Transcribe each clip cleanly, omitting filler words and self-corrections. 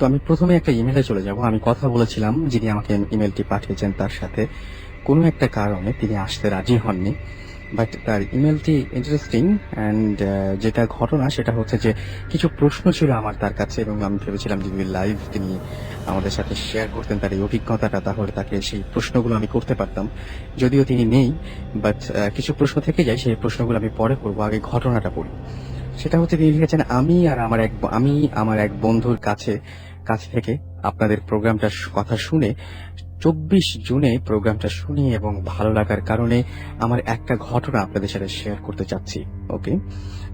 তো আমি প্রথমে একটা ইমেইলে চলে যাব। আমি কথা বলেছিলাম যিনি আমাকে ইমেইলটি পাঠিয়েছেন তার সাথে। কোনো একটা কারণে তিনি আসতে রাজি হননি। বাট তার ইমেইলটি ইন্টারেস্টিং অ্যান্ড যেটা ঘটনা সেটা হচ্ছে যে কিছু প্রশ্ন ছিল আমার তার কাছে এবং আমি ভেবেছিলাম যে যদি লাইভ তিনি আমাদের সাথে শেয়ার করতেন তার এই অভিজ্ঞতাটা, তাহলে তাকে সেই প্রশ্নগুলো আমি করতে পারতাম। যদিও তিনি নেই, বাট কিছু প্রশ্ন থেকে যায়, সেই প্রশ্নগুলো আমি পরে করবো। আগে ঘটনাটা পড়ি। সেটা হচ্ছে তিনি লিখেছেন, আমি আমার এক বন্ধুর কাছ থেকে আপনাদের প্রোগ্রামটার কথা শুনে 24 জুনে প্রোগ্রামটা শুনি এবং ভালো লাগার কারণে আমার একটা ঘটনা আপনাদের সাথে শেয়ার করতে চাচ্ছি। ওকে,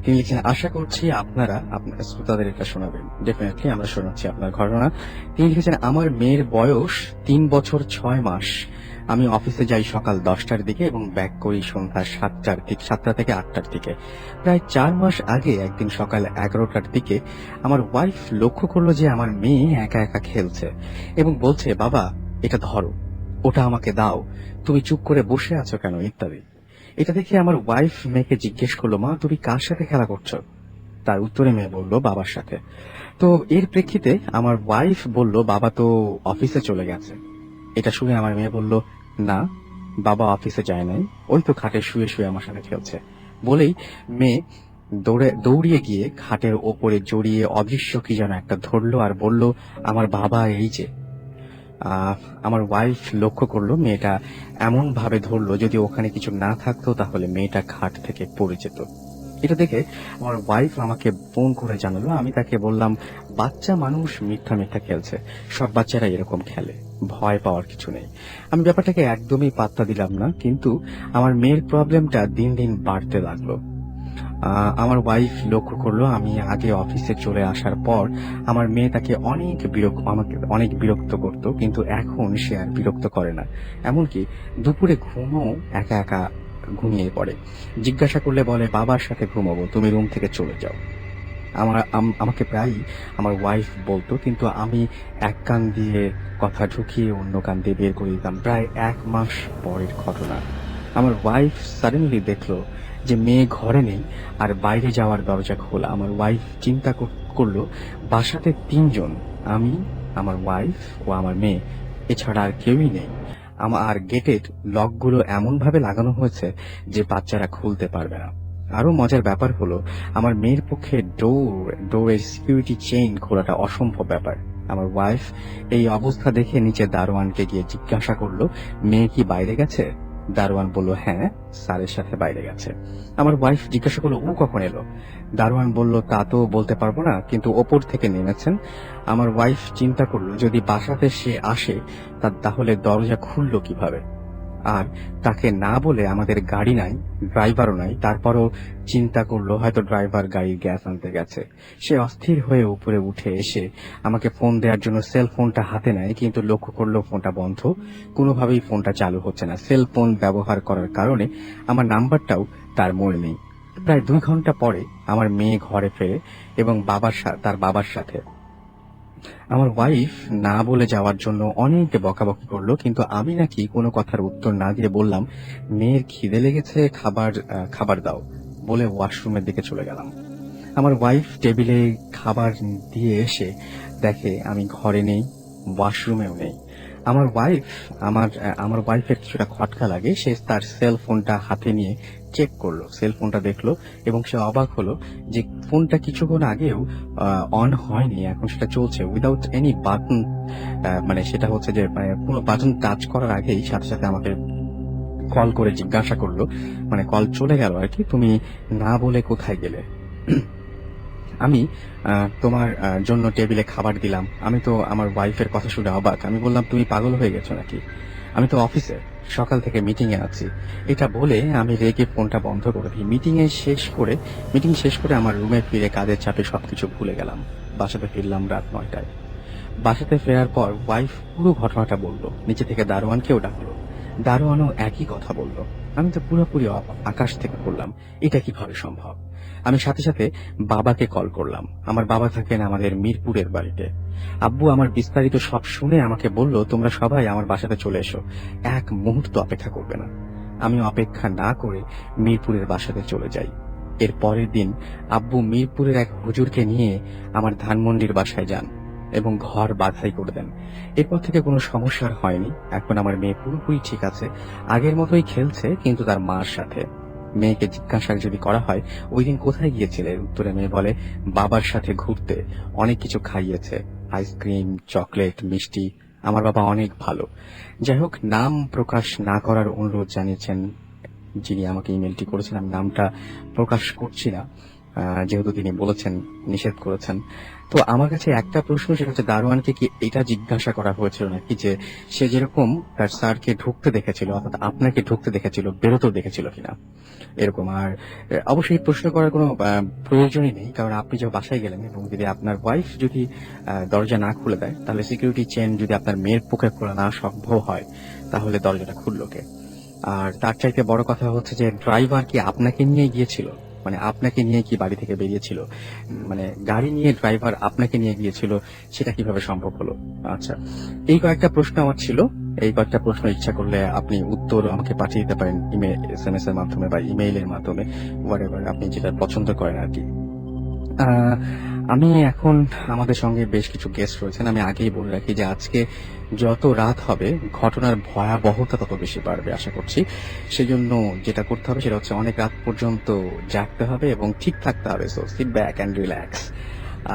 তিনি লিখেছেন, আশা করছি আপনারা আপনার শ্রোতাদের এটা শোনাবেন। ডেফিনেটলি আমরা শোনাচ্ছি আপনার ঘটনা। তিনি লিখেছেন, আমার মেয়ের বয়স 3 বছর 6 মাস। আমি অফিসে যাই সকাল 10টার দিকে এবং ব্যাক করি সন্ধ্যা 7টা থেকে 8টার দিকে। প্রায় 4 মাস আগে একদিন সকাল 11টার দিকে আমার ওয়াইফ লক্ষ্য করলো যে আমার মেয়ে একা একা খেলছে এবং বলছে, বাবা এটা ধরো, ওটা আমাকে দাও, তুমি চুপ করে বসে আছো কেন, ইত্যাদি। এটা দেখে আমার ওয়াইফ মেয়েকে জিজ্ঞেস করলো, মা তুমি কার সাথে খেলা করছো? তার উত্তরে মেয়ে বলল, বাবার সাথে। তো এর প্রেক্ষিতে আমার ওয়াইফ বলল, বাবা তো অফিসে চলে গেছে। এটা শুনে আমার মেয়ে বলল, না, বাবা অফিসে যায় নাই, ওই তো খাটে শুয়ে শুয়ে আমার সাথে খেলছে। বলেই মেয়ে দৌড়িয়ে গিয়ে খাটের ওপরে জড়িয়ে অদৃশ্য কি যেন একটা ধরলো আর বলল, আমার বাবা এই যে। আমার ওয়াইফ লক্ষ্য করলো মেয়েটা এমন ভাবে ধরলো যদি ওখানে কিছু না থাকতো তাহলে মেয়েটা খাট থেকে পড়ে যেত। এটা দেখে আমার ওয়াইফ আমাকে ফোন করে জানালো। আমি তাকে বললাম, বাচ্চা মানুষ মিথ্যা মিথ্যা খেলছে, সব বাচ্চারা এরকম খেলে, ভয় পাওয়ার কিছু নেই। আমি ব্যাপারটাকে একদমই পাত্তা দিলাম না, কিন্তু আমার মেয়ের প্রবলেমটা দিন দিন বাড়তে লাগলো। আমার ওয়াইফ লক্ষ্য করলো আমি আগে অফিসে চলে আসার পর আমার মেয়ে তাকে আমাকে অনেক বিরক্ত করত, কিন্তু এখন সে আর বিরক্ত করে না। এমনকি দুপুরে ঘুমও একা একা ঘুমিয়ে পড়ে। জিজ্ঞাসা করলে বলে, বাবার সাথে ঘুমাবো, তুমি রুম থেকে চলে যাও। আমাকে প্রায়ই আমার ওয়াইফ বলতো, কিন্তু আমি এক কান দিয়ে কথা ঢুকিয়ে অন্য কান দিয়ে বের করে দিতাম। প্রায় 1 মাস পরের ঘটনা, আমার ওয়াইফ সাডেনলি দেখলো যে মেয়ে ঘরে নেই আর বাইরে যাওয়ার দরজা খোলা। আমার ওয়াইফ চিন্তা করলো বাসাতে 3 জন, আমি, আমার ওয়াইফ ও আমার মেয়ে, এছাড়া আর কেউই নেই। আর গেটের লকগুলো এমন ভাবে লাগানো হয়েছে যে বাচ্চারা খুলতে পারবে না। আরো মজার ব্যাপার হলো আমার মেয়ের পক্ষে ডোরের সিকিউরিটি চেইন খোলাটা অসম্ভব ব্যাপার। আমার ওয়াইফ এই অবস্থা দেখে নিচে দারোয়ানকে গিয়ে জিজ্ঞাসা করলো, মেয়ে কি বাইরে গেছে? দারোয়ান বলল, হ্যাঁ, স্যারের সাথে বাইরে গেছে। আমার ওয়াইফ জিজ্ঞাসা করলো, ও কখন এলো? দারোয়ান বলল, তা তো বলতে পারবো না, কিন্তু ওপর থেকে নেমেছেন। আমার ওয়াইফ চিন্তা করলো যদি বাসাতে সে আসে তাহলে দরজা খুললো কিভাবে। আর তাকে না বলে আমাদের গাড়ি নাই, ড্রাইভারও নাই, তারপরও চিন্তা করলো হয়তো ড্রাইভার গাড়ির গ্যাস আনতে গেছে। সে অস্থির হয়ে উপরে উঠে এসে আমাকে ফোন দেওয়ার জন্য সেল ফোনটা হাতে নেয়, কিন্তু লক্ষ্য করলো ফোনটা বন্ধ, কোনোভাবেই ফোনটা চালু হচ্ছে না। সেল ফোন ব্যবহার করার কারণে আমার নাম্বারটাও তার মনে নেই। প্রায় 2 ঘন্টা পরে আমার মেয়ে ঘরে ফেরে এবং তার বাবার সাথে। আমার ওয়াইফ না বলে যাওয়ার জন্য অনেক বকাবকি করলো, কিন্তু আমি নাকি কোনো কথার উত্তর না দিয়ে বললাম, মেয়ের খিদে লেগেছে, খাবার দাও, বলে ওয়াশরুমের দিকে চলে গেলাম। আমার ওয়াইফ টেবিলে খাবার দিয়ে এসে দেখে আমি ঘরে নেই, ওয়াশরুমেও নেই। আমার ওয়াইফ আমার ওয়াইফের কিছুটা খটকা লাগে। সে তার সেল ফোনটা হাতে নিয়ে চেক করলো, সেল ফোনটা দেখলো এবং সে অবাক হলো যে ফোনটা কিছুক্ষণ আগেও অন হয়নি, এখন সেটা চলছে উইদাউট এনি বাটন। মানে সেটা হচ্ছে যে কোনো বাটন টাচ করার আগেই সাথে সাথে আমাকে কল করে জিজ্ঞাসা করলো, মানে কল চলে গেল আর কি, তুমি না বলে কোথায় গেলে? আমি তোমার জন্য টেবিলে খাবার দিলাম। আমি তো আমার ওয়াইফের কথা শুনে অবাক। আমি বললাম, তুমি পাগল হয়ে গেছো নাকি? আমি তো অফিসে, সকাল থেকে মিটিং এ আছি। এটা বলে আমি রেগে ফোনটা বন্ধ করে দিই। মিটিং শেষ করে আমার রুমে ফিরে কাজের চাপে সবকিছু ভুলে গেলাম। বাসাতে ফিরলাম রাত 9টায়। বাসাতে ফেরার পর ওয়াইফ পুরো ঘটনাটা বলল, নিচে থেকে দারোয়ানকেও ডাকলো। দারোয়ানও একই কথা বলল। আমি তো পুরোপুরি আকাশ থেকে পড়লাম, এটা কিভাবে সম্ভব। আমি সাথে সাথে বাবাকে কল করলাম। আমার বাবা থাকেন আমাদের মিরপুরের বাড়িতে। আব্বু আমার বিস্তারিত সব শুনে আমাকে বলল, তোমরা সবাই আমার বাসাতে চলে এসো, 1 মুহূর্ত অপেক্ষা করবে না। আমি অপেক্ষা না করে মিরপুরের বাসাতে চলে যাই। এর পরের দিন আব্বু মিরপুরের এক হুজুরকে নিয়ে আমার ধানমন্ডির বাসায় যান। এবং ঘর বাছাই করে দেন। এরপর থেকে কোনো সমস্যা আর হয়নি। এখন আমার মেয়ে পুরোপুরি ঠিক আছে, আগের মতোই খেলছে, কিন্তু তার মার সাথে। মেয়েকে জিজ্ঞাসা যদি করা হয় ওই দিন কোথায় গিয়েছিলে, উত্তরে মেয়ে বলে বাবার সাথে ঘুরতে, অনেক কিছু খাইয়েছে, আইসক্রিম, চকলেট, মিষ্টি। আমার বাবা অনেক ভালো। যাই হোক, নাম প্রকাশ না করার অনুরোধ জানিয়েছেন যিনি আমাকে ইমেলটি করেছেন। আমি নামটা প্রকাশ করছি না, যেহেতু তিনি বলেছেন, নিষেধ করেছেন। তো আমার কাছে একটা প্রশ্ন, সেটা হচ্ছে দারোয়ানকে কি এটা জিজ্ঞাসা করা হয়েছিল নাকি যে সে যেরকম তার স্যারকে ঢুকতে দেখেছিল, অর্থাৎ আপনাকে ঢুকতে দেখেছিল, বেরোতেও দেখেছিল কিনা, এরকম? আর অবশ্যই প্রশ্ন করার কোনো প্রয়োজনই নেই, কারণ আপনি যে বাসায় গেলেন এবং যদি আপনার ওয়াইফ যদি দরজা না খুলে দেয়, তাহলে সিকিউরিটি চেন যদি আপনার মেয়ের পক্ষে খোলা না সম্ভব হয়, তাহলে দরজাটা খুললো কে? আর তার চাইতে বড় কথা হচ্ছে যে ড্রাইভার কি আপনাকে নিয়ে গিয়েছিল, মানে আপনাকে নিয়ে কি বাড়ি থেকে বেরিয়েছিল, মানে গাড়ি নিয়ে ড্রাইভার আপনাকে নিয়ে গিয়েছিল, সেটা কিভাবে সম্ভব হলো? আচ্ছা, এই কয়েকটা প্রশ্ন আমার ছিল। এই কয়েকটা প্রশ্ন ইচ্ছা করলে আপনি উত্তর আমাকে পাঠিয়ে দিতে পারেন ইমেল, SMS এর মাধ্যমে বা ইমেইলের মাধ্যমে, হোয়াটএভার আপনি যেটা পছন্দ করেন আর কি। আহ, আমি এখন, আমাদের সঙ্গে বেশ কিছু গেস্ট রয়েছেন। আমি আগেই বলে রাখি যে আজকে যত রাত হবে ঘটনার ভয়াবহতা তত বেশি বাড়বে আশা করছি। সেই জন্য যেটা করতে হবে সেটা হচ্ছে অনেক রাত পর্যন্ত জাগতে হবে এবং ঠিক থাকতে হবে। So sit back and relax.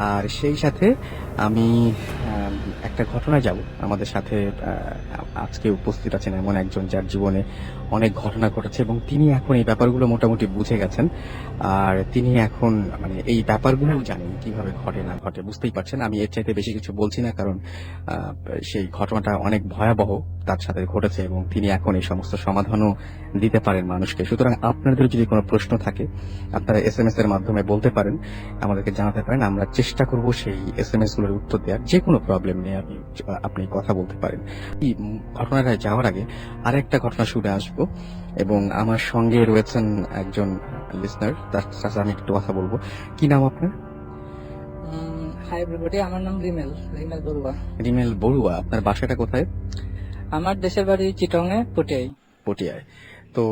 আর সেই সাথে আমি একটা ঘটনায় যাব। আমাদের সাথে আজকে উপস্থিত আছেন এমন একজন যার জীবনে অনেক ঘটনা ঘটেছে এবং তিনি এখন এই ব্যাপারগুলো মোটামুটি বুঝে গেছেন। আর তিনি এখন মানে এই ব্যাপারগুলো জানেন, কিভাবে ঘটে না ঘটে, বুঝতেই পারছেন। আমি এর চাইতে বেশি কিছু বলছি না, কারণ সেই ঘটনাটা অনেক ভয়াবহ তার সাথে ঘটেছে এবং তিনি এখন এই সমস্ত সমাধানও দিতে পারেন মানুষকে। সুতরাং আপনাদের যদি কোনো প্রশ্ন থাকে আপনারা SMS এর মাধ্যমে বলতে পারেন, আমাদেরকে জানাতে পারেন। আমরা চেষ্টা করব সেই SMS গুলোর উত্তর দেওয়ার। যে কোনো প্রবলেম নিয়ে আপনি কথা বলতে পারেন। এই ঘটনাটা যাওয়ার আগে আরেকটা ঘটনা শুনে আসবো এবং আমার সঙ্গে রয়েছেন একজন লিসনার, তার সাথে আমি একটু কথা বলবো। কি নাম আপনার? হাই এভরিবডি, আমার নাম রিমেল বড়ুয়া। রিমেল বড়ুয়া। আপনার বাসাটা কোথায়? আমার দেশের বাড়ি চিটংয়ে, পটিয়ায়। পটিয়ায়। তো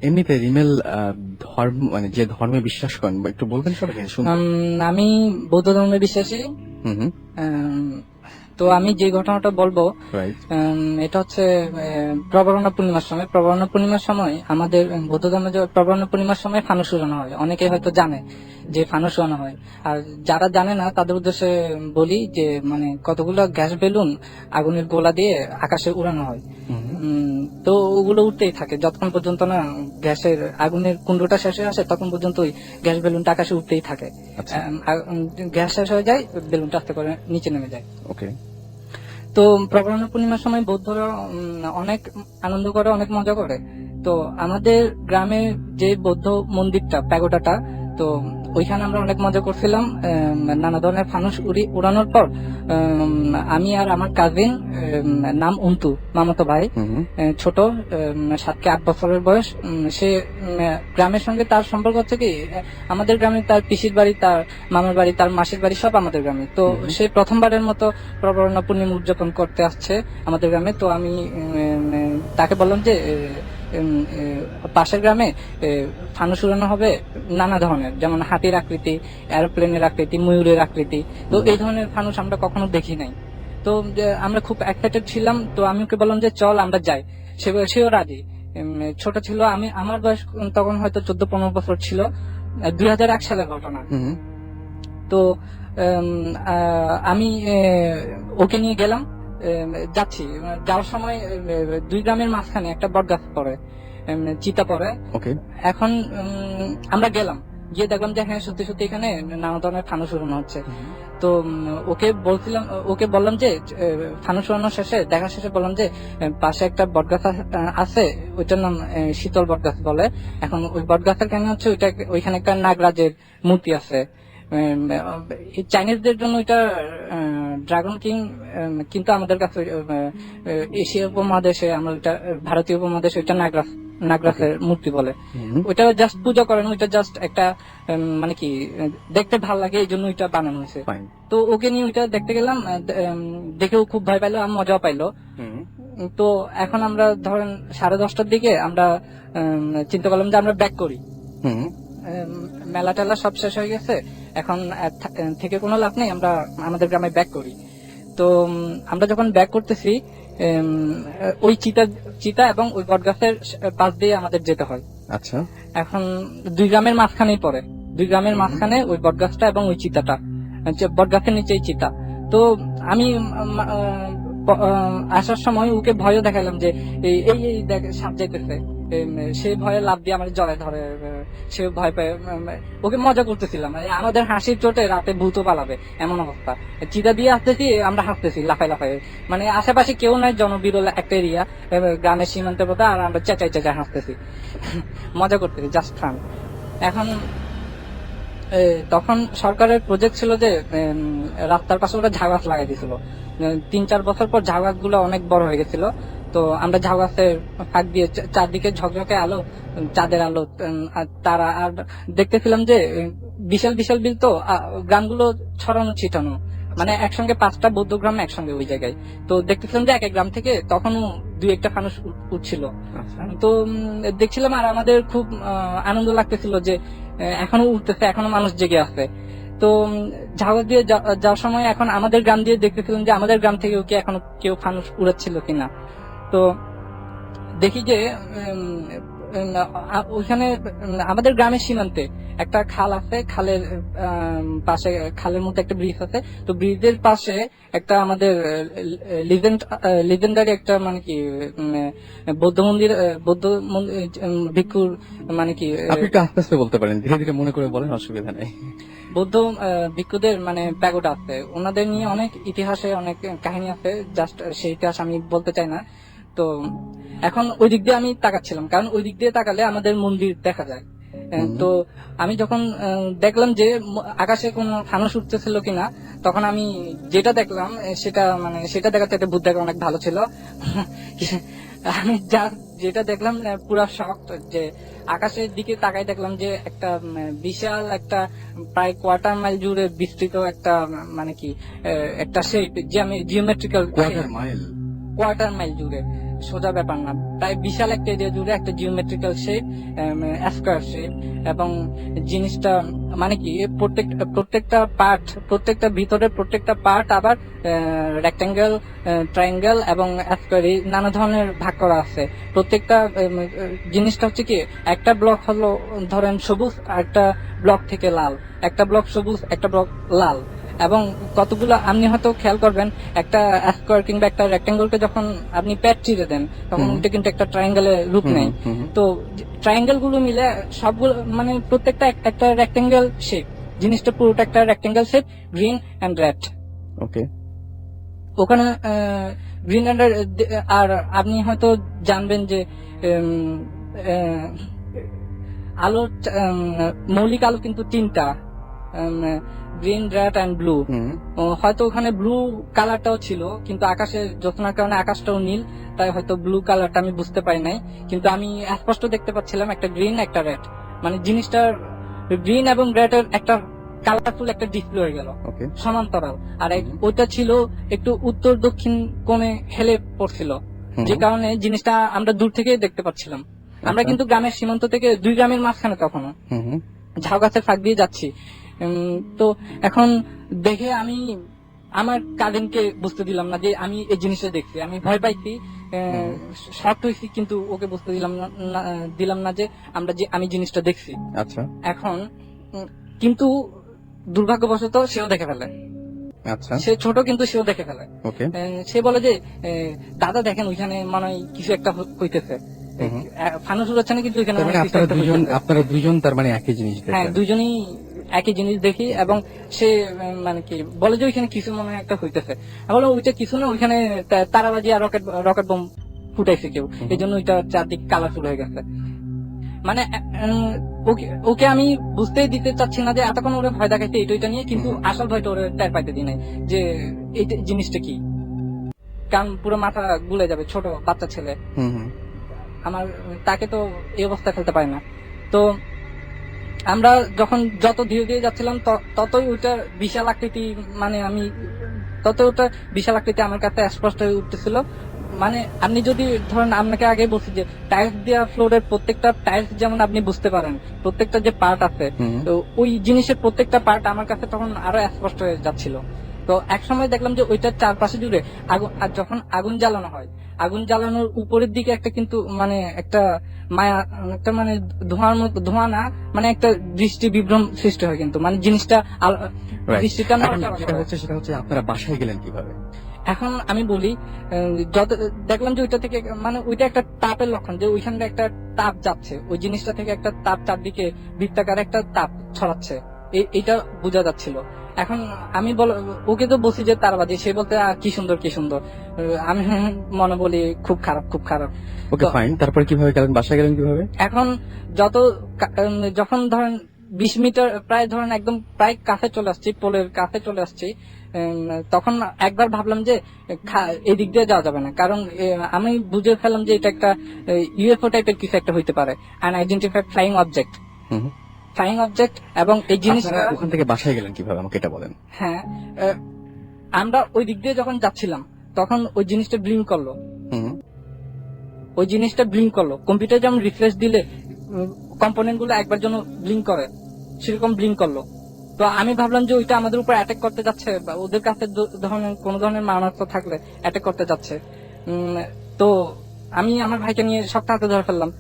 এমনিতে রিমেল ধর্ম, মানে যে ধর্মে বিশ্বাস করেন, একটু বলবেন সবাইকে শুনুন। আমি বৌদ্ধ ধর্মে বিশ্বাসী। হুম। তো আমি যে ঘটনাটা বলবো, এটা হচ্ছে প্রবরণা পূর্ণিমার সময় আমাদের বৌদ্ধ ধর্মে প্রবরণা পূর্ণিমার সময় ফানুস উড়ানো হয়। অনেকে হয়তো জানে যে ফানুস উড়ানো হয়, আর যারা জানে না তাদের উদ্দেশ্যে বলি যে মানে কতগুলো গ্যাস বেলুন আগুনের গোলা দিয়ে আকাশে উড়ানো হয়। তো ওগুলো উঠতেই থাকে যতক্ষণ পর্যন্ত না গ্যাসের আগুনের কুণ্ডটা শেষ হয়ে আসে, তখন পর্যন্ত ওই গ্যাস বেলুনটা আকাশে উঠতেই থাকে। গ্যাস শেষ হয়ে যায়, বেলুনটা আস্তে করে নিচে নেমে যায়। ওকে। তো প্রবরণা পূর্ণিমার সময় বৌদ্ধরা অনেক আনন্দ করে, অনেক মজা করে। তো আমাদের গ্রামে যে বৌদ্ধ মন্দিরটা, প্যাগোডাটা, তো ওইখানে আমরা অনেক মজা করছিলাম। নানা ধরনের ফানুস উড়ানোর পর আমি আর আমার কাজিন, নাম উন্তু, মামাতো ভাই, ছোট, 7 থেকে 8 বছরের বয়স। সে গ্রামের সঙ্গে তার সম্পর্ক হচ্ছে কি, আমাদের গ্রামে তার পিসির বাড়ি, তার মামার বাড়ি, তার মাসির বাড়ি সব আমাদের গ্রামে। তো সে প্রথমবারের মতো প্রবরণা পূর্ণিমা উদযাপন করতে আসছে আমাদের গ্রামে। তো আমি তাকে বললাম যে পাশের গ্রামে ফানুস উড়ানো হবে নানা ধরনের, যেমন হাতির আকৃতি, এরোপ্লেনের আকৃতি, ময়ূরের আকৃতি। তো এই ধরনের ফানুস আমরা কখনো দেখি নাই। তো আমরা খুব এক্সাইটেড ছিলাম। তো আমি ওকে বললাম যে চল আমরা যাই। সেও রাজি। ছোট ছিল, আমার বয়স তখন হয়তো 14-15 বছর ছিল। 2001 সালের ঘটনা। তো আমি ওকে নিয়ে গেলাম, যাচ্ছি। যাওয়ার সময় 2 গ্রামের মাঝখানে একটা বট গাছ পড়ে, চিতা পড়ে। এখন আমরা গেলাম, গিয়ে দেখলাম যে হ্যাঁ সত্যি সত্যি এখানে নানা ধরনের ফানুস উড়ানো হচ্ছে। তো ওকে বললাম যে ফানুস উড়ানো শেষে, দেখা শেষে বললাম যে পাশে একটা বট গাছ আছে, ওইটার নাম শীতল বট গাছ বলে। এখন ওই বট গাছের কেন হচ্ছে ওইখানে একটা নাগরাজের মূর্তি আছে। চাইনিজদের জন্য ওইটা ড্রাগন কিং, কিন্তু আমাদের কাছে এশিয়া উপমহাদেশে, আমরা ওইটা ভারতীয় উপমহাদেশে ওইটা নাগরাজের মূর্তি বলে। ওইটা জাস্ট পূজা করেন, ওইটা জাস্ট একটা মানে কি দেখতে ভালো লাগে, এই জন্য ওইটা বানানো হয়েছে। তো ওকে নিয়ে ওইটা দেখতে গেলাম, দেখেও খুব ভয় পাইলো আর মজাও পাইলো। তো এখন আমরা ধরেন 10:30টার দিকে আমরা চিন্তা করলাম যে আমরা ব্যাক করি। মেলা টেলা সব শেষ হয়ে গেছে, এখন থেকে কোনো লাভ নেই, আমরা আমাদের গ্রামে ব্যাক করি। তো আমরা যখন ব্যাক করতেছি ওই চিতা এবং ওই বটগাছের পাশ দিয়ে আমাদের যেতে হয়। আচ্ছা, এখন 2 গ্রামের মাঝখানেই পড়ে, 2 গ্রামের মাঝখানে ওই বটগাছটা এবং ওই চিতাটা, বটগাছের নিচেই চিতা। তো আমি আসার সময় ওকে ভয়ও দেখালাম যে এই এই এই দেখ সাপ যাইতেছে। সে ভয়ে লাফ দিয়ে আমার জড়ায় ধরে, সে ভয় পায়। ওকে মজা করতেছিলাম, আমাদের হাসির চোটে রাতে ভূতও পালাবে এমন অবস্থা। চিতা দিয়ে আসতেছি, আমরা হাসতেছি লাফাই লাফাই, মানে আশেপাশে কেউ নাই, জনবিরল একটা এরিয়া, গ্রামের সীমান্তের পথে, আর আমরা চেঁচাই চেঁচাই হাসতেছি, মজা করতেছি, জাস্ট ফান। এখন তখন সরকারের প্রজেক্ট ছিল যে রাস্তার পাশে ওরা ঝাউ গাছ লাগাই দিয়েছিল। 3-4 বছর পর ঝাউ গাছ গুলো অনেক বড় হয়ে গেছিল। তো আমরা ঝাউ গাছের ফাঁক দিয়ে চারদিকে ঝকঝকে আলো, চাঁদের আলো, আর তারা, আর দেখতেছিলাম যে বিশাল বিশাল বিল, তো গ্রামগুলো ছড়ানো ছিটানো, মানে একসঙ্গে 5টা বৌদ্ধ গ্রাম একসঙ্গে ওই জায়গায়। তো দেখতেছিলাম যে এক এক গ্রাম থেকে তখনও 2-1টা ফানুস উঠছিল। তো দেখছিলাম, আর আমাদের খুব আনন্দ লাগতেছিল যে এখনো উঠতেছে, এখনো মানুষ জেগে আছে। তো ঝাউ দিয়ে যাওয়ার সময় এখন আমাদের গ্রাম দিয়ে দেখতেছিলাম যে আমাদের গ্রাম থেকে কি এখনো কেউ ফানুস উড়াচ্ছিল কিনা। তো দেখি যে ওইখানে আমাদের গ্রামের সীমান্তে একটা খাল আছে, খালের পাশে, খালের মধ্যে একটা ব্রিজ আছে। তো ব্রিজের পাশে একটা আমাদের লিজেন্ডারি একটা, মানে কি, বৌদ্ধ মন্দির, ভিক্ষুর, মানে কি, আপনি একটু আস্তে আস্তে বলতে পারেন, ধীরে ধীরে মনে করে বলেন, অসুবিধা নেই। বৌদ্ধ ভিক্ষুদের মানে প্যাগোডা আছে, ওনাদের নিয়ে অনেক ইতিহাসে অনেক কাহিনী আছে, জাস্ট সেই ইতিহাস আমি বলতে চাই না। তো এখন ওই দিক দিয়ে আমি তাকাচ্ছিলাম, কারণ ওই দিক দিয়ে তাকালে আমাদের মন্দির দেখা যায়। তো আমি যখন দেখলাম যে আকাশে কোনো ফানুস উঠতেছিল কিনা, তখন আমি যেটা দেখলাম সেটা দেখার চাইতে ভূত দেখা অনেক ভালো ছিল। আমি যেটা দেখলাম পুরা শক, যে আকাশের দিকে তাকাই দেখলাম যে একটা বিশাল একটা প্রায় 1/4 মাইল জুড়ে বিস্তৃত একটা, মানে কি, একটা শেপ, যে আমি জিওমেট্রিক্যাল, 1/4 মাইল জুড়ে, সোজা ব্যাপার না, প্রায় বিশাল একটা এরিয়া জুড়ে একটা জিওমেট্রিক্যাল শেপ, স্কয়ার শেপ। এবং জিনিসটা মানে কি, প্রত্যেকটা পার্ট, প্রত্যেকটা ভিতরের প্রত্যেকটা পার্ট আবার রেক্টাঙ্গেল, ট্রায়াঙ্গেল এবং স্কয়ার, নানা ধরনের ভাগ করা আছে। প্রত্যেকটা জিনিসটা হচ্ছে কি, একটা ব্লক হলো ধরেন সবুজ, একটা ব্লক থেকে লাল, একটা ব্লক সবুজ, একটা ব্লক লাল। এবং কতগুলো আপনি হয়তো খেয়াল করবেন, একটা স্কয়ার কিংবা একটা রেক্টাঙ্গেলকে যখন আপনি প্যাট চিরে দেন, তখন ওইটা কিন্তু একটা ট্রায়াঙ্গেলের রূপ নেয়। তো ট্রায়াঙ্গেল গুলো মিলে সবগুলো, মানে প্রত্যেকটা একটা রেক্টাঙ্গেল শেপ, জিনিসটা পুরোটা একটা rectangle shape, green and red. Okay, ওখানে গ্রিন এন্ড, আর আপনি হয়তো জানবেন যে আলোর মৌলিক আলো কিন্তু 3টা, গ্রিন, রেড এন্ড ব্লু। হয়তো ওখানে ব্লু কালারটাও ছিল, কিন্তু আকাশের জ্যোৎস্নার কারণে আকাশটাও নীল, তাই হয়তো ব্লু কালারটা আমি বুঝতে পারি নাই। কিন্তু আমি স্পষ্ট দেখতে পাচ্ছিলাম একটা গ্রিন, একটা রেড, মানে জিনিসটা গ্রিন এবং রেড এর একটা কালারফুল একটা ডিসপ্লে হয়ে গেল সমান্তরাল। আর ওইটা ছিল একটু উত্তর দক্ষিণ কোণে হেলে পড়ছিল, যে কারণে জিনিসটা আমরা দূর থেকে দেখতে পাচ্ছিলাম। আমরা কিন্তু গ্রামের সীমান্ত থেকে 2 গ্রামের মাঝখানে তখনও ঝাউ গাছের ফাঁক দিয়ে যাচ্ছি। তো এখন দেখে আমি আমার কাজিনকে বুঝতে দিলাম না যে আমি এই জিনিসটা দেখছি। আমি ভয় পাইছি, শক্ট হয়েছি, কিন্তু ওকে বুঝতে দিলাম না যে আমি জিনিসটা দেখছি। আচ্ছা, এখন কিন্তু দুর্ভাগ্যবশত সেও দেখে ফেলে। আচ্ছা, সে ছোট কিন্তু সেও দেখে ফেলে। সে বলে যে দাদা দেখেন ওইখানে মনে হয় কিছু একটা হইতেছে, ফানুস উড়াচ্ছে না, কিন্তু এখানে আপনারা দুজন তার মানে একই জিনিস দেখেন? হ্যাঁ, দুজনেই একই জিনিস দেখি। এবং সে মানে কি বলে যে ওইখানে কিছু মনে হয় একটা হইতেছে। বলো ওইটা কিছু না, ওইখানে তারাবাজি আর রকেট বোম ফুটাইছে কেউ, এই জন্য ওইটা চারদিক কালারফুল হয়ে গেছে। মানে ওকে আমি বুঝতেই দিতে চাচ্ছি না যে এতক্ষণ ওরা ভয় দেখাইছে এটা নিয়ে, কিন্তু আসল ভয়টা ওরা টের পাইতে দিই নাই যে এই জিনিসটা কি, কারণ পুরো মাথা গুলে যাবে, ছোট বাচ্চা ছেলে আমার, তাকে তো এই অবস্থা ফেলতে পারে না। তো আমরা যখন যত ধীরে ধীরে যাচ্ছিলাম ততই ওইটা বিশাল আকৃতি, মানে ওটা বিশাল আকৃতি আমার কাছে স্পষ্ট হয়ে উঠতেছিল। মানে আপনি যদি ধরেন, আপনাকে আগে বলছি যে টাইলস দেওয়া ফ্লোরের প্রত্যেকটা টাইলস যেমন আপনি বুঝতে পারেন প্রত্যেকটা যে পার্ট আছে, তো ওই জিনিসের প্রত্যেকটা পার্ট আমার কাছে তখন আরো স্পষ্ট হয়ে যাচ্ছিল। তো এক সময় দেখলাম যে ওইটার চারপাশে জুড়ে আগুন, আর যখন আগুন জ্বালানো হয়, আগুন জ্বালানোর উপরের দিকে একটা কিন্তু মানে একটা মায়া, একটা মানে ধোঁয়ার মতো, ধোঁয়া না মানে একটা দৃষ্টি বিভ্রম সৃষ্টি হয়, কিন্তু মানে জিনিসটা Right. দৃষ্টিটা এখন নড়াচড়া যেটা করে। হচ্ছে সেটা হচ্ছে আপনারা বাসায় গেলেন কিভাবে? এখন আমি বলি, যত দেখলাম যে ওইটা থেকে মানে ওইটা একটা তাপের লক্ষণ, যে ওইখান থেকে একটা তাপ যাচ্ছে, ওই জিনিসটা থেকে একটা তাপ চারদিকে বৃত্তাকার একটা তাপ ছড়াচ্ছে, এইটা বোঝা যাচ্ছিল। এখন আমি ওকে তো বলছি যে তারবাজি, সে বলতে কি সুন্দর কি সুন্দর, আমি মনে বলি খুব খারাপ খুব খারাপ। ওকে, তো ফাইন। তারপরে কিভাবে গেলেন, বাসায় গেলেন কিভাবে? এখন যখন ধরেন 20 মিটার প্রায় ধরেন একদম প্রায় কাছে চলে আসছি, পোলের কাছে চলে আসছি, তখন একবার ভাবলাম যে এদিক দিয়ে যাওয়া যাবে না, কারণ আমি বুঝে ফেললাম যে এটা একটা ইউএফও টাইপের কিছু একটা হইতে পারে, আনআইডেন্টিফাইড ফ্লাইং অবজেক্ট। হুম। ফ্লাইং অবজেক্ট এবং এই জিনিসটা, আপনারা ওখান থেকে বাসায় গেলেন কিভাবে আমাকে এটা বলেন। হ্যাঁ, আমরা ওই দিক দিয়ে যখন যাচ্ছিলাম তখন ওই জিনিসটা ব্লিঙ্ক করলো, হুম। ওই জিনিসটা ব্লিঙ্ক করলো। কম্পিউটার যেমন রিফ্রেশ দিলে কম্পোনেন্ট গুলো একবার জন্য ব্লিঙ্ক করে, সেরকম ব্লিঙ্ক করলো। তো আমি ভাবলাম যে ওইটা আমাদের উপর অ্যাটাক করতে যাচ্ছে, বা ওদের কাছে কোন ধরনের মারণাস্ত্র থাকলে অ্যাটাক করতে যাচ্ছে। তো আমি আমার ভাইকে নিয়ে সবটা হাতে ধরে ফেললাম।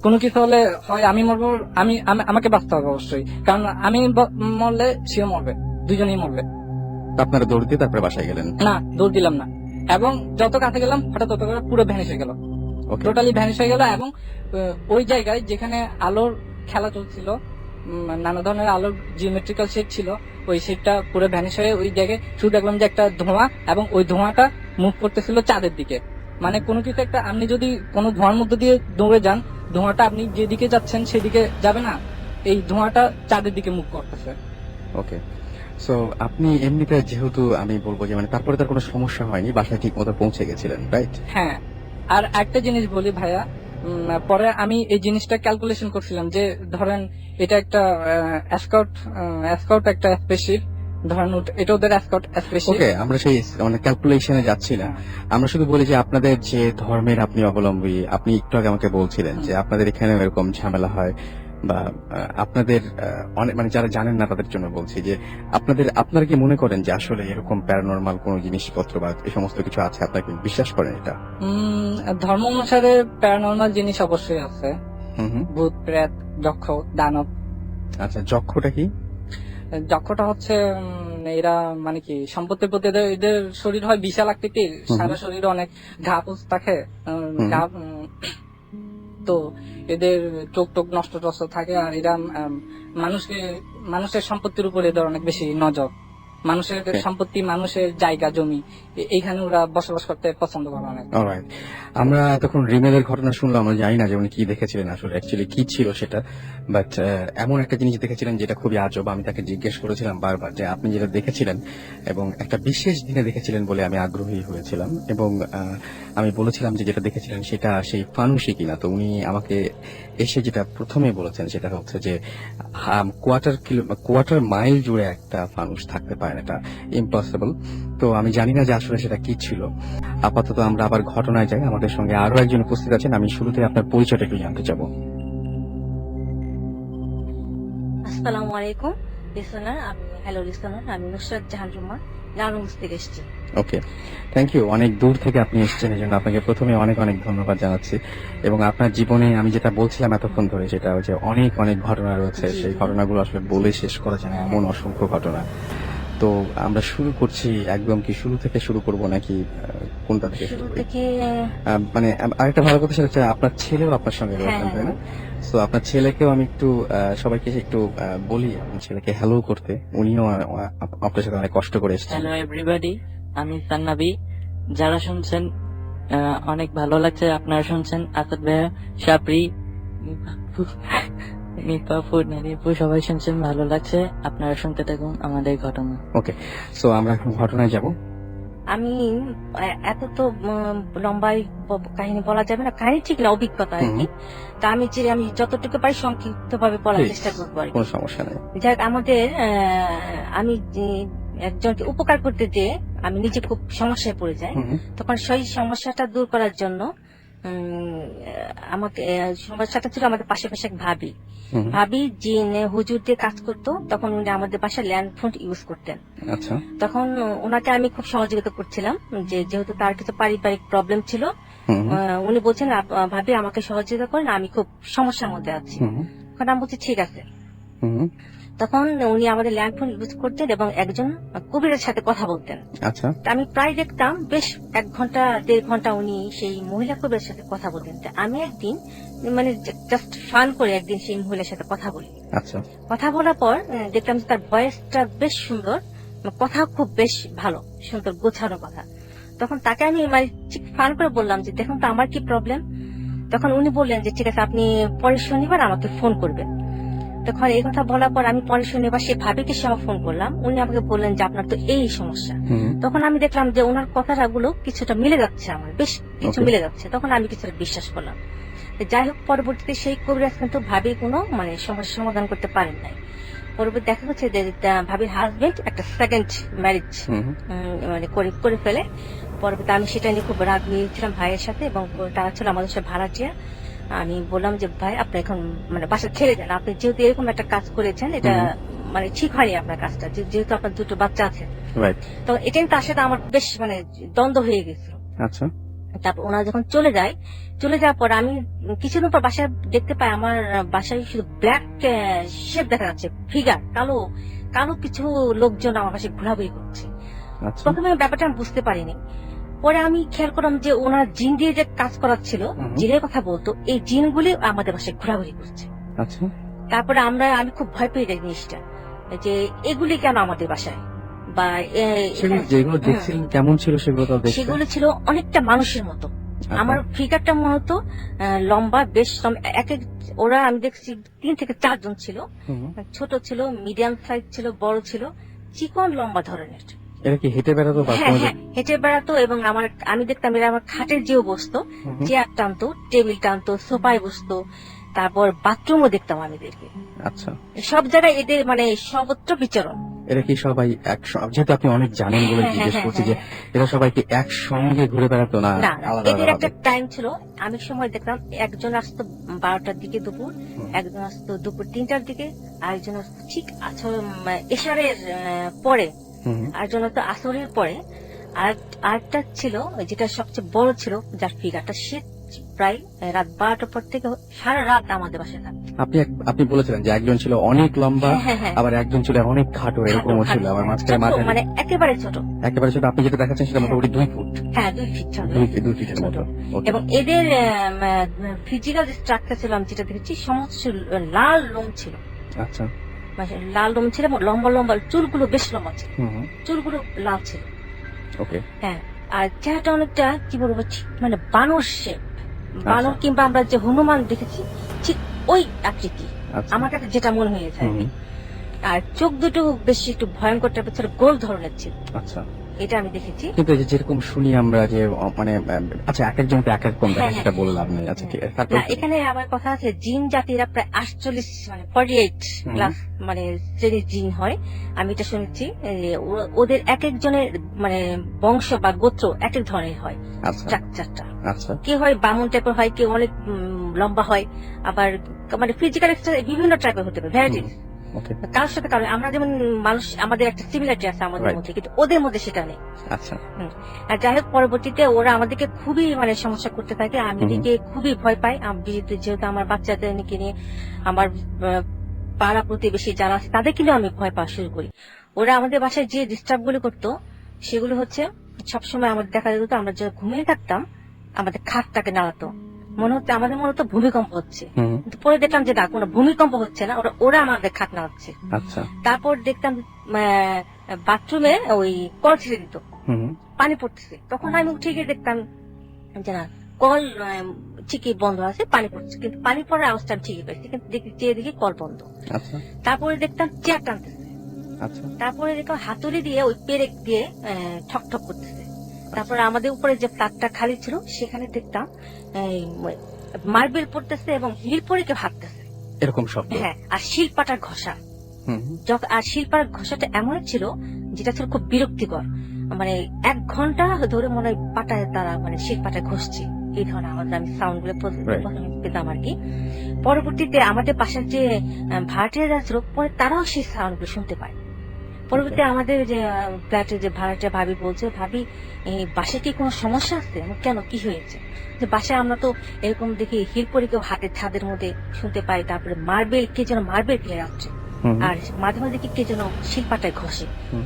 কোনো কিছু হলে হয় আমি মরবো, আমাকে বাঁচতে হবে অবশ্যই, কারণ আমি মরলে সেও মরবে, দুজনেই মরবে। তো আপনারা দৌড় দিয়ে তারপরে বাসায় গেলেন? না, দৌড় দিলাম না, এবং যত কাছে গেলাম হঠাৎ তত করে পুরো ভ্যানিশ হয়ে গেল, ওকে। টোটালি ভ্যানিশ হয়ে গেল। এবং ওই জায়গায় যেখানে আলোর খেলা চলছিল, নানা ধরনের আলোর জিওমেট্রিক্যাল শেড ছিল, ওই শেডটা পুরো ভ্যানিশ হয়ে ওই জায়গায় শুধু দেখলাম যে একটা ধোঁয়া, এবং ওই ধোঁয়াটা মুভ করতেছিল চাঁদের দিকে। মানে কোনো কিছু একটা, আপনি যদি কোনো ধোঁয়ার মধ্যে দিয়ে দৌড়ে যান, ধোঁয়াটা আপনি যেদিকে যাচ্ছেন সেদিকে যাবে না, এই ধোঁয়াটা চাঁদের দিকে মুভ করতেছে। ওকে। সো আপনি এমনিতে যেহেতু আমি বলবো যে মানে তারপরে তার কোনো সমস্যা হয়নি, বাসায় ঠিক মতো পৌঁছে গেছিলেন, রাইট? হ্যাঁ, আর একটা জিনিস বলি ভাইয়া, পরে আমি এই জিনিসটা ক্যালকুলেশন করছিলাম যে ধরেন এটা একটা এসকর্ট একটা স্পেসশিপ, ধরেন এটা ওদের এসকর্ট স্পেসশিপ। ওকে, আমরা সেই মানে ক্যালকুলেশনে যাচ্ছি না। আমরা শুধু বলি যে আপনাদের যে ধর্মের আপনি অবলম্বী, আপনি একটু আগে আমাকে বলছিলেন যে আপনাদের এখানে এরকম ঝামেলা হয়, বা আপনাদের অনেক মানে যারা জানেন না তাদের জন্য বলছি যে আপনারা কি মনে করেন যে আসলে এরকম প্যারানরমাল কোনো জিনিসপত্র বা এই সমস্ত কিছু আছে, আপনারা কি বিশ্বাস করেন এটা? ধর্ম অনুসারে প্যারানর্মাল জিনিস অবশ্যই আছে, হুম হুম। ভূত প্রেত যক্ষ দানব। আচ্ছা, যক্ষটা কি? যক্ষটা হচ্ছে এরা মানে কি সম্পত্তির প্রতি এদের শরীর হয় বিশাল আকৃতির, সারা শরীরে অনেক ঘা পুষ থাকে, ঘা, তো এদের চোখ টোক নষ্ট টষ্ট থাকে, আর এরা মানুষের সম্পত্তির উপর এদের অনেক বেশি নজর, মানুষের সম্পত্তি, মানুষের জায়গা জমি, এইখানে ওরা বসবাস করতে পছন্দ করে অনেক। অলরাইট, আমরা এতক্ষণ রিমেলের ঘটনা শুনলাম, আমরা জানি না যে উনি কি দেখেছিলেন আসলে অ্যাকচুয়ালি কি ছিল সেটা, বাট এমন একটা জিনিস দেখেছিলেন যেটা খুবই আজব। আমি তাকে জিজ্ঞেস করেছিলাম বারবার যে আপনি যেটা দেখেছিলেন এবং একটা বিশেষ দিনে দেখেছিলেন বলে আমি আগ্রহী হয়েছিলাম, এবং আমি বলেছিলাম যে যেটা দেখেছিলেন সেটা সেই ফানুসি কিনা। তো উনি আমাকে এসে যেটা প্রথমে বলেছেন সেটা হচ্ছে যে কোয়ার্টার মাইল জুড়ে একটা ফানুস থাকতে পারে, এটা ইম্পসিবল। তো আমি জানি না যে আসলে সেটা কি ছিল। আপাতত আমরা আবার ঘটনায় যাই। আমাদের সঙ্গে আরো একজন উপস্থিত আছেন, আমি শুরুতে আপনার পরিচয়টা একটু জানতে চাবো। আসসালামু আলাইকুম লিসনার, হ্যালো লিসনার, আমি নুসরাত জাহান রুমা নারায়ণগঞ্জ থেকে এসেছি। ওকে, থ্যাংক ইউ। অনেক দূর থেকে আপনি এসেছেন, এই জন্য আপনাকে প্রথমে অনেক অনেক ধন্যবাদ জানাচ্ছি। এবং আপনার জীবনে আমি যেটা বলছিলাম এতক্ষণ ধরে, সেটা হচ্ছে অনেক অনেক ঘটনা রয়েছে, জি। সেই ঘটনাগুলো আসলে বলে শেষ করা যায় না, এমন অসংখ্য ঘটনা। তো আমরা শুরু করছি একদম, কি শুরু থেকে শুরু করব নাকি কোনটা থেকে শুরু শুরু করি? থেকে মানে আরেকটা ভালো কথা সেটা হচ্ছে আপনার ছেলেও আপনার সঙ্গে রয়েছেন, তাই না? তো আপনার ছেলেকেও আমি একটু সবাইকে একটু বলি আপনার ছেলেকে হ্যালো করতে। উনিও আপনার সাথে অনেক কষ্ট করে এসেছেন। হ্যালো এভরিবডি, আমি সান্নাবি। যারা শুনছেন অনেক ভালো লাগছে, আপনারা শুনছেন আসাদ ভাইয়া, সাপরি, নিপাপু, নারিপু, সবাই শুনছেন, ভালো লাগছে। আপনারা শুনতে থাকুন আমাদের ঘটনা। ওকে, সো আমরা এখন ঘটনায় যাব। আমি এত তো লম্বাই কাহিনী বলা যাবে না, কাহিনী ঠিক না, অভিজ্ঞতা আর কি। তা আমি যতটুকু পারি সংক্ষিপ্ত ভাবে বলার Please, চেষ্টা করবো আর কি। কোনো সমস্যা নেই। যাক, আমাদের আমি একজনকে উপকার করতে যেয়ে আমি নিজে খুব সমস্যায় পড়ে যাই। তখন সেই সমস্যাটা দূর করার জন্য আমাকে সমস্যাটা ছিল আমাদের পাশে পাশে এক ভাবি হুম, ভাবি যিনি হুজুর দিয়ে কাজ করতো, তখন উনি আমাদের বাসায় ল্যান্ড ফোন ইউজ করতেন। আচ্ছা, তখন ওনাকে আমি খুব সহযোগিতা করছিলাম, যেহেতু তার কিছু পারিবারিক প্রবলেম ছিল। হুম, উনি বলছেন ভাবি আমাকে সহযোগিতা করেন, আমি খুব সমস্যার মধ্যে আছি। হুম, তখন আমি বলছি ঠিক আছে। হুম, তখন উনি আমাদের ল্যান্ড ফোন ইউজ করতেন এবং একজন কবিরের সাথে কথা বলতেন। আচ্ছা, তা আমি প্রায় দেখতাম বেশ 1 ঘন্টা 1.5 ঘন্টা উনি সেই মহিলা কবিরের সাথে কথা বলতেন। তা আমি একদিন মানে জাস্ট ফান করে একদিন সেই মহিলার সাথে কথা বলি। আচ্ছা, কথা বলার পর দেখলাম যে তার ভয়েসটা বেশ সুন্দর, কথা খুব বেশ ভালো, সুন্দর গোছানো কথা। তখন তাকে আমি মানে ঠিক ফান করে বললাম যে দেখুন তো আমার কি প্রবলেম। তখন উনি বললেন যে ঠিক আছে, আপনি পরের শনিবার আমাকে ফোন করবেন। তখন এই কথা বলার পর আমি পরের শনিবার সে ভাবিকে সহ ফোন করলাম। উনি আমাকে বললেন যে আপনার তো এই সমস্যা। হুম, তখন আমি দেখলাম যে ওনার কথাগুলো কিছুটা মিলে যাচ্ছে, আমার বেশ কিছু Okay. মিলে যাচ্ছে। তখন আমি কিছুটা বিশ্বাস করলাম। তো যাই হোক, পরবর্তীতে সেই কবিরাজ কিন্তু ভাবি কোনো মানে সমস্যার সমাধান করতে পারেন নাই। পরবর্তী দেখা যাচ্ছে যে ভাবির হাজবেন্ড একটা সেকেন্ড ম্যারেজ হুম, মানে করে ফেলে। পরবর্তী আমি সেটা নিয়ে খুব রাগ নিয়েছিলাম ভাইয়ের সাথে, এবং তারা ছিল আমাদের সাথে ভাড়াটিয়া। আমি বললাম যে ভাই আপনি এখন মানে বাসা ছেড়ে দেন, আপনি যেহেতু এরকম একটা কাজ করেছেন, এটা মানে ঠিক হয়নি আপনার কাজটা, যেহেতু আপনার 2টো বাচ্চা আছে। রাইট, তো এটাই তার সাথে আমার বেশ মানে দ্বন্দ্ব হয়ে গেছিল। আচ্ছা, তারপর ওনারা যখন চলে যাওয়ার পর আমি কিছুদিন পর বাসায় দেখতে পাই আমার বাসায় শুধু ব্ল্যাক শেপ দেখা যাচ্ছে, ফিগার, কালো কালো কিছু লোকজন আমার বাসায় ঘোরাঘুরি করছে। আচ্ছা, প্রথমে ব্যাপারটা আমি বুঝতে পারিনি। পরে আমি খেয়াল করলাম যে ওনার জিন দিয়ে যে কাজ করাচ্ছিল, জিনের কথা বলতো, এই জিনগুলি আমাদের বাসায় ঘোরাঘুরি করছে। আচ্ছা, তারপরে আমি খুব ভয় পেয়ে যাই জিনিসটা, যে এগুলি কেন আমাদের বাসায়, বা সেগুলো যেগুলো দেখছিলেন কেমন ছিল সেগুলো তো দেখতে সেগুলো ছিল অনেকটা মানুষের মতো। আচ্ছা, আমার ফিগারটা মূলত লম্বা, বেশ ওরা আমি দেখছি 3 থেকে 4 জন ছিল। হুম, ছোট ছিল, মিডিয়াম সাইজ ছিল, বড় ছিল, চিকন লম্বা ধরনের। এরা কি হেঁটে বেড়াতো বা হ্যাঁ কোনো হ্যাঁ, হেঁটে বেড়াতো, এবং আমি দেখতাম এরা আমার খাটের যেও বসতো, হুম, চেয়ার টানতো, টেবিল টানতো, সোফায় বসতো। তারপর বাথরুমও দেখতাম আমি এদেরকে। আচ্ছা, সব জায়গায় এদের মানে সর্বত্র বিচরণ। এরা কি সবাই যেহেতু আপনি অনেক জানেন বলে হ্যাঁ, জিজ্ঞেস হ্যাঁ, করছি হ্যাঁ, যে এরা সবাই কি একসঙ্গে ঘুরে বেড়াতো না না না, আলাদা এদের আলাদা একটা টাইম ছিল। আমি সময় দেখলাম একজন আসতো 12টার দিকে দুপুর, একজন আসতো দুপুর 3টার দিকে, আরেকজন আসতো ঠিক এশারের পরে, হুম, আরেকজন আসতো আসরের পরে, আর আরেকটা ছিল যেটা সবচেয়ে বড় ছিল, যার ফিগারটা সে প্রায় রাত 12টার পর থেকে সারা রাত আমাদের বাসায় থাকতো। আপনি বলেছিলেন যে একজন ছিল অনেক লম্বা, হ্যাঁ, হ্যাঁ, হ্যাঁ। আবার একজন ছিল অনেক খাটো, এরকমও ছিল, আবার মাঝখানে ছোট, মাঝারি, মানে একেবারে ছোট। একেবারে ছোট। আপনি যেটা দেখাচ্ছেন সেটা মোটামুটি 2 ফুট, হ্যাঁ, 2 ফিট ছোট। 2 ফিটের মতো। Okay. এবং এদের ফিজিক্যাল যে স্ট্রাকচার ছিল, আমি যেটা দেখেছি, সমস্ত লাল লোম ছিল, আচ্ছা, মানে লাল লোম ছিল, এবং লম্বা লম্বা চুলগুলো বেশ লম্বা ছিল, হুম, চুলগুলো লাল ছিল। ওকে, হ্যাঁ, আর চেহারাটা অনেকটা কি বলবো, ঠিক মানে বানর শেপ, বানর কিংবা আমরা যে হনুমান দেখেছি ঠিক ওই আকৃতি আচ্ছা, আমার কাছে যেটা মনে হয়েছে। হুম, আর চোখ দুটো বেশি একটু ভয়ঙ্কর টাইপের ছিল, গোল ধরনের ছিল, আচ্ছা। এটা আমি দেখেছি। কিন্তু এই যে যেরকম শুনি আমরা যে মানে আচ্ছা, এক একজন তো এক এক রকম দেখে, হ্যাঁ, সেটা বললাম না। আচ্ছা, ঠিক আছে, তারপর না, এখানে আমার কথা আছে, জিন জাতিরা প্রায় 48 মানে 48 ক্লাস মানে শ্রেণীর জিন হয়। আমি এটা শুনেছি, ওদের এক একজনের মানে বংশ বা গোত্র এক এক ধরনের হয়, আচ্ছা, স্ট্রাকচারটা। আচ্ছা, কেউ হয় বামুন টাইপের হয়, কেউ অনেক লম্বা হয়, আবার মানে ফিজিক্যাল বিভিন্ন টাইপের হতে পারে, ভ্যারাইটিস। ওকে, কারোর সাথে কারণ আমরা যেমন মানুষ, আমাদের একটা সিমিলারিটি আছে আমাদের Right. মধ্যে, কিন্তু ওদের মধ্যে সেটা নেই। আচ্ছা, আর যাই হোক, পরবর্তীতে ওরা আমাদেরকে খুবই মানে সমস্যা করতে থাকে, আমি এদিকে খুবই ভয় পাই। যেহেতু আমার বাচ্চাদেরকে নিয়ে আমার পাড়া প্রতিবেশী যারা আছে তাদের কিন্তু আমি ভয় পাওয়া শুরু করি। ওরা আমাদের বাসায় যে ডিস্টার্ব গুলো করতো, সেগুলো হচ্ছে সবসময় আমাদের দেখা যেত, আমরা যখন ঘুমিয়ে থাকতাম আমাদের খাটটাকে নাড়াতো, মনে হচ্ছে আমাদের মনে হতো ভূমিকম্প হচ্ছে। হুম, কিন্তু পরে দেখলাম যে না, কোনো ভূমিকম্প হচ্ছে না, ওরা আমাদের খাট নাড়াচ্ছে। আচ্ছা, তারপর দেখতাম বাথরুমে ওই কল ছেড়ে দিত, হুম, পানি পড়তেছে। তখন আমি উঠে গিয়ে দেখতাম যে না, কল ঠিকই বন্ধ আছে, পানি পড়ছে, কিন্তু পানি পড়ার আওয়াজটা আমি ঠিকই পাইছি, কিন্তু দেখি কল বন্ধ। আচ্ছা, তারপরে দেখতাম চেয়ার টানতেছে, আচ্ছা, তারপরে দেখলাম হাতুড়ি দিয়ে ওই পেরেক দিয়ে ঠক ঠক করতেছে। তারপরে আমাদের উপরে যে ফ্ল্যাটটা খালি ছিল সেখানে দেখতাম মার্বেল পড়তেছে এবং হিল পরে কেউ হাঁটতেছে। এরকম শব্দ। হ্যাঁ, আর শিলপাটার ঘষা, হুম, আর শিল্পার ঘষাটা এমন ছিল যেটা ছিল খুব বিরক্তিকর, মানে 1 ঘন্টা ধরে মনে হয় পাটায় তারা মানে শিল্পাটায় ঘষছে। এই ধরনের আমাদের আমি সাউন্ড গুলো Right. প্রথমে পেতাম আর কি। পরবর্তীতে আমাদের পাশের যে ভাড়াটিয়ারা ছিল পরে তারাও সেই সাউন্ড গুলো শুনতে পায়। পরবর্তীতে আমাদের যে ফ্ল্যাটের যে ভাড়াটিয়া ভাবি বলছে, ভাবি এই বাসায় কি কোনো সমস্যা আছে? আমি, কেন, কি হয়েছে? যে বাসায় আমরা তো এরকম দেখি হিল পরে কেউ হাতের ছাদের মধ্যে শুনতে পাই, তারপরে মার্বেল কে যেন মার্বেল ফেলে রাখছে, হুম, আর মাঝে মাঝে কি কে যেন শিলপাটায় ঘষে। হুম,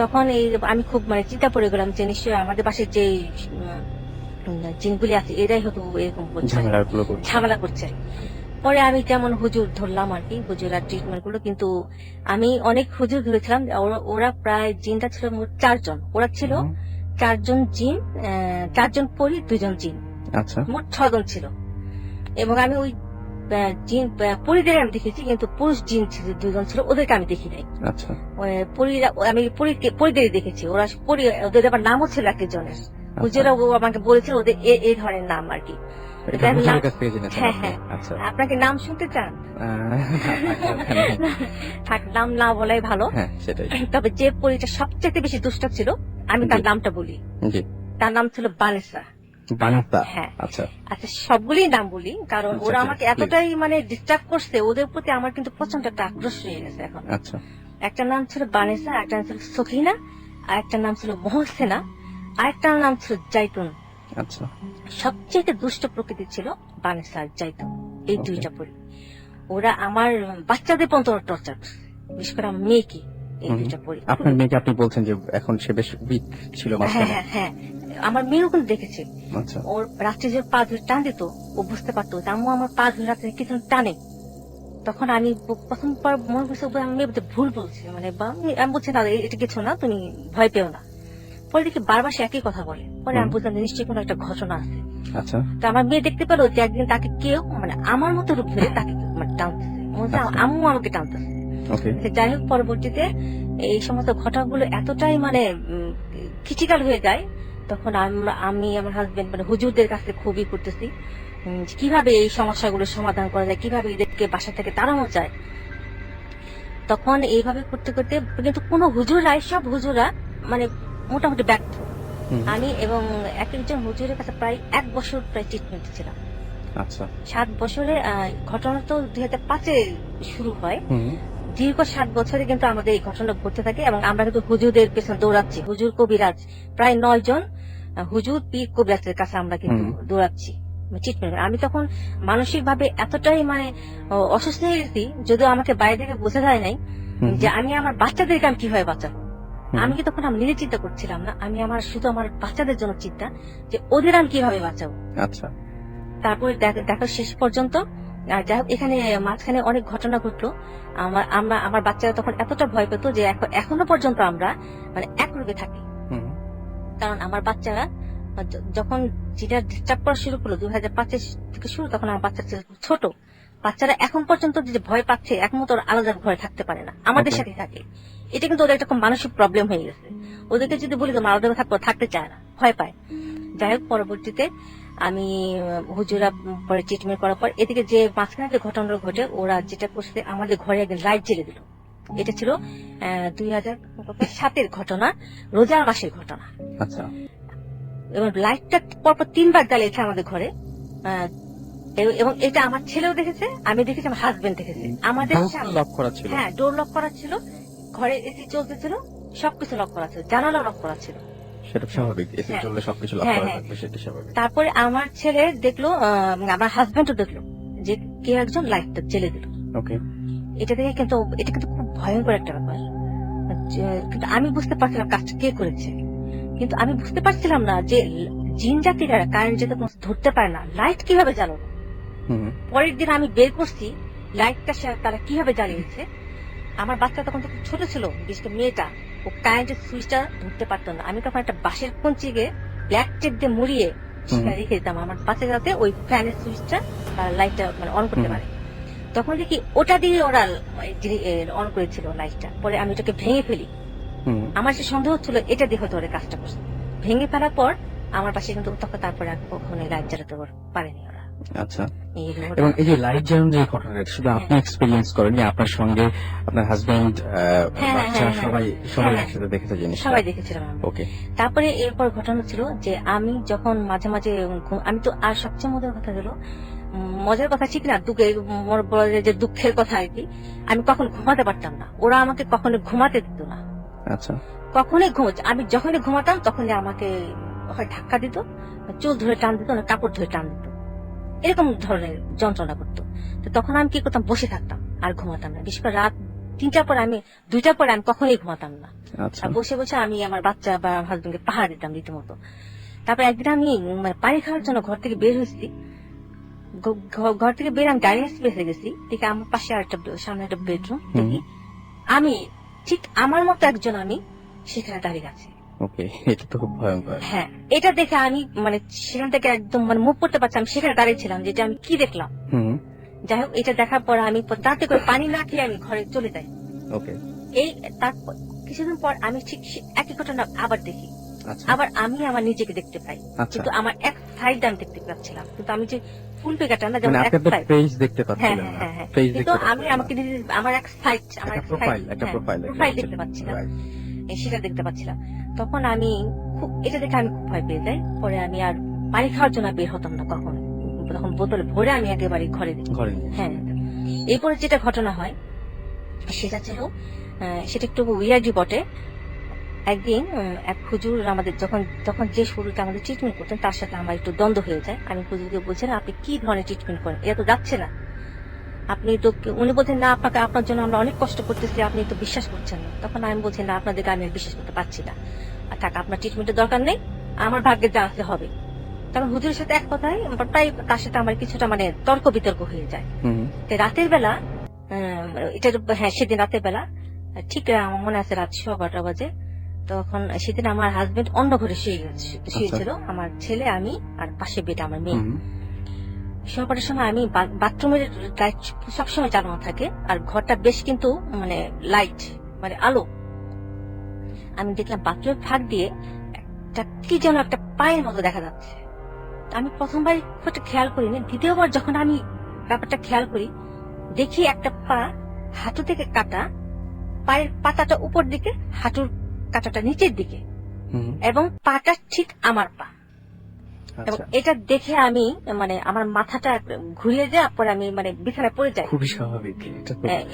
তখন এই আমি খুব চিন্তা পড়ে গেলাম যে নিশ্চয়ই আমাদের পাশে যে জিনগুলি আছে এরাই হয়তো এরকম করছে, ঝামেলাগুলো করছে। ঝামেলা করছে। পরে আমি যেমন হুজুর ধরলাম আর কি, হুজুরার ট্রিটমেন্ট গুলো, কিন্তু আমি অনেক হুজুর ধরেছিলাম। ওরা প্রায় জিনটা ছিল মোট 4 জন। ওরা ছিল হুম, 4 জন জিন, 4 জন পরি, 2 জন জিন, আচ্ছা, মোট 6 জন ছিল। এবং আমি ওই জিন পরিদের আমি দেখেছি, কিন্তু পুরুষ জিন ছিল 2 জন ছিল, ওদেরকে আমি দেখি নাই। আচ্ছা, আমি পরিদেরই দেখেছি। ওরা পরি, ওদের আবার নামও ছিল এক একজনের। হুজুরা ও আমাকে বলেছিল ওদের এই ধরনের নাম আর কি। এটা হুজুরের কাছ থেকে জেনেছেন হ্যাঁ, আপনি? হ্যাঁ। আচ্ছা, আপনাকে নাম শুনতে চান? হ্যাঁ, থাক, নাম না বলাই ভালো। হ্যাঁ, সেটাই। তবে যে পরিটা সবচেয়ে বেশি দুষ্ট ছিল, আমি তার জি। নামটা বলি। জি, তার নাম ছিল বানেসা। বানাতা। হ্যাঁ। আচ্ছা, আচ্ছা, সবগুলি নাম বলি কারণ আচ্ছা, ওরা ঠিক আমাকে আছে, এতটাই ডিস্টার্ব করছে, ওদের প্রতি আমার কিন্তু প্রচন্ড একটা আক্রোশ হয়ে গেছে এখন। আচ্ছা, একটা নাম ছিল বানেসা, একটা নাম ছিল সখিনা, আর একটা নাম ছিল মহসেনা, আর একটা নাম ছিল জাইতুন। আচ্ছা, সবচেয়ে দুষ্ট প্রকৃতি ছিল বানেসা আর জাইতুন, এই Okay. 2টা পরি। ওরা আমার বাচ্চাদের পর্যন্ত টর্চার করছে, বিশেষ করে আমার মেয়েকে। এই হুম। 2টা পরি আপনার মেয়েকে আপনি বলছেন যে এখন সে বেশ উইক ছিল হ্যাঁ, মাঝখানে। হ্যাঁ, হ্যাঁ, আমার মেয়েও কিন্তু দেখেছে। আচ্ছা, ওর রাত্রে যে পা ধরে টান দিত, ও বুঝতে পারতো যে আম্মু আমার পা ধরে রাত্রে কিছু টানে। তখন আমি প্রথমবার মনে করছি আমি মেয়ে বোধহয় ভুল বলছি, বা আমি বলছি না এটা কিছু না, তুমি ভয় পেও না। পরে দেখি বারবার সে একই কথা বলে। পরে আমি বুঝলাম যে নিশ্চয়ই কোনো একটা ঘটনা আছে। আচ্ছা, তো আমার মেয়ে দেখতে পেলো যে একদিন তাকে কেউ আমার মতো রূপ ধরে তাকে টানতেছে, আচ্ছা। আম্মু আমাকে টানতেছে। ওকে, যাই হোক, পরবর্তীতে এই সমস্ত ঘটনাগুলো এতটাই ক্রিটিক্যাল হয়ে যায়, তখন আমি আমার হাজবেন্ড হুজুরদের কাছে খুবই করতেছি যে কিভাবে এই সমস্যাগুলোর সমাধান করা যায়, কিভাবে এদেরকে বাসা থেকে তাড়ানো যায়। তখন এইভাবে করতে করতে কিন্তু কোনো হুজুরাই, সব হুজুরা মোটামুটি ব্যর্থ। হুম, আমি এবং এক একজন হুজুরের কাছে প্রায় 1 বছর প্রায় ট্রিটমেন্ট ছিলাম। আচ্ছা, 7 বছরে ঘটনা তো 2005-এ শুরু হয়। হুম, দীর্ঘ 7 বছরে কিন্তু আমাদের এই ঘটনা ঘটতে থাকে এবং আমরা কিন্তু হুজুরদের পেছনে দৌড়াচ্ছি। হুজুর কবিরাজ প্রায় 9 জন হুজুর পীর কবিরাজের কাছে আমরা কিন্তু দৌড়াচ্ছি ট্রিটমেন্ট। আমি তখন মানসিক ভাবে এতটাই অসুস্থ হয়ে গেছি, যদিও আমাকে বাইরে থেকে বোঝা যায় নাই হুম, যে আমি আমার বাচ্চাদেরকে আমি কিভাবে বাঁচাবো। হুম। আমি কি তখন আমি নিজে চিন্তা করছিলাম না, আমি শুধু আমার বাচ্চাদের জন্য চিন্তা যে ওদের আমি কিভাবে বাঁচাবো। আচ্ছা, তারপরে দেখা শেষ পর্যন্ত যাই হোক, এখানে মাঝখানে অনেক ঘটনা ঘটলো। আমার বাচ্চারা তখন এতটা ভয় পেত যে এখনো পর্যন্ত আমরা এক রূপে থাকি। হুম, কারণ আমার বাচ্চারা যখন যেটা ডিস্টার্ব করা শুরু করলো 2005 থেকে শুরু, তখন আমার বাচ্চা ছিল ছোট। বাচ্চারা এখন পর্যন্ত যে ভয় পাচ্ছে, একমতো আলাদা ঘরে থাকতে পারে না, আমাদের Okay. সাথে থাকে। এটা কিন্তু ওদের একটা খুব মানসিক প্রবলেম হয়ে গেছে। ওদেরকে যদি বলি তো আলাদা থাকতে চায় না, ভয় পায়। যাই হোক, পরবর্তীতে আমি হুজুরা পরে ট্রিটমেন্ট করার পর এদিকে যে মাঝখানে যে ঘটনা ঘটে, ওরা যেটা করছে আমাদের ঘরে একদিন লাইট জ্বেলে দিল। এটা ছিল 2007-এর ঘটনা, রোজার মাসের ঘটনা। আচ্ছা, এবং লাইটটা পরপর 3বার জ্বালিয়েছে আমাদের ঘরে। এবং এটা আমার ছেলেও দেখেছে, আমি দেখেছি, আমার হাজবেন্ড দেখেছে। আমাদের সামনে লক করা ছিল। হ্যাঁ, ডোর লক করা ছিল, ঘরে এসি চলতেছিল, সবকিছু লক করা ছিল, জানালা লক করা ছিল। সেটা স্বাভাবিক, এসি হ্যাঁ। চললে সবকিছু লক হ্যাঁ, করা হ্যাঁ। থাকবে, সেটা স্বাভাবিক। তারপরে আমার ছেলে দেখলো, আমার হাজবেন্ডও দেখলো যে কেউ একজন লাইটটা জ্বেলে দিল। ওকে, এটা কিন্তু খুব ভয়ঙ্কর একটা ব্যাপার। কিন্তু আমি বুঝতে পারছিলাম কাজটা কে করেছে, কিন্তু আমি বুঝতে পারছিলাম না যে জিন জাতিরা কারেন্ট যেতে ধরতে পারে না, লাইট কিভাবে জ্বালানো। হুম, পরের দিন আমি বের করছি লাইটটা তারা কিভাবে জ্বালিয়েছে। আমার বাচ্চা তখন খুব ছোট ছিল, বিশেষ করে মেয়েটা, ও কারেন্টের সুইচটা ধরতে পারতো না। আমি তখন একটা বাঁশের কঞ্চিকে ব্ল্যাক টেপ দিয়ে মুড়িয়ে সেখানে রেখে দিতাম আমার বাচ্চা, যাতে ওই ফ্যানের সুইচটা লাইটটা অন করতে পারে। তখন দেখি ওটা দিয়ে ওরা অন করেছিল লাইটটা। পরে আমি ওটাকে ভেঙে ফেলি। হুম, আমার যে সন্দেহ ছিল এটা দিয়ে হয়তো ওরা কাজটা করছে। ভেঙে ফেলার পর আমার পাশে কিন্তু তখন তারপরে আর কখনো লাইট জ্বালাতে পারেনি ওরা। আচ্ছা। এই হলো এবং ওটা। এই যে লাইফ জার্নি যে ঘটনাটা শুধু আপনি এক্সপেরিয়েন্স করেননি, আপনার সঙ্গে আপনার হাজবেন্ড, হ্যাঁ, বাচ্চা হ্যাঁ, সবাই হ্যাঁ। একসাথে দেখেছে জিনিসটা। সবাই দেখেছিলাম আমরা। ওকে। তারপরে এরপর ঘটনা ছিল যে আমি যখন মাঝে মাঝে আমি তো, আর সবচেয়ে মজার কথা হলো, মজার কথা ঠিক না, বলে যে দুঃখের কথা আর কি, আমি কখন ঘুমাতে পারতাম না, ওরা আমাকে কখনো ঘুমাতে দিত না, আচ্ছা। কখনোই আমি যখনই ঘুমাতাম তখনই আমাকে হয় ধাক্কা দিত, চুল ধরে টান দিত, না কাপড় ধরে টান দিত, এরকম ধরনের যন্ত্রণা করতো। তো তখন আমি কি করতাম, বসে থাকতাম আর ঘুমাতাম না। বিশেষ করে রাত 3টার পরে, আমি 2টার পরে আমি কখনোই ঘুমাতাম না। আচ্ছা। আর বসে বসে আমি আমার বাচ্চা বা হাজবেন্ডকে পাহারা দিতাম রীতিমতো। তারপর একদিন আমি মানে পানি খাওয়ার জন্য ঘর থেকে বের হয়েছি, ঘর থেকে বের আমি ডাইনিং স্পেসে গেছি, দেখি আমার পাশে আর একটা সামনে একটা বেডরুম, দেখি আমি ঠিক আমার মতো একজন আমি সেখানে দাঁড়িয়ে আছি। ওকে, এটা তো খুব ভয়ঙ্কর। হ্যাঁ, এটা দেখে আমি মানে সেখান থেকে একদম মানে মুভ করতে পারছি, আমি সেখানে দাঁড়িয়েছিলাম, যেটা আমি কি দেখলাম। হুম। যাই হোক, এটা দেখার পর আমি তাড়াতাড়ি করে পানি না খেয়ে আমি ঘরে চলে যাই। ওকে। এই তারপর কিছুদিন পর আমি ঠিক একই ঘটনা আবার দেখি, আচ্ছা। আবার আমি আমার নিজেকে দেখতে পাই, আচ্ছা। কিন্তু আমার এক সাইড আমি দেখতে পাচ্ছিলাম, কিন্তু আমি যে ফুল পেগাটা না, মানে যেমন এক আপনি আপনার সাইড, ফেস দেখতে হ্যাঁ পাচ্ছিলেন না, হ্যাঁ হ্যাঁ, ফেস কিন্তু দেখতে আমি আমাকে আমার এক সাইড, আমার একটা প্রোফাইল, একটা প্রোফাইল দেখতে পাচ্ছিলাম, সেটা দেখতে পাচ্ছিলাম। তখন আমি এটা দেখে আমি খুব ভয় পেয়ে যাই। পরে আমি আর পানি খাওয়ার জন্য বের হতাম না কখনো, তখন বোতলে ভরে আমি একেবারে ঘরে দিই। ঘরে নিয়ে। হ্যাঁ, এরপরে যেটা ঘটনা হয় সেটা ছিল, সেটা একটু উইয়ার্ডই বটে। একদিন এক হুজুর আমাদের তখন যে হুজুরটা আমাদের ট্রিটমেন্ট করতেন তার সাথে আমার একটু দ্বন্দ্ব হয়ে যায়। আমি হুজুরকে বলছিলাম, আপনি কি ধরনের ট্রিটমেন্ট করেন, এটা তো যাচ্ছে না, আপনি তো, উনি বলছেন না, আপনার জন্য আমরা অনেক কষ্ট করতেছি, আপনি তো বিশ্বাস করছেন না। তখন আমি বলছি, না, আপনাদেরকে আমি আর বিশ্বাস করতে পারছি না, আর থাক, আপনার ট্রিটমেন্টের দরকার নেই, আমার ভাগ্যে যা আছে হবে। তখন হুজুরের সাথে এক কথায় প্রায় তার সাথে আমার কিছুটা মানে তর্ক বিতর্ক হয়ে যায়। তো রাতের বেলা, এটা হ্যাঁ সেদিন রাতের বেলা, ঠিক আমার মনে আছে রাত 12:15 বাজে, তখন সেদিন আমার হাজবেন্ড অন্য ঘরে শুয়েছিল, আমার ছেলে, আমি, আর পাশে বেড আমার মেয়ে। শোয়ার সময় আমি বাথরুমের লাইট সবসময় চালানো থাকে, আর ঘরটা বেশ কিন্তু মানে লাইট, মানে আলো। আমি দেখলাম বাথরুমের ফাঁক দিয়ে একটা কি যেন একটা পায়ের মতো দেখা যাচ্ছে। আমি প্রথমবার খুব একটা খেয়াল করিনি, দ্বিতীয়বার যখন আমি ব্যাপারটা খেয়াল করি, দেখি একটা পা হাঁটু থেকে কাটা, পায়ের পাতাটা উপর দিকে, হাঁটুর কাটাটা নিচের দিকে, এবং পাটা ঠিক আমার পা। এবং এটা দেখে আমি মানে আমার মাথাটা ঘুরিয়ে যায়, পরে আমি মানে বিছানায় পড়ে যাই। খুবই স্বাভাবিক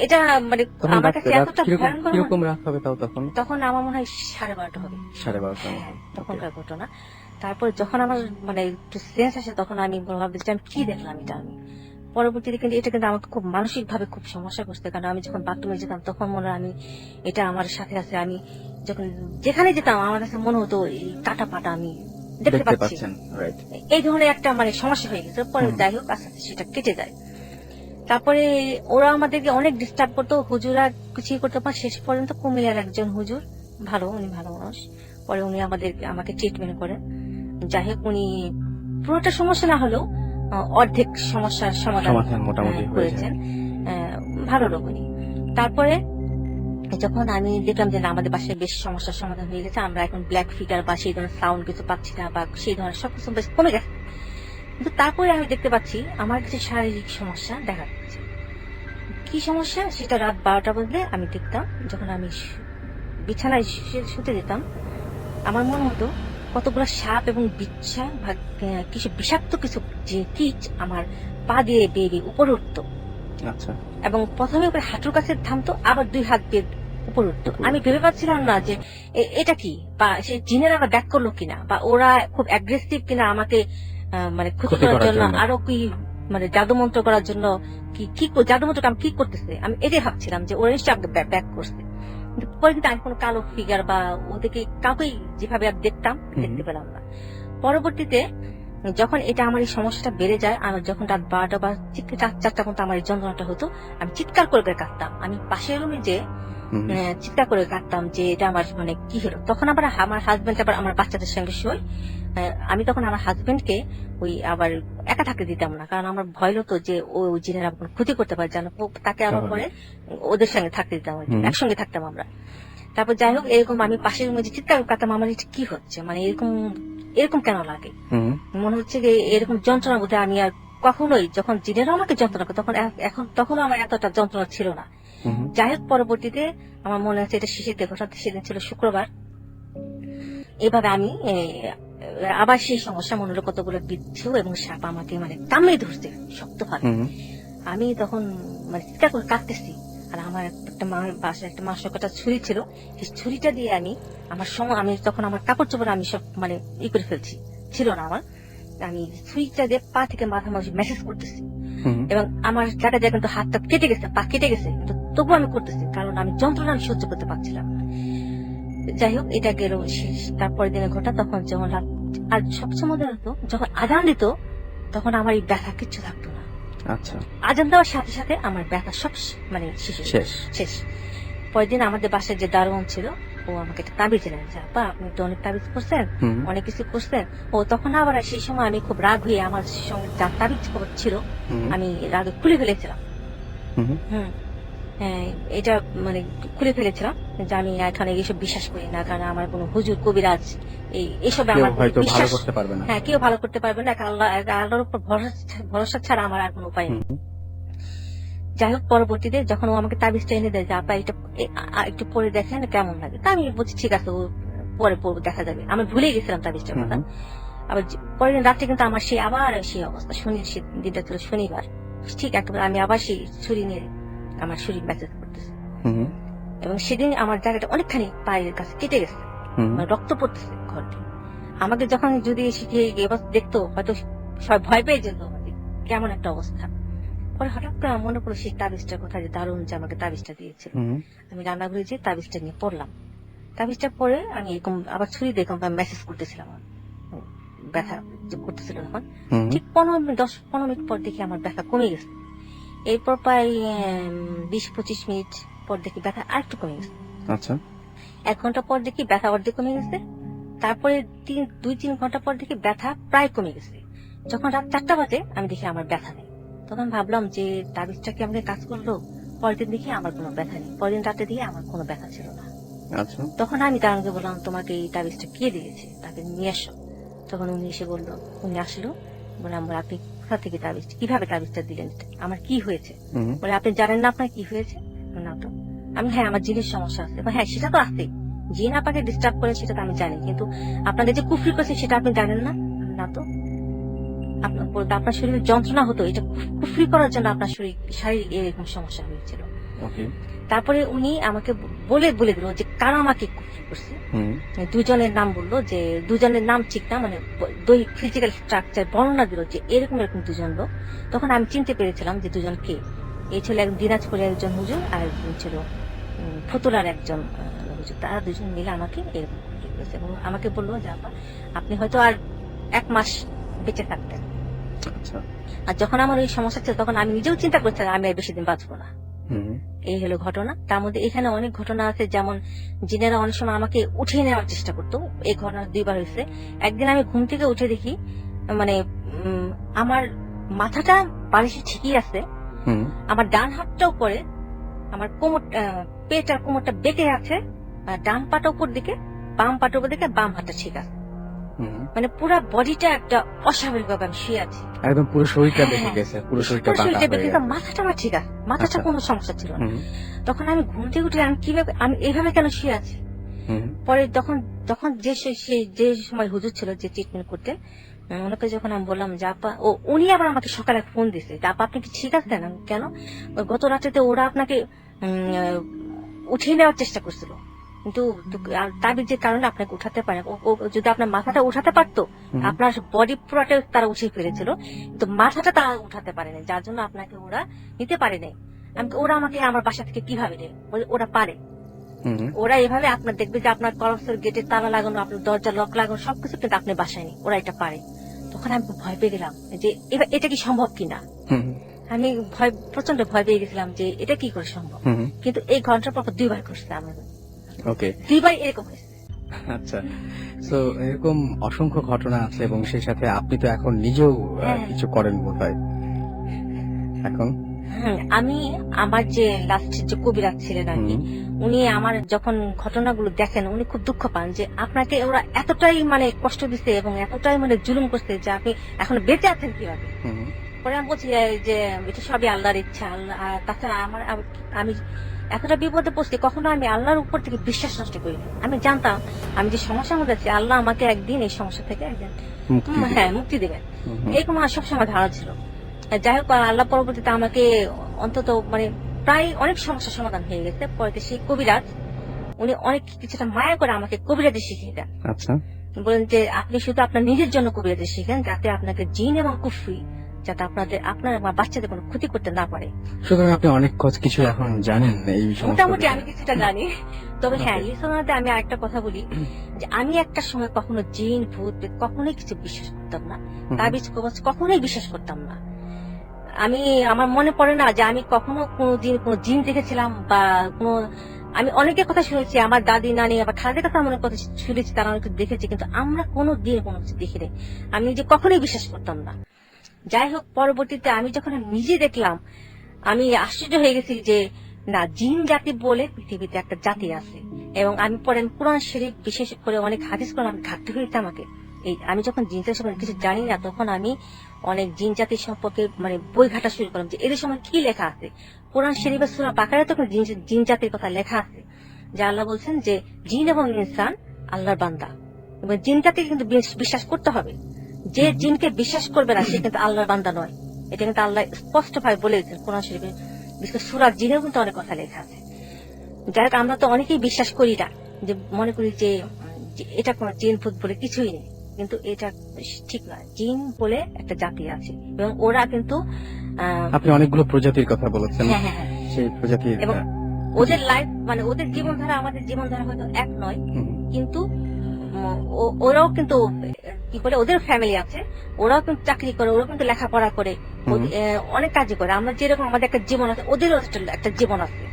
এটা মানে আমার কাছে এতটা ভয়ঙ্কর। কিরকম রাত হবে তাও তখন আমার মনে হয় 12:30 হবে, 12:30 তখনকার ঘটনা। তারপর যখন আমার মানে একটু সেন্স আসে, তখন আমি ভাবছি আমি কি দেখলাম এটা। আমি পরবর্তীতে কিন্তু এটা কিন্তু আমাকে খুব মানসিক ভাবে খুব সমস্যা করছে, কারণ আমি যখন বাথরুমে যেতাম তখন মনে হয় আমি এটা আমার সাথে আছে, আমি যখন যেখানে যেতাম আমার কাছে মনে হতো এই কাটা পাটা আমি দেখতে পাচ্ছি। এই ধরনের একটা মানে সমস্যা হয়ে গেছে। পরে যাই হোক, আস্তে আস্তে সেটা কেটে যায়। তারপরে ওরা আমাদেরকে অনেক ডিস্টার্ব করতো, হুজুরা কিছুই করতে পারে। শেষ পর্যন্ত কুমিল্লার একজন হুজুর, উনি ভালো মানুষ, পরে উনি আমাকে ট্রিটমেন্ট করেন। যাই হোক, উনি পুরোটা সমস্যা না হলেও অর্ধেক সমস্যার সমাধান মোটামুটি করেছেন, ভালো লোক উনি। তারপরে যখন আমি দেখলাম যে না, আমাদের বাসায় বেশ সমস্যার সমাধান হয়ে গেছে, আমরা এখন ব্ল্যাক ফিগার বা সেই ধরনের সাউন্ড কিছু পাচ্ছি না, বা সেই ধরনের সবকিছু বেশ কমে গেছে। কিন্তু তারপরে আমি দেখতে পাচ্ছি আমার কিছু শারীরিক সমস্যা দেখা যাচ্ছে। কি সমস্যা সেটা রাত 12টা বাজলে আমি দেখতাম, যখন আমি বিছানায় শুতে যেতাম, আমার মনে হতো কতগুলো সাপ এবং বিচ্ছা বা কিছু বিষাক্ত কিছু যে কিচ আমার পা দিয়ে বেরিয়ে উপরে উঠতো। আচ্ছা। এবং প্রথমে হাঁটুর কাছে থামতো, আবার 2 হাত দিয়ে উপরে উঠতো। আমি ভেবে পাচ্ছিলাম না যে এটা কি, বা সে জিনেরা আবার ব্যাক করলো কিনা, বা ওরা খুব অ্যাগ্রেসিভ কিনা, আমাকে মানে ক্ষতি করার জন্য, আরো কি মানে জাদুমন্ত্র করার জন্য, কি জাদুমন্ত্র আমি কি করতেছে, আমি এটাই ভাবছিলাম যে ওরা নিশ্চয়ই আমাকে ব্যাক করছে। কিন্তু পরে কিন্তু আমি কোনো কালো ফিগার বা ওদেরকে কাউকেই যেভাবে দেখতাম দেখতে পেলাম না। পরবর্তীতে যখন এটা আমার এই সমস্যাটা বেড়ে যায়, আমার যখন রাত 12টা বা 4টা পর্যন্ত আমার এই যন্ত্রণাটা হতো, আমি চিৎকার করে কাঁদতাম। আমি পাশের রুমে যে চিৎকার করে কাঁদতাম যে এটা আমার মানে কি হলো। তখন আবার আমার হাজবেন্ড আবার আমার বাচ্চাদের সঙ্গে শোয়। আমি তখন আমার হাজবেন্ডকে ওই আবার একা থাকতে দিতাম না, কারণ আমার ভয় হতো যে ও জিনেরা ক্ষতি করতে পারে, যেন তাকে আবার পরে ওদের সঙ্গে থাকতে দিতাম, একসঙ্গে থাকতাম আমরা। তারপর যাই হোক, এরকম আমি পাশের রুমে যে চিৎকার কাঁদতাম, আমার এটা কি হচ্ছে, মানে এরকম কেন লাগে, মনে হচ্ছে যে এরকম যন্ত্রণার মধ্যে আমি আর কখনোই যখন জিনেরা আমাকে যন্ত্রণা করে তখন আমার এতটা যন্ত্রণা ছিল না। হুম, যাই হোক, পরবর্তীতে আমার মনে আছে এটা শিশির ঘটনা, সেদিন ছিল শুক্রবার। এভাবে আমি আবার সেই সমস্যা, মনে হলো কতগুলো বিচ্ছু এবং সাপ আমাকে মানে কামড়ে ধরছে শক্ত ভাবে। হুম, আমি তখন মানে চিৎকার করে কাঁদতেছি, আর আমার একটা বাসায় একটা মাংস কাটা ছুরি ছিল, সেই ছুরিটা দিয়ে আমি তখন আমার কাপড় চোপড় আমি সব মানে করে ফেলছি, ছিল না আমার। আমি ছুরিটা দিয়ে পা থেকে মাথা মানুষ মেসেজ করতেছি, হুম, এবং আমার জায়গা জায়গা কিন্তু হাতটা কেটে গেছে, পা কেটে গেছে, কিন্তু তবুও আমি করতেছি, কারণ আমি যন্ত্রণা আমি সহ্য করতে পারছিলাম না। যাই হোক, এটা গেল শেষ। তারপরের দিনের ঘটা, তখন যখন আর সবসময় মনে হতো যখন আজান দিত তখন আমার এই ব্যথা কিচ্ছু থাকতো না। আচ্ছা, আজান দেওয়ার সাথে সাথে আমার ব্যথা সব মানে শেষ। পরের দিন আমাদের বাসায় যে দারোয়ান ছিল, ও আমাকে একটা তাবিজ দিলেন যে আপা আপনি তো অনেক তাবিজ করছেন, হুম, অনেক কিছু করছেন। ও তখন আবার সেই সময় আমি খুব রাগ হয়ে আমার সঙ্গে যা তাবিজ ছিল হুম, আমি রাগে খুলে ফেলেছিলাম। হুম, হুম, হ্যাঁ, এটা মানে খুলে ফেলেছিলাম যে আমি এখানে এইসব বিশ্বাস করি না, কারণ আমার কোনো হুজুর কবিরাজ এইসবে কেউ আমার কোনো হয়তো ভালো বিশ্বাস, করতে পারবে না। হ্যাঁ, কেউ ভালো করতে পারবে না। আল্লাহর উপর ভরসা ছাড়া আমার আর কোনো উপায় নেই। হুম, যাই হোক, পরবর্তীতে যখন ও আমাকে তাবিজটা এনে দেয় যে আপা এটা একটু পরে দেখেন কেমন লাগে, তা আমি বলছি ঠিক আছে, ও পরে পড়বো, দেখা যাবে। আমি ভুলে গেছিলাম তাবিজটার কথা। আবার পরের দিন রাত্রে কিন্তু আমার আবার সেই অবস্থা, দিনটা ছিল শনিবার, ঠিক একবার আমি আবার সেই ছুরি নিয়ে আমার শরীর মেসেজ করতেছে, হুম, এবং সেদিন আমার জায়গাটা অনেকখানি পায়ের কাছে কেটে গেছে, হুম, মানে রক্ত পড়তেছে ঘর থেকে। আমাকে যখন যদি দেখতো হয়তো সবাই ভয় পেয়ে যেত, কেমন একটা অবস্থা। পরে হঠাৎ করে আমার মনে পড়লো সেই তাবিজটার কথা, যে দারুণ যে আমাকে তাবিজটা দিয়েছিল। হুম, আমি রান্নাঘরে যে তাবিজটা নিয়ে পড়লাম, তাবিজটা পরে আমি এরকম আবার ছুরি দেখলাম মেসেজ করতেছিলাম, ব্যথা যে করতেছিল তখন। হুম, ঠিক 10-15 মিনিট পর দেখি আমার ব্যথা কমে গেছে। এরপর প্রায় 20-25 মিনিট পর দেখি ব্যথা আরেকটু কমে গেছে। আচ্ছা, 1 ঘন্টা পর দেখি ব্যথা অর্ধেক কমে গেছে। তারপরে 2-3 ঘন্টা পর দেখি ব্যথা প্রায় কমে গেছে। যখন রাত 4টা বাজে আমি দেখি আমার ব্যথা নেই। তখন ভাবলাম যে তাবিজটা কি আমাকে কাজ করলো। পরের দিন দেখি আমার কোনো ব্যথা নেই, পরের দিন রাতে দিয়ে আমার কোনো ব্যথা ছিল না। আচ্ছা, তখন আমি তাকে বললাম তোমাকে এই তাবিজটা কে দিয়েছে, তাকে নিয়ে আসো। তখন উনি এসে বললো, উনি আসলো, বললাম আপনি কোথা থেকে তাবিজটা, কিভাবে তাবিজটা দিলেন, আমার কি হয়েছে? হুম, বলে আপনি জানেন না আপনার কি হয়েছে? না তো। আমি হ্যাঁ, আমার জিনের সমস্যা আছে। হ্যাঁ, সেটা তো আছে, জিন আপনাকে ডিস্টার্ব করে সেটা তো আমি জানি, কিন্তু আপনাদের যে কুফরি করছে সেটা আপনি জানেন না? না তো। আপনার শরীরে যন্ত্রণা হতো, এটা কুফরি করার জন্য আপনার শারীরিক এরকম সমস্যা হয়েছিল। ওকে, তারপরে উনি আমাকে বলে দিল যে কারা আমাকে কুফরি করছে। হুম, দুজনের নাম বললো, যে দুজনের নাম ঠিক না, মানে দৈহিক ফিজিক্যাল স্ট্রাকচার বর্ণনা দিল যে এরকম দুজন লোক। তখন আমি চিনতে পেরেছিলাম যে দুজন কে। এই ছিল একজন দিনাজপুরের একজন হুজুর, আর একজন ছিল ফতুলার একজন হুজুর। তারা দুজন মিলে আমাকে এরকম কুফরি করেছে, এবং আমাকে বললো যে আপনি হয়তো আর 1 মাস বেঁচে থাকতেন। আচ্ছা, আর যখন আমার ওই সমস্যা ছিল তখন আমি নিজেও চিন্তা করছিলাম আমি আর বেশি দিন বাঁচবো না। হুম, এই হলো ঘটনা। তার মধ্যে এখানে অনেক ঘটনা আছে, যেমন জিনেরা অনেক সময় আমাকে উঠিয়ে নেওয়ার চেষ্টা করতো। এই ঘটনা 2বার হয়েছে। একদিন আমি ঘুম থেকে উঠে দেখি মানে আমার মাথাটা বালিশে ঠিকই আছে, হুম, আমার ডান হাতটাও পরে, আমার পেট আর কোমরটা বেঁকে আছে, আর ডান পাটা উপর দিকে, বাম পাটা উপর দিকে, বাম হাতটা ঠিক আছে, হুম, মানে পুরো বডিটা একটা অস্বাভাবিক ভাবে আমি শুয়ে আছি। একদম পুরো শরীরটা হ্যাঁ, বেঁকে হ্যাঁ। গেছে, পুরো শরীরটা পুরো বাঁকা শরীরটা হয়ে বেঁকে গেছে। গেছে, মাথাটা আমার ঠিক আছে, মাথাটা আচ্ছা। কোনো সমস্যা ছিল না। হুম, তখন আমি ঘুম থেকে উঠে আমি এইভাবে কেন শুয়ে আছি। হুম, পরে তখন যে সময় হুজুর ছিল যে ট্রিটমেন্ট করতে, ওনাকে যখন আমি বললাম যে আপা, উনি আবার আমাকে সকালে ফোন দিছে যে আপা আপনি কি ঠিক আছেন? আমি কেন? গত রাত্রেতে ওরা আপনাকে উঠিয়ে নেওয়ার চেষ্টা করছিল, কিন্তু তাবিজের কারণে আপনাকে উঠাতে পারে। ও যদি আপনার মাথাটা উঠাতে পারতো, হুম, আপনার বডি পুরাটা তারা উঠিয়ে ফেলেছিল, কিন্তু মাথাটা তারা উঠাতে পারেনি, যার জন্য আপনাকে ওরা নিতে পারেনি। ওরা আমাকে আমার বাসা থেকে কিভাবে নেয়? ওরা পারে, হুম, ওরা এভাবে আপনার দেখবে যে আপনার কলসের গেটের তালা লাগানো, আপনার দরজা লক লাগানো, সবকিছু কিন্তু আপনি বাসায় নেই, ওরা এটা পারে। তখন আমি ভয় পেয়ে গেলাম যে এটা কি সম্ভব কিনা। হুম, আমি প্রচন্ড ভয় পেয়ে গেছিলাম যে এটা কি করে সম্ভব। হুম, কিন্তু এই ঘন্টার পর 2বার করছে আমার, ওকে, 2বার এরকম হয়েছে। আচ্ছা। তো এরকম অসংখ্য ঘটনা আছে, এবং সেই সাথে আপনি তো এখন নিজেও হ্যাঁ। কিছু করেন বোধহয় এখন। আমি আমার যে লাস্টের যে কবিরাজ ছিলেন আর কি, উনি আমার যখন ঘটনাগুলো দেখেন উনি খুব দুঃখ পান যে আপনাকে ওরা এতটাই মানে কষ্ট দিচ্ছে এবং এতটাই মানে জুলুম করছে যে আপনি এখন বেঁচে আছেন কিভাবে। হুম, পরে আমি বলছি যে এটা সবই আল্লাহর ইচ্ছা। আল্লাহ, আর তাছাড়া আমি এতটা বিপদে পড়ছি, কখনো আমি আল্লাহর উপর থেকে বিশ্বাস নষ্ট করিনি। আমি জানতাম আমি যে সমস্যার মধ্যে আছি, আল্লাহ আমাকে একদিন এই সমস্যা থেকে একদিন মুক্তি দেবেন, এরকম আমার সবসময় ধারণা ছিল। যাই হোক, আল্লাহ পরবর্তীতে আমাকে অন্তত প্রায় অনেক সমস্যার সমাধান হয়ে গেছে। পরে সেই কবিরাজ উনি অনেক কিছুটা মায়া করে আমাকে কবিরাজি শিখিয়ে দেন। আচ্ছা, বলেন যে আপনি শুধু আপনার নিজের জন্য কবিরাজি শিখেন, যাতে আপনাকে জিন এবং কুফরি যাতে আপনার বাচ্চাদের কোনো ক্ষতি করতে না পারে। সুতরাং আপনি অনেক কিছু এখন জানেন এই সমস্ত মোটামুটি আমি কিছুটা জানি। তবে হ্যাঁ, লিসনারদের আমি আরেকটা কথা বলি, যে আমি একটা সময় কখনো জিন ভূত কখনোই কিছু বিশ্বাস করতাম না, তাবিজ কবজ কখনোই বিশ্বাস করতাম না। আমার মনে পড়ে না যে আমি কখনো কোনো জিন দেখেছিলাম বা আমি অনেকের কথা শুনেছি, আমার দাদি নানি আবার খালাদের কথা আমার কথা শুনেছি, তারা অনেক কিছু দেখেছি, কিন্তু আমরা কোনো দিন কোনো কিছু দেখিনি। আমি যে কখনোই বিশ্বাস করতাম না। যাই হোক, পরবর্তীতে আমি যখন নিজে দেখলাম, আমি আশ্চর্য হয়ে গেছি যে না, জিন জাতি বলে পৃথিবীতে একটা জাতি আছে। এবং আমি পরে কোরআন শরীফ বিশেষ করে অনেক হাদিস কোরআন আমি ঘাটতে হয়েছে আমাকে। আমি যখন জিন জাতির সম্পর্কে কিছু জানি না, তখন আমি অনেক জিন জাতির সম্পর্কে বই ঘাটা শুরু করলাম যে এদের সময় কি লেখা আছে। কোরআন শরীফের সূরা বাকারায় তখন জিন জাতির কথা লেখা আছে, যে আল্লাহ বলছেন যে জিন এবং ইনসান আল্লাহর বান্দা, এবং জিন জাতিকে কিন্তু বিশ্বাস করতে হবে। যে জিনকে বিশ্বাস করবে না সে কিন্তু আল্লাহর বান্দা নয়। এটা কিন্তু আল্লাহ স্পষ্ট ভাবে বলে দিচ্ছেন কোরআন শরীফে, বিশেষ সূরা জিনেও কিন্তু অনেক কথা লেখা আছে। যাই হোক, আমরা তো অনেকেই বিশ্বাস করি না, যে মনে করি যে এটা কোন জিন ভূত বলে কিছুই নেই, কিন্তু এটা ঠিক নয়। জিন বলে একটা জাতি আছে এবং ওরা কিন্তু আপনি অনেকগুলো প্রজাতির কথা বলেছেন। হ্যাঁ, সেই প্রজাতির এবং ওদের লাইফ ওদের জীবনধারা আমাদের জীবনধারা হয়তো এক নয়, কিন্তু ওরাও কিন্তু কি করে, ওদের ফ্যামিলি আছে, ওরাও কিন্তু চাকরি করে, ওরাও কিন্তু লেখাপড়া করে, অনেক কাজই করে। আমরা যেরকম আমাদের একটা জীবন আছে, ওদেরও একটা জীবন আছে।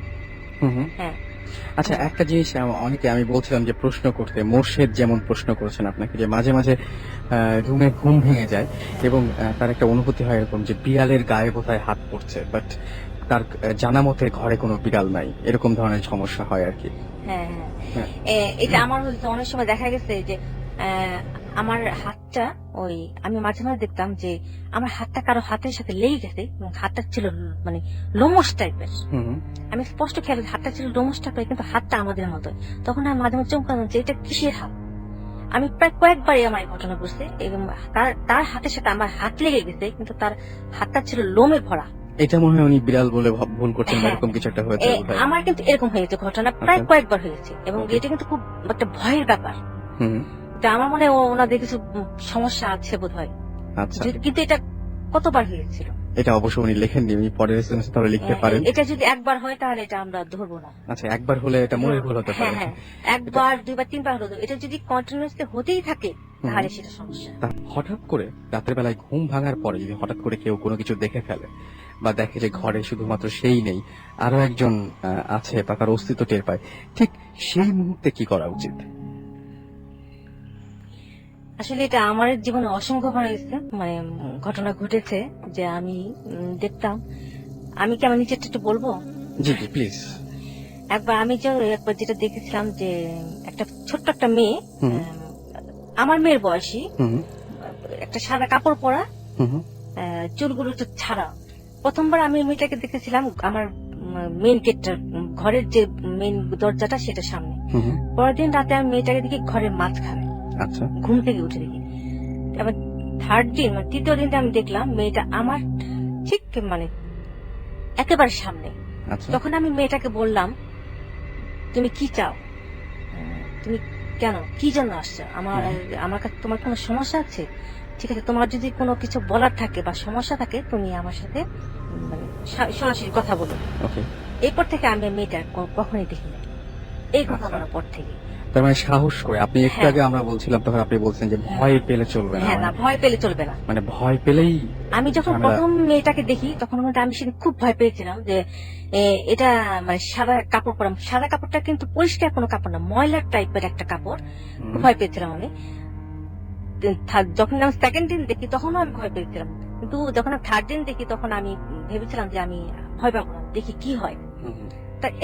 হ্যাঁ, আচ্ছা, একটা জিনিস অনেকে আমি বলছিলাম যে প্রশ্ন করতে, মোর্শেদ যেমন প্রশ্ন করেছেন আপনাকে, যে মাঝে মাঝে রুমে ঘুম ভেঙে যায় এবং তার একটা অনুভূতি হয় এরকম যে বিড়ালের গায়ে বোধহয় হাত পড়ছে, বাট তার জানা মতে ঘরে কোনো বিড়াল নাই, এরকম ধরনের সমস্যা হয় আর কি। হ্যাঁ, এটা আমার অনেক সময় দেখা গেছে যে আমার হাতটা আমি মাঝে মাঝে দেখতাম যে আমার হাতটা কারো হাতের সাথে লেগে গেছে, এবং হাতটা ছিল লোমস টাইপের। আমি স্পষ্ট খেয়াল, হাতটা ছিল লোমস টাইপের, কিন্তু হাতটা আমাদের মতো। তখন আমি মাঝে মাঝে চমকালাম যে এটা কিসের হাত। আমি প্রায় কয়েকবারই আমার এই ঘটনা বুঝতে, এবং তার হাতের সাথে আমার হাত লেগে গেছে, কিন্তু তার হাতটা ছিল লোমে ভরা। এটা মনে হয় উনি বিড়াল বলে ভুল করছেন, এরকম কিছু একটা হয়েছে। আমার কিন্তু এরকম হয়েছে, ঘটনা প্রায় কয়েকবার হয়েছে, এবং এটা কিন্তু খুব একটা ভয়ের ব্যাপার। আমার মনে হয় ওনাদের কিছু সমস্যা আছে বোধ হয়। কিন্তু এটা কতবার হয়েছিল এটা অবশ্য উনি লেখেননি, উনি পরের এসএমএস তাহলে লিখতে পারেন। এটা যদি একবার হয় তাহলে এটা আমরা ধরবো না। আচ্ছা, একবার হলে এটা মনের ভুল হতে পারে। হ্যাঁ, একবার, দুইবার, তিনবার হলো, এটা যদি কন্টিনিউয়াসলি হতেই থাকে তাহলে সেটা সমস্যা। হঠাৎ করে রাতের বেলায় ঘুম ভাঙার পরে যদি হঠাৎ করে কেউ কোনো কিছু দেখে ফেলে, বা দেখে যে ঘরে শুধুমাত্র সেই নেই, আরো একজন আছে বা তার অস্তিত্ব টের পায়, ঠিক সেই মুহূর্তে কি করা উচিত? আসলে এটা আমার জীবনে অসংখ্যবার ঘটনা ঘটেছে, যে আমি দেখতাম। আমি কি আমার নিচেরটা একটু বলবো? জি জি, প্লিজ। একবার যেটা দেখেছিলাম, যে একটা ছোট্ট একটা মেয়ে, আমার মেয়ের বয়সী, একটা সাদা কাপড় পরা, চুলগুলো একটু ছাড়া। প্রথমবার আমি মেয়েটাকে দেখেছিলাম আমার মেইন গেটটা, ঘরের যে মেইন দরজাটা সেটা সামনে। পরের দিন রাতে আমি মেয়েটাকে দেখি ঘরের মাঝখানে, আচ্ছা, ঘুম থেকে উঠে দেখি। আবার তৃতীয় দিন আমি দেখলাম মেয়েটা আমার ঠিক একেবারে সামনে। তখন আমি মেয়েটাকে বললাম, তুমি কি চাও, তুমি কেন, কি জন্য আসছো আমার কাছে, তোমার কোনো সমস্যা আছে? ঠিক আছে, তোমার যদি কোনো কিছু বলার থাকে বা সমস্যা থাকে, তুমি আমার সাথে সরাসরি কথা বলো। এরপর থেকে আমি মেয়েটা কখনোই দেখিনি, এই ঘটনার পর থেকে। তার মানে সাহস করে, আপনি একটু আগে আমরা বলছিলাম তখন আপনি বলছেন যে ভয় পেলে চলবে না। হ্যাঁ, না, ভয় পেলে চলবে না। ভয় পেলেই, আমি যখন প্রথম মেয়েটাকে দেখি তখন আমি সেদিন খুব ভয় পেয়েছিলাম, যে এটা সাদা কাপড় পরা, সাদা কাপড়টা কিন্তু পরিষ্কার কোনো কাপড় না, ময়লার টাইপের একটা কাপড়। ভয় পেয়েছিলাম আমি। যখন আমি সেকেন্ড দিন দেখি তখনও আমি ভয় পেয়েছিলাম, কিন্তু যখন আমি থার্ড দিন দেখি তখন আমি ভেবেছিলাম যে আমি ভয় পাবো না, দেখি কি হয়।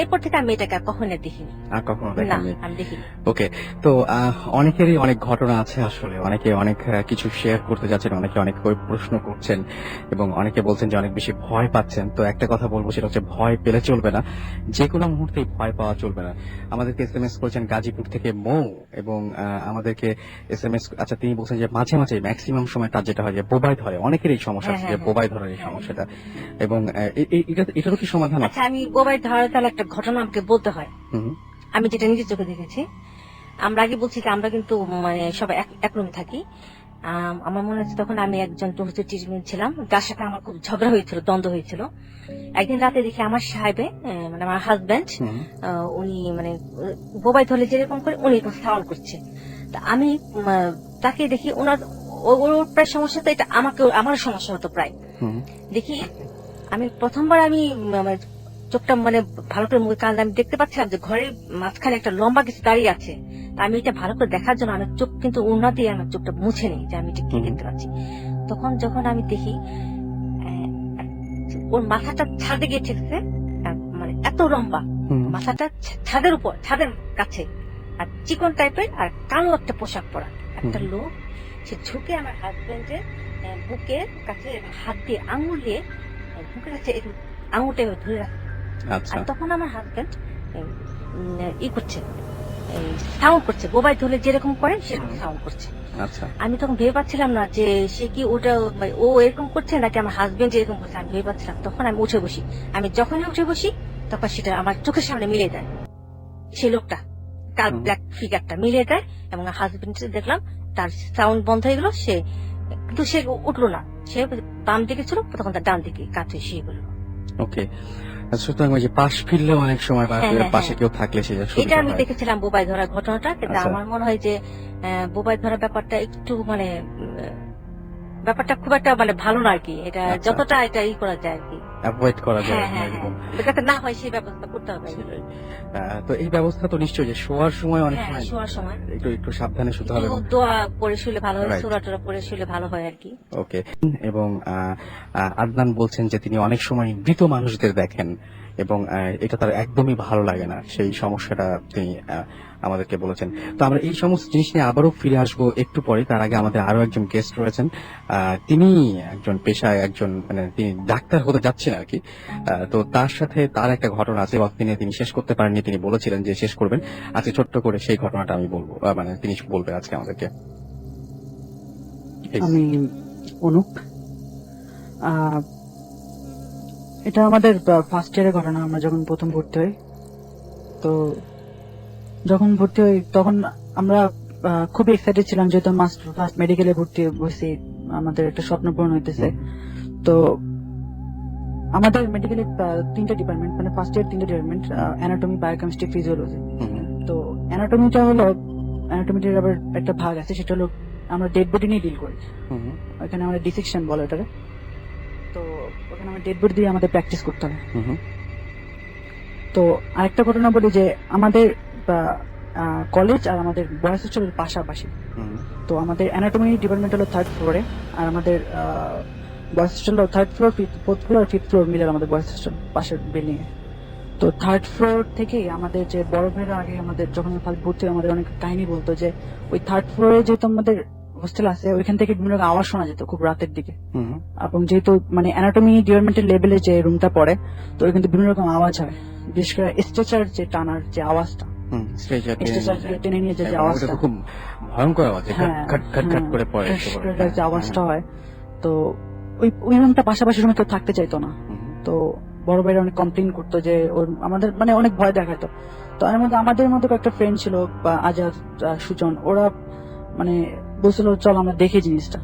এরপর থেকে আমি এটাকে আর কখনো দেখিনি। আর কখনো না, দেখেননি? আমি দেখিনি। ওকে, তো অনেকেরই অনেক ঘটনা আছে আসলে, অনেকে অনেক কিছু শেয়ার করতে যাচ্ছেন, অনেকে অনেক প্রশ্ন করছেন এবং অনেকে বলছেন যে অনেক বেশি ভয় পাচ্ছেন। তো একটা কথা বলবো, সেটা হচ্ছে ভয় পেলে চলবে না, যে কোনো মুহূর্তেই ভয় পাওয়া চলবে না। আমাদেরকে এসএমএস করেছেন গাজীপুর থেকে মৌ, এবং আমাদেরকে এসএমএস, আচ্ছা তিনি বলছেন যে মাঝে মাঝে ম্যাক্সিমাম সময় তার যেটা হয় যে বোবায় ধরে, অনেকের এই সমস্যা আছে যে বোবায় ধরার এই সমস্যাটা, এবং এটারও কি সমাধান আছে? আচ্ছা, আমি বোবাই ধরার তাহলে একটা ঘটনা আমাকে বলতে হয়। হুম, আমি যেটা নিজের চোখে দেখেছি। আমরা আগে বলছি যে আমরা কিন্তু মানে সবাই এক রুমে থাকি। আমার মনে হচ্ছে তখন আমি একজন হচ্ছে ট্রিটমেন্ট ছিলাম, যার সাথে আমার খুব ঝগড়া হয়েছিল, দ্বন্দ্ব হয়েছিল। একদিন রাতে দেখি আমার সাহেবে, মানে আমার হাজবেন্ড, উনি মানে বোবাই ধরলে যেরকম করে উনি এরকম সাউন্ড করছে। তা আমি তাকে দেখি, ওর প্রায় সমস্যা, তো এটা আমার সমস্যা হতো প্রায়। দেখি আমি প্রথমবার আমি আমার চোখটা মানে ভালো করে মুখে কান আমি দেখতে পাচ্ছিলাম যে ঘরের মাঝখানে একটা লম্বা কিছু দাঁড়িয়ে আছে। তা আমি এটা ভালো করে দেখার জন্য আমার চোখ কিন্তু ওড়না দিয়ে আমার চোখটা মুছে নেই যে আমি এটা কি দেখতে পাচ্ছি। তখন যখন আমি দেখি ওর মাথাটা ছাদে গিয়ে ঠেকছে, মানে এত লম্বা মাথাটা ছাদের উপর, ছাদের কাছে, আর চিকন টাইপের, আর কালো একটা পোশাক পরা একটা লোক, সে ঝুঁকে আমার হাজবেন্ডের বুকের কাছে হাত দিয়ে আঙুল দিয়ে বুকের কাছে আঙুলটা ধরে রাখছে। আর তখন আমার হাজবেন্ড করছে, সাউন্ড করছে, বোবাই ধরলে যেরকম করে সেরকম সাউন্ড করছে। আমি তখন ভেবে পাচ্ছিলাম না যে সে কি ওটা ও এরকম করছে নাকি আমার হাজবেন্ড এরকম করছে, আমি ভেবে পাচ্ছিলাম। তখন আমি উঠে বসি, আমি যখনই উঠে বসি তখন সেটা আমার চোখের সামনে মিলে যায়, সেই লোকটা কাল ব্ল্যাক ফিগারটা মিলে যায়, এবং হাজবেন্ড দেখলাম তার সাউন্ড বন্ধ হয়ে গেল, সে কিন্তু সে উঠলো না, সে বাম দিকে ছিল, তখন তার ডান দিকে কাত হয়ে শুয়ে গেল। ওকে, সুতরাং ওই যে পাশ ফিরলেও অনেক সময় বা পাশে কেউ থাকলে সেটা এটা আমি দেখেছিলাম বোবাই ধরার ঘটনাটা, কিন্তু আমার মনে হয় যে বোবাই ধরার ব্যাপারটা একটু মানে ব্যাপারটা খুব একটা মানে ভালো না আর কি, এটা যতটা এটা করা যায় আর কি, অ্যাভয়েড করা যায়, যাতে না হয় সেই ব্যবস্থা করতে হবে। তো এই ব্যবস্থা তো নিশ্চয়ই যে শোয়ার সময় অনেক সময় শোয়ার সময় একটু সাবধানে শুতে হবে, দোয়া পড়ে শুলে ভালো হয়, সূরা টুরা পড়ে শুলে ভালো হয় আর কি। ওকে, এবং আদনান বলছেন যে তিনি অনেক সময় মৃত মানুষদের দেখেন এবং এটা তার একদমই ভালো লাগে না, সেই সমস্যাটা তিনি আমাদেরকে বলেছেন। তো আমরা এই সমস্ত জিনিস নিয়ে আবারও ফিরে আসবো একটু পরে। তার আগে আমাদের আরো একজন গেস্ট রয়েছেন, তিনি একজন পেশায় একজন মানে তিনি ডাক্তার হতে যাচ্ছেন আর কি। তো তার সাথে তার একটা ঘটনা আছে, তিনি শেষ করতে পারেননি, তিনি বলেছিলেন যে শেষ করবেন আজকে, ছোট্ট করে সেই ঘটনাটা আমি বলবো, মানে তিনি বলবেন আজকে আমাদেরকে। আমি অনুপ, এটা আমাদের ফার্স্ট ইয়ারের ঘটনা। আমরা যখন প্রথম ভর্তি হই, তো যখন ভর্তি হই তখন আমরা খুবই এক্সাইটেড ছিলাম, যেহেতু ফার্স্ট মেডিকেলে ভর্তি হয়েছি, আমাদের একটা স্বপ্ন পূরণ হইতেছে। তো আমাদের মেডিকেলে 3টা ডিপার্টমেন্ট, মানে ফার্স্ট ইয়ার 3টা ডিপার্টমেন্ট, অ্যানাটমি, বায়োকেমিস্ট্রি, ফিজিওলজি। তো অ্যানাটমিটা হলো, অ্যানাটমিটার আবার একটা ভাগ আছে, সেটা হলো আমরা ডেড বডি নিয়ে ডিল করি, ওখানে আমরা ডিসেকশন বলে ওটাকে। তো ওখানে আমরা ডেড বডি দিয়ে আমাদের প্র্যাকটিস করতে হবে। তো আরেকটা ঘটনা বলি যে আমাদের কলেজ আর আমাদের বয়েজ হোস্টেলের পাশাপাশি। তো আমাদের অ্যানাটমি ডিপার্টমেন্ট হলো 3rd ফ্লোরে, আর আমাদের boys hostel 3rd floor, 4th floor আর 5th ফ্লোর মিলে আমাদের বয়েজ হোস্টেল পাশের বিল্ডিং এ। তো 3rd ফ্লোর থেকেই আমাদের যে বড় ভাইরা আগে আমাদের যখন ভর্তি আমাদের অনেক কাহিনী বলতো যে ওই 3rd ফ্লোরে যেহেতু আমাদের হোস্টেল আছে, ওইখান থেকে বিভিন্ন রকম আওয়াজ শোনা যেত খুব রাতের দিকে। এবং যেহেতু মানে অ্যানাটমি ডিপার্টমেন্টের লেভেলে যে রুমটা পড়ে, তো ওই কিন্তু বিভিন্ন রকম আওয়াজ হয়, বিশেষ করে স্ট্রেচার যে টানার যে আওয়াজটা, টেনে নিয়ে যে আওয়াজটা, খুব ভয়ঙ্কর আওয়াজ, খটখট করে পড়ে যে আওয়াজটা হয়। তো ওই রুমটা পাশাপাশি রুমে কেউ থাকতে চাইতো না। তো বড় ভাইরা অনেক কমপ্লেন করতো যে আমাদের মানে অনেক ভয় দেখাতো। তো আমাদের মধ্যে কয়েকটা ফ্রেন্ড ছিল, বা আজাদ, সুজন, ওরা মানে বলছিল চল আমরা দেখি জিনিসটা।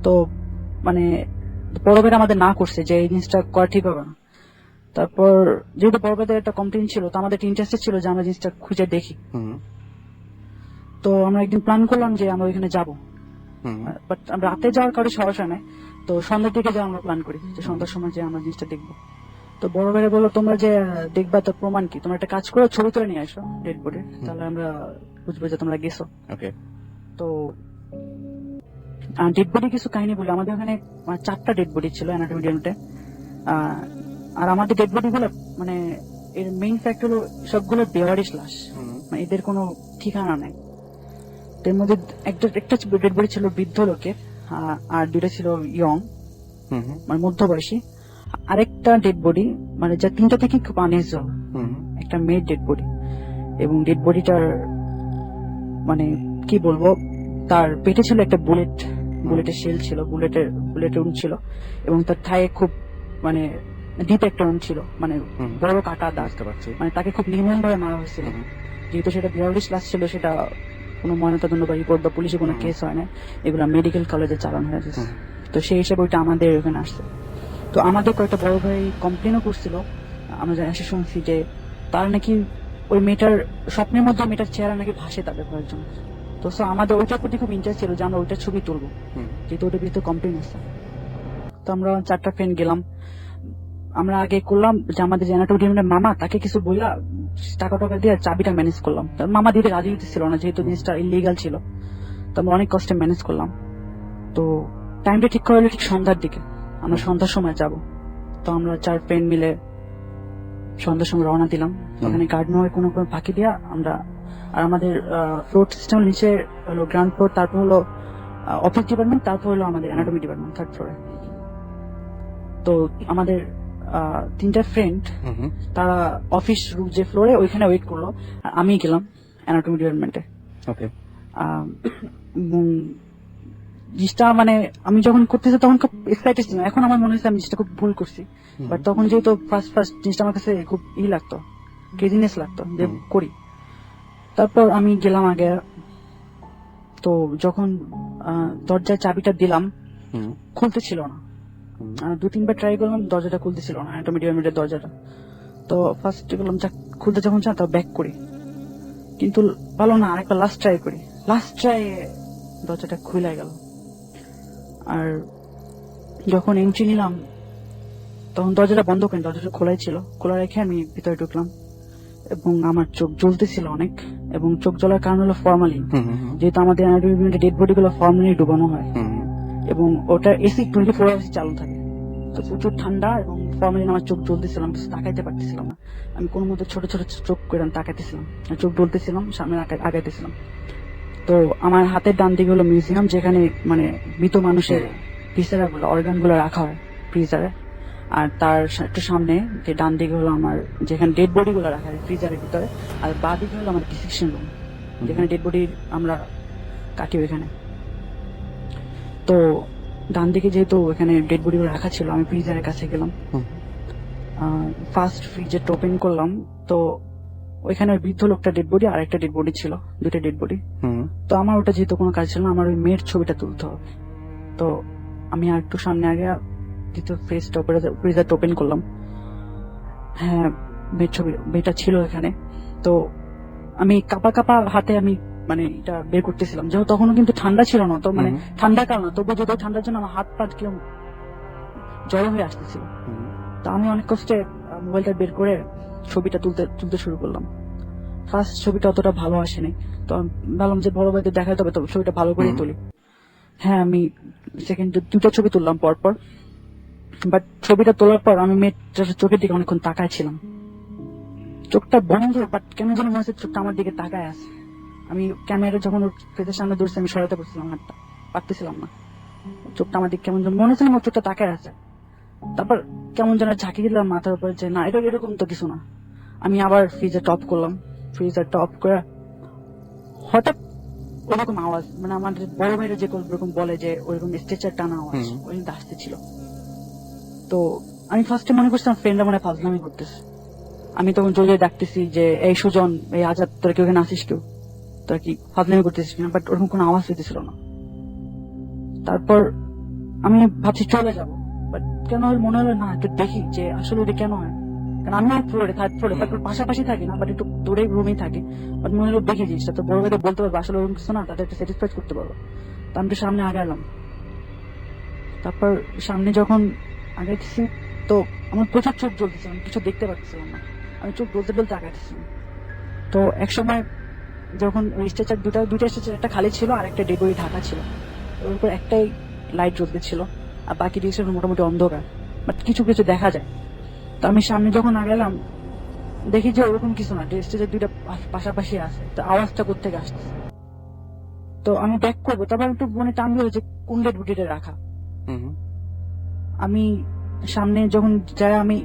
তো মানে বড় ভাইরা আমাদের না করছে যে এই জিনিসটা করা ঠিক হবে না। তারপর যেহেতু বড় ভাইদের একটা কমপ্লেন ছিল, তো আমাদের ইন্টারেস্টেড ছিল যে আমরা জিনিসটা খুঁজে দেখি। তো আমরা একদিন প্ল্যান করলাম যে আমরা ওইখানে যাবো, বাট আমরা রাতে যাওয়ার কারো সমস্যা নাই, তো সন্ধ্যার দিকে যাওয়া আমরা প্ল্যান করি যে সন্ধ্যার সময় যে আমরা জিনিসটা দেখবো। তো বড় ভাইরা বললো তোমরা যে দেখবা তার প্রমাণ কি, তোমরা একটা কাজ করো, ছবি তুলে নিয়ে আসো ডেড বডি, তাহলে আমরা বুঝবো যে তোমরা গেছো। তো ডেড বডি কিছু কাহিনী বলি, আমাদের ওখানে 4টা ডেড বডি ছিল অ্যানাটমি ডিপার্টমেন্টে। আর আমাদের ডেড বডি গুলো মানে এর মেইন ফ্যাক্টর হলো সবগুলো বেওয়ারিশ লাশ, মানে এদের কোনো ঠিকানা নেই। তো এর মধ্যে একটা ডেড বডি ছিল বৃদ্ধ লোকের, আর দুইটা ছিল ইয়ং, মানে মধ্যবয়সী। আরেকটা ডেড বডি, মানে যা তিনটা থেকে খুব আনইউজুয়াল, একটা মেয়ের ডেড বডি। এবং ডেড বডিটার মানে কি বলবো, তার পেটে ছিল একটা বুলেটের শেল ছিল, বুলেটের উন ছিল, এবং তার থায়ে খুব মানে ডিপ একটা উন ছিল, মানে বড় কাটা দাগ। মানে তাকে খুব নির্মম ভাবে মারা হয়েছিল। যেহেতু সেটা বেওয়ারিশ লাশ ছিল, সেটা কোনো ময়নাতদন্ত বা রিপোর্ট বা পুলিশে কোনো কেস হয় না, এগুলা মেডিকেল কলেজে চালানো হয়েছে। তো সেই হিসেবে ওইটা আমাদের ওখানে আসছে। তো আমাদের কয়েকটা বড় ভাই কমপ্লেনও করছিল, আমরা এসে শুনছি যে তার নাকি ওই মেয়েটার স্বপ্নের মধ্যে মেয়েটার চেহারা নাকি ভাসে তাদের কয়েকজন। তো আমাদের ওইটার প্রতি খুব ইন্টারেস্ট ছিল যে আমরা ওইটার ছবি তুলবো, যেহেতু ওইটার ভিতরে কমপ্লেন আছে। তো আমরা 4টা ফ্রেন্ড গেলাম। আমরা আগে করলাম যে আমাদের জেনারেটর মামা, তাকে কিছু বইলা টাকা দিয়ে চাবিটা ম্যানেজ করলাম। মামা দিতে রাজি হতেছিল না, যেহেতু জিনিসটা ইলিগাল ছিল। তো আমরা অনেক কষ্টে ম্যানেজ করলাম। তো টাইমটা ঠিক করা হলো ঠিক সন্ধ্যার দিকে, আমরা সন্ধ্যার সময় যাব। তো আমরা 4 ফ্রেন্ড মিলে সন্ধ্যার সময় রওনা দিলাম। ওখানে গার্ডেন হয় কোনো ফাঁকি দিয়া আমরা, আর আমাদের ফ্লোর সিস্টেম নিচে হলো গ্রাউন্ড ফ্লোর, তারপর হলো অফিস ডিপার্টমেন্ট, তারপর হলো আমাদের অ্যানাটমি ডিপার্টমেন্ট 3rd ফ্লোরে। তো আমাদের 3টা ফ্রেন্ড তারা অফিস রুম যে ফ্লোরে ওইখানে ওয়েট করলো, আর আমি গেলাম অ্যানাটমি ডিপার্টমেন্টে। ওকে। জিনিসটা মানে আমি যখন করতেছি তখন খুব এক্সাইটেড ছিলাম। এখন আমার মনে হচ্ছে আমি জিনিসটা খুব ভুল করছি, বাট তখন যেহেতু ফার্স্ট জিনিসটা আমার কাছে খুব লাগতো, ক্রেজিনেস লাগতো যে করি। তারপর আমি গেলাম আগে। তো যখন দরজায় চাবিটা দিলাম, খুলতেছিল না। 2-3বার ট্রাই করলাম, দরজাটা খুলতেছিল না, অ্যানাটমি ডিপার্টমেন্টের দরজাটা। তো ফার্স্ট করলাম খুলতে যখন চাই তা ব্যাক করি, কিন্তু ভালো না, আরেকবার লাস্ট ট্রাই করি। লাস্ট ট্রাই দরজাটা খুলে গেল। আর যখন এন্ট্রি নিলাম তখন দরজাটা বন্ধ করি, দরজাটা খোলাই ছিল। খোলা রেখে আমি ভিতরে ঢুকলাম এবং আমার চোখ জ্বলতেছিল অনেক, এবং চোখ জ্বলার কারণ হলো ফর্মালিন। যেহেতু আমাদের ডেড বডি গুলো ফর্মালিন ডুবানো হয়, এবং ওটা এসি 24 আওয়ার্স চালু থাকে। তো প্রচুর ঠান্ডা এবং ফর্মালিন আমার চোখ জ্বলতেছিলাম, তাকাইতে পারতেছিলাম না। আমি কোনো মধ্যে ছোট ছোট চোখ করে তাকাইতেছিলাম, চোখ জ্বলতেছিলাম, সামনে আগাইতেছিলাম। তো আমার হাতের ডান দিকে হলো মিউজিয়াম, যেখানে মানে মৃত মানুষের ভিসেরা গুলো, অর্গান গুলো রাখা হয় ফ্রিজারে। আর তার একটু সামনে যে ডান দিকে হলো আমার যেখানে ডেড বডি গুলো রাখা হয় ফ্রিজারের ভিতরে, আর বাঁ দিকে হলো আমার ডিসেকশন রুম, যেখানে ডেড বডি আমরা কাটি ওইখানে। তো ডান দিকে যেহেতু ওখানে ডেড বডি গুলো রাখা ছিল, আমি ফ্রিজারের কাছে গেলাম। ফার্স্ট ফ্রিজে ওপেন করলাম, তো ওইখানে ওই বৃদ্ধ লোকটা ডেড বডি আর একটা ডেড বডি ছিল, 2টা ডেড বডি। তো আমার ওটা যেহেতু কোনো কাজ ছিল না, আমার ওই মেয়ের ছবিটা তুলতে হবে। তো আমি আর একটু সামনে আগে ফ্রিজার ওপেন করলাম। হ্যাঁ, মেয়েটা ছিল এখানে। তো আমি কাপা হাতে আমি মানে এটা বের করতেছিলাম, যেহেতু তখনও কিন্তু ঠান্ডা ছিল না, তো মানে ঠান্ডা কাল না, তবু যদি ঠান্ডার জন্য আমার হাত পা কিরকম জড়ো হয়ে আসতেছিল। তো আমি অনেক কষ্টে মোবাইলটা বের করে ছবিটা তুলতে শুরু করলাম। ফার্স্ট ছবিটা অতটা ভালো আসেনি, তো ভাবলাম যে বড় ভাইদের দেখাতে হবে, তো ছবিটা ভালো করে তুলি। হ্যাঁ, আমি সেকেন্ড 2টা ছবি তুললাম পরপর। বাট ছবিটা তোলার পর আমি মেয়েটার চোখের দিকে অনেকক্ষণ তাকায় ছিলাম। চোখটা বন্ধ, বাট কেন যেন মনে হচ্ছে চোখটা আমার দিকে তাকায় আছে। আমি ক্যামেরা যখন ফেসের সামনে দৌড়ছে, আমি সরাতে পারতেছিলাম না। চোখটা আমার দিকে কেমন যেন মনে হচ্ছে আমার চোখটা তাকায় আছে। তারপর কেমন যেন ঝাঁকি দিলাম মাথার উপরে যে না, এটা এরকম তো কিছু না। আমি আবার ফ্রিজারটা অফ করলাম। ফ্রিজারটা অফ করে হঠাৎ ওরকম আওয়াজ, মানে আমাদের বড় ভাইরা যে ওরকম বলে যে ওইরকম স্ট্রেচার টানা আওয়াজ ওই আসতেছিল। তো আমি ফার্স্টে মনে করছিলাম ফ্রেন্ডরা মনে ফাজলামি করতেছে। আমি তখন জড়িয়ে ডাকতেছি যে এই সুজন, এই আজাদ, তোরা কি ওখানে আসিস, কেউ তোরা কি ফাজলামি করতেছিস কিনা? বাট ওরকম কোনো আওয়াজ হইতেছিল না। তারপর আমি ভাবছি চলে যাবো, বাট কেন মনে হলো না একটু দেখি যে আসলে এটা কেন হয়। কারণ আমি 3rd ফ্লোরে তারপর পাশাপাশি থাকি না, বাট একটু দূরে রুমেই থাকি। বাট মনে হলো দেখি জিনিসটা, তো বড় ভাইদের বলতে পারবো আসলে ওরকম কিছু না, তাদের একটা স্যাটিসফাই করতে পারবো। তো আমি তো সামনে আগালাম। তারপর সামনে যখন আগাইতেছি, তো আমার প্রচুর চোখ জ্বলতেছে, আমি কিছু দেখতে পাচ্ছিলাম না। আমি চোখ বলতে আগাইতেছিলাম। তো একসময় যখন ওই স্ট্রেচার দুইটা স্ট্রেচার, একটা খালি ছিল আর একটা ডেড বডি ঢাকা ছিল, ওর উপর একটাই লাইট জ্বলতেছিল, আর বাকি ডিস্ট্রেচার মোটামুটি অন্ধকার, বাট কিছু দেখা যায়। তো আমি সামনে যখন আগালাম, দেখি যে ওরকম কিছু না, স্টেজের দুইটা পাশাপাশি আছে, তো আওয়াজটা কোথেকে আসতেছে। তো আমি ব্যাক করবো, তারপর একটু মনে টানলো যে কোন ডেড বডিটা রাখা। হুম। আমি সামনে যখন যাই, আমি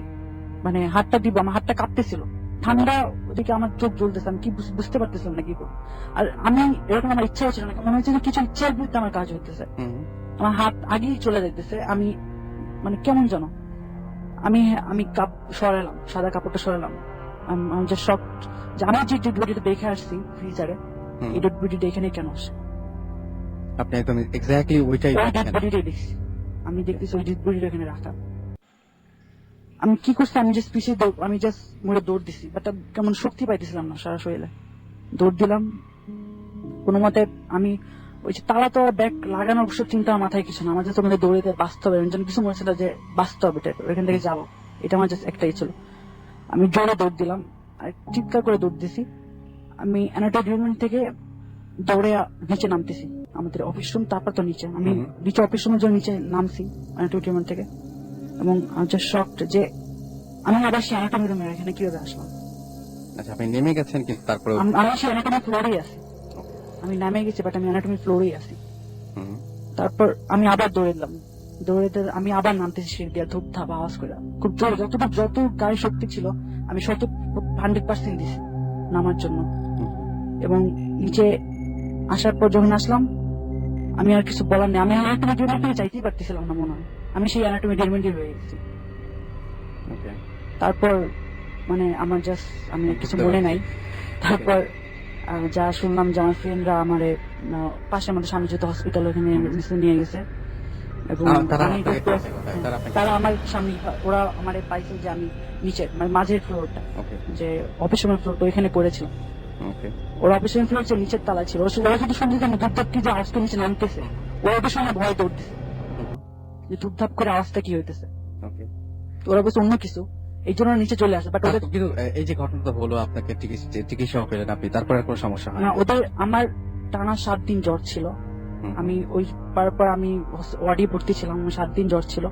মানে হাতটা দিব, আমার হাতটা কাঁপতেছিল, ঠান্ডা ওদিকে আমার চোখ জ্বলতেছে, আমি কি বুঝতে পারতেছিলাম না কি করবো। আর আমি এরকম আমার ইচ্ছা হচ্ছিল না, মনে হচ্ছে যে কিছু ইচ্ছার বিরুদ্ধে আমার কাজ হইতেছে। আমার হাত আগেই চলে যাইতেছে, আমি মানে কেমন যেন, আমি আমি কাপ সরালাম, সাদা কাপড়টা সরালাম। আমি যে শক, আমি যে ডেড বডিটা দেখে আসছি ফ্রিজারে, এই ডেড বডিটা এখানে কেন আসে? আপনি একদম এক্স্যাক্টলি ওইটাই ওই ডেড দেখছেন। বডিটাই দেখছি, আমি দেখতেছি ওই ডেড বডিটা এখানে রাখা। আমি কি করছি, আমি জাস্ট পিছিয়ে আমি জাস্ট মোড়ে দৌড় দিছি, বাট কেমন শক্তি পাইতেছিলাম না সারা শরীরে। দৌড় দিলাম কোনো মতে। আমি ওই যে তালা তো ব্যাগ লাগানোর অবশ্য চিন্তা আমার মাথায় কিছু না, আমার জাস্ট আমাদের দৌড়ে বাঁচতে হবে, এমন কিছু মনে ছিল যে বাঁচতে হবে, এখান থেকে যাবো, এটা আমার জাস্ট একটাই ছিল। আমি জোরে দৌড় দিলাম, আর চিৎকার করে দৌড় দিছি। আমি অ্যানাটোমি থেকে দৌড়ে নিচে নামতেছি, আমাদের অফিস রুম, তারপর তো নিচে, আমি নিচে অফিস রুমের জন্য নিচে নামছি অ্যানাটোমি থেকে। এবং আমি যে শকড যে আমি আবার সেই অ্যানাটোমি রুমে এখানে কিভাবে আসলাম। আচ্ছা, আপনি নেমে গেছেন কিন্তু তারপরে। আমি সেই অ্যানাটোমি ফ্লোরেই আছি, আমি নামে গেছি, বাট আমি অ্যানাটোমি ফ্লোরেই আছি। তারপর আমি আবার দৌড়ে দিলাম, দৌড়ে আমি আবার নামতেছি সিঁড়ি দিয়ে, ধূপ ধাপ আওয়াজ করে, খুব জোর, যত গায়ে শক্তি ছিল আমি 100% দিছি নামার জন্য। এবং নিচে আসার পর যখন আসলাম, আমি আর কিছু বলার নেই, আমি অ্যানাটমি ডিপার্টমেন্টে যাইতেই পারতেছিলাম না মনে হয়, আমি সেই অ্যানাটমি ডিপার্টমেন্টে রয়ে গেছি। তারপর মানে আমার জাস্ট আমি কিছু মনে নাই। তারপর যা শুনলাম যে আমার ফ্রেন্ডরা আমার পাশে আমাদের স্বামী যত হসপিটাল ওখানে নিয়ে গেছে, এবং তারা আমার সামনে, ওরা আমার পাইছে যে আমি নিচের মানে মাঝের ফ্লোরটা, যে অপারেশনাল ফ্লোরটা ওইখানে পড়েছিলাম। ওরা অপারেশনাল ফ্লোর নিচের তালা ছিল, ওরা শুধু শুনতে যে আমি ধূপধাপ কি যে আওয়াজটা নিচে নামতেছে, ওরা ওদের সঙ্গে ভয় দৌড়তেছে যে ধূপধাপ করে আওয়াজটা কি হইতেছে। ওরা বলছে অন্য কিছু, এই জন্য নিচে চলে আসে। বাট ওদের কিন্তু এই যে ঘটনাটা হলো, আপনাকে চিকিৎসা পেলেন আপনি, তারপরে আর কোনো সমস্যা হয় না, ওদের আমার টানা 7 দিন জ্বর ছিল। আমি ওই পর আমি ওয়ার্ডে ভর্তি ছিলাম, 7 দিন জ্বর ছিল।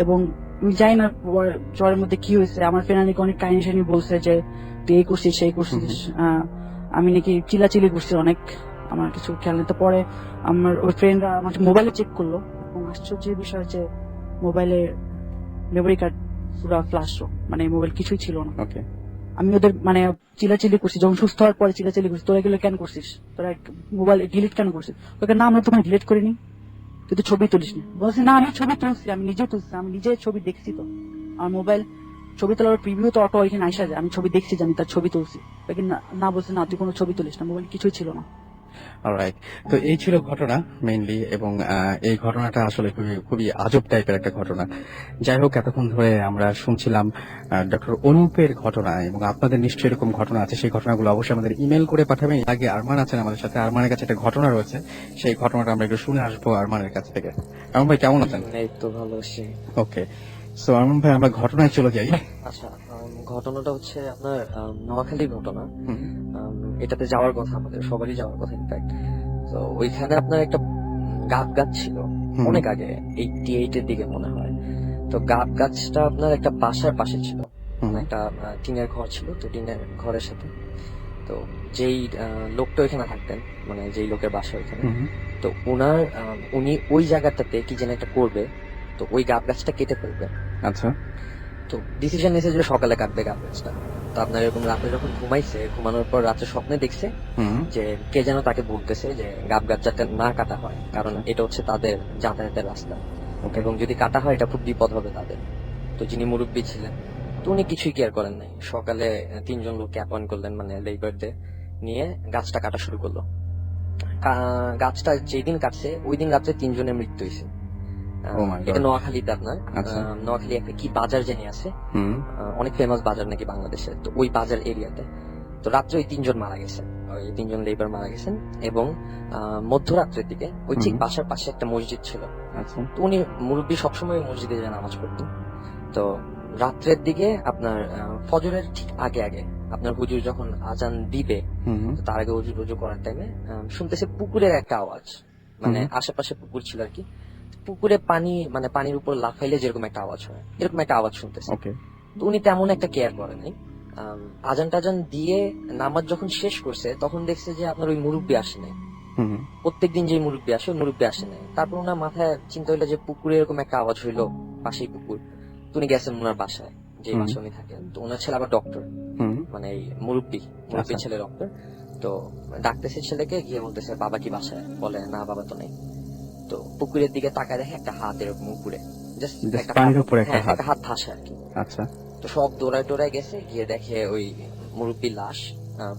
এবং আমি জানি না জ্বরের মধ্যে কি হয়েছে, আমার ফ্রেন্ড অনেক কাহিনী বলছে যে তুই এই করছিস সেই করছিস, আমি নাকি চিলাচিলি করছি অনেক, আমার কিছু খেয়াল নেই। তো পরে আমার ওই ফ্রেন্ডরা আমার মোবাইলে চেক করলো, এবং আশ্চর্যের বিষয় যে মোবাইলে মেমোরি কার্ড পুরো ফ্লাশ, মানে মোবাইল কিছুই ছিল না। আমি ওদের মানে চিলাচিলি করছি, যখন সুস্থ হওয়ার পরে চিলাচিলি করছি, তোরা এগুলো কেন করছিস, তোরা মোবাইল ডিলিট কেন করছিস? ওকে না, আমরা তোমার ডিলিট করিনি, তুই তো ছবি তুলিস নি। বলছি না, আমি ছবি তুলছি, আমি নিজে তুলছি, আমি নিজে ছবি দেখছি, তো আমার মোবাইল ছবি তোলার প্রিভিউ তো অটো এখানে আইসা যায়, আমি ছবি দেখছি যে আমি তার ছবি তুলছি। না বলছি না, তুই কোনো ছবি তুলিস না, মোবাইল কিছুই ছিল না। অলরাইট, তো এই ছিল ঘটনা মেইনলি, এবং এই ঘটনাটা আসলে খুবই আজব টাইপের একটা ঘটনা। যাই হোক, এতক্ষণ ধরে আমরা শুনছিলাম ডক্টর অনুপের ঘটনা, এবং আপনাদের নিশ্চয়ই এরকম ঘটনা আছে, সেই ঘটনাগুলো অবশ্যই আমাদের ইমেল করে পাঠাবেন। আগে আরমান আছেন আমাদের সাথে, আরমানের কাছে একটা ঘটনা রয়েছে, সেই ঘটনাটা আমরা একটু শুনে আসবো আরমানের কাছ থেকে। আরমান ভাই কেমন আছেন? এই তো ভালো আছি। ওকে, সো আরমান ভাই, আমরা ঘটনায় চলে যাই। আচ্ছা, ঘটনাটা হচ্ছে আপনার নোয়াখালীর ঘটনা। এটাতে যাওয়ার কথা, আমাদের সবারই যাওয়ার কথা ইনফ্যাক্ট। তো ওইখানে আপনার একটা গাব গাছ ছিল অনেক আগে, 88 এর দিকে মনে হয়। তো গাব গাছটা আপনার একটা বাসার পাশে ছিল, একটা টিনের ঘর ছিল, তো টিনের ঘরের সাথে তো যেই লোকটা ওইখানে থাকতেন, মানে যেই লোকের বাসা ওইখানে, তো উনি ওই জায়গাটাতে কি যেন একটা করবে, তো ওই গাব গাছটা কেটে ফেলবে। আচ্ছা, তো ডিসিশন নিয়েছে যে সকালে কাটবে গাব গাছটা। তো আপনার এরকম রাতে যখন ঘুমাইছে, ঘুমানোর পর রাতে স্বপ্নে দেখছে যে কে যেন তাকে বলতেছে যে গাব গাছ যাতে না কাটা হয়, কারণ এটা হচ্ছে তাদের যাতায়াতের রাস্তা, এবং যদি কাটা হয় এটা খুব বিপদ হবে তাদের। তো যিনি মুরব্বী ছিলেন, তো উনি কিছুই কেয়ার করেন নাই, সকালে 3 জন লোককে অ্যাপয়েন্ট করলেন, মানে লেবারদের নিয়ে গাছটা কাটা শুরু করলো। গাছটা যেদিন কাটছে ওই দিন রাত্রে 3 জনের মৃত্যু হয়েছে। এটা নোয়াখালীতে আপনার, নোয়াখালী একটা কি বাজার জানি আছে, অনেক ফেমাস বাজার নাকি বাংলাদেশে, তো ওই বাজার এরিয়াতে। তো রাত্রে ওই 3 জন মারা গেছেন, ওই 3 জন লেবার মারা গেছেন। এবং মধ্যরাত্রের দিকে ওই ঠিক বাসার পাশে একটা মসজিদ ছিল, তো উনি মুরব্বী সবসময় মসজিদে যে নামাজ পড়তেন। তো রাত্রের দিকে আপনার ফজরের ঠিক আগে আগে আপনার হুজুর যখন আজান দিবে, তার আগে হুজুর করার টাইমে শুনতেছে পুকুরের একটা আওয়াজ, মানে আশেপাশে পুকুর ছিল আর কি, পুকুরে পানি, মানে পানির উপর লাফাইলে যেরকম একটা আওয়াজ হয়, এরকম একটা আওয়াজ শুনতেছে। তো উনি তেমন একটা কেয়ার করে নাই, আজান টাজান দিয়ে নামাজ যখন শেষ করছে তখন দেখছে যে আপনার ওই মুরব্বী আসে নাই। হুম প্রত্যেকদিন যে মুরব্বী আসে ওই মুরব্বী আসে নাই। তারপর ওনার মাথায় চিন্তা হইলো যে পুকুরে এরকম একটা আওয়াজ হইলো, পাশেই পুকুর। তো উনি গেছেন ওনার বাসায়, যে হুম। বাসায় উনি থাকেন। তো ওনার ছেলে আবার ডক্টর, হুম মানে এই মুরব্বী আচ্ছা। ছেলে ডক্টর। তো ডাকতেছে ছেলেকে, গিয়ে বলতেছে বাবা কি বাসায়? বলে না, বাবা তো নেই। তো পুকুরের দিকে তাকায় দেখে একটা হাত এরকম উপরে, জাস্ট Just একটা পানির হাত, উপরে একটা হ্যাঁ, হাত। একটা হাত ভাসে আর কি। আচ্ছা। তো সব দৌড়ায় টোড়ায় গেছে, গিয়ে দেখে ওই মুরব্বীর লাশ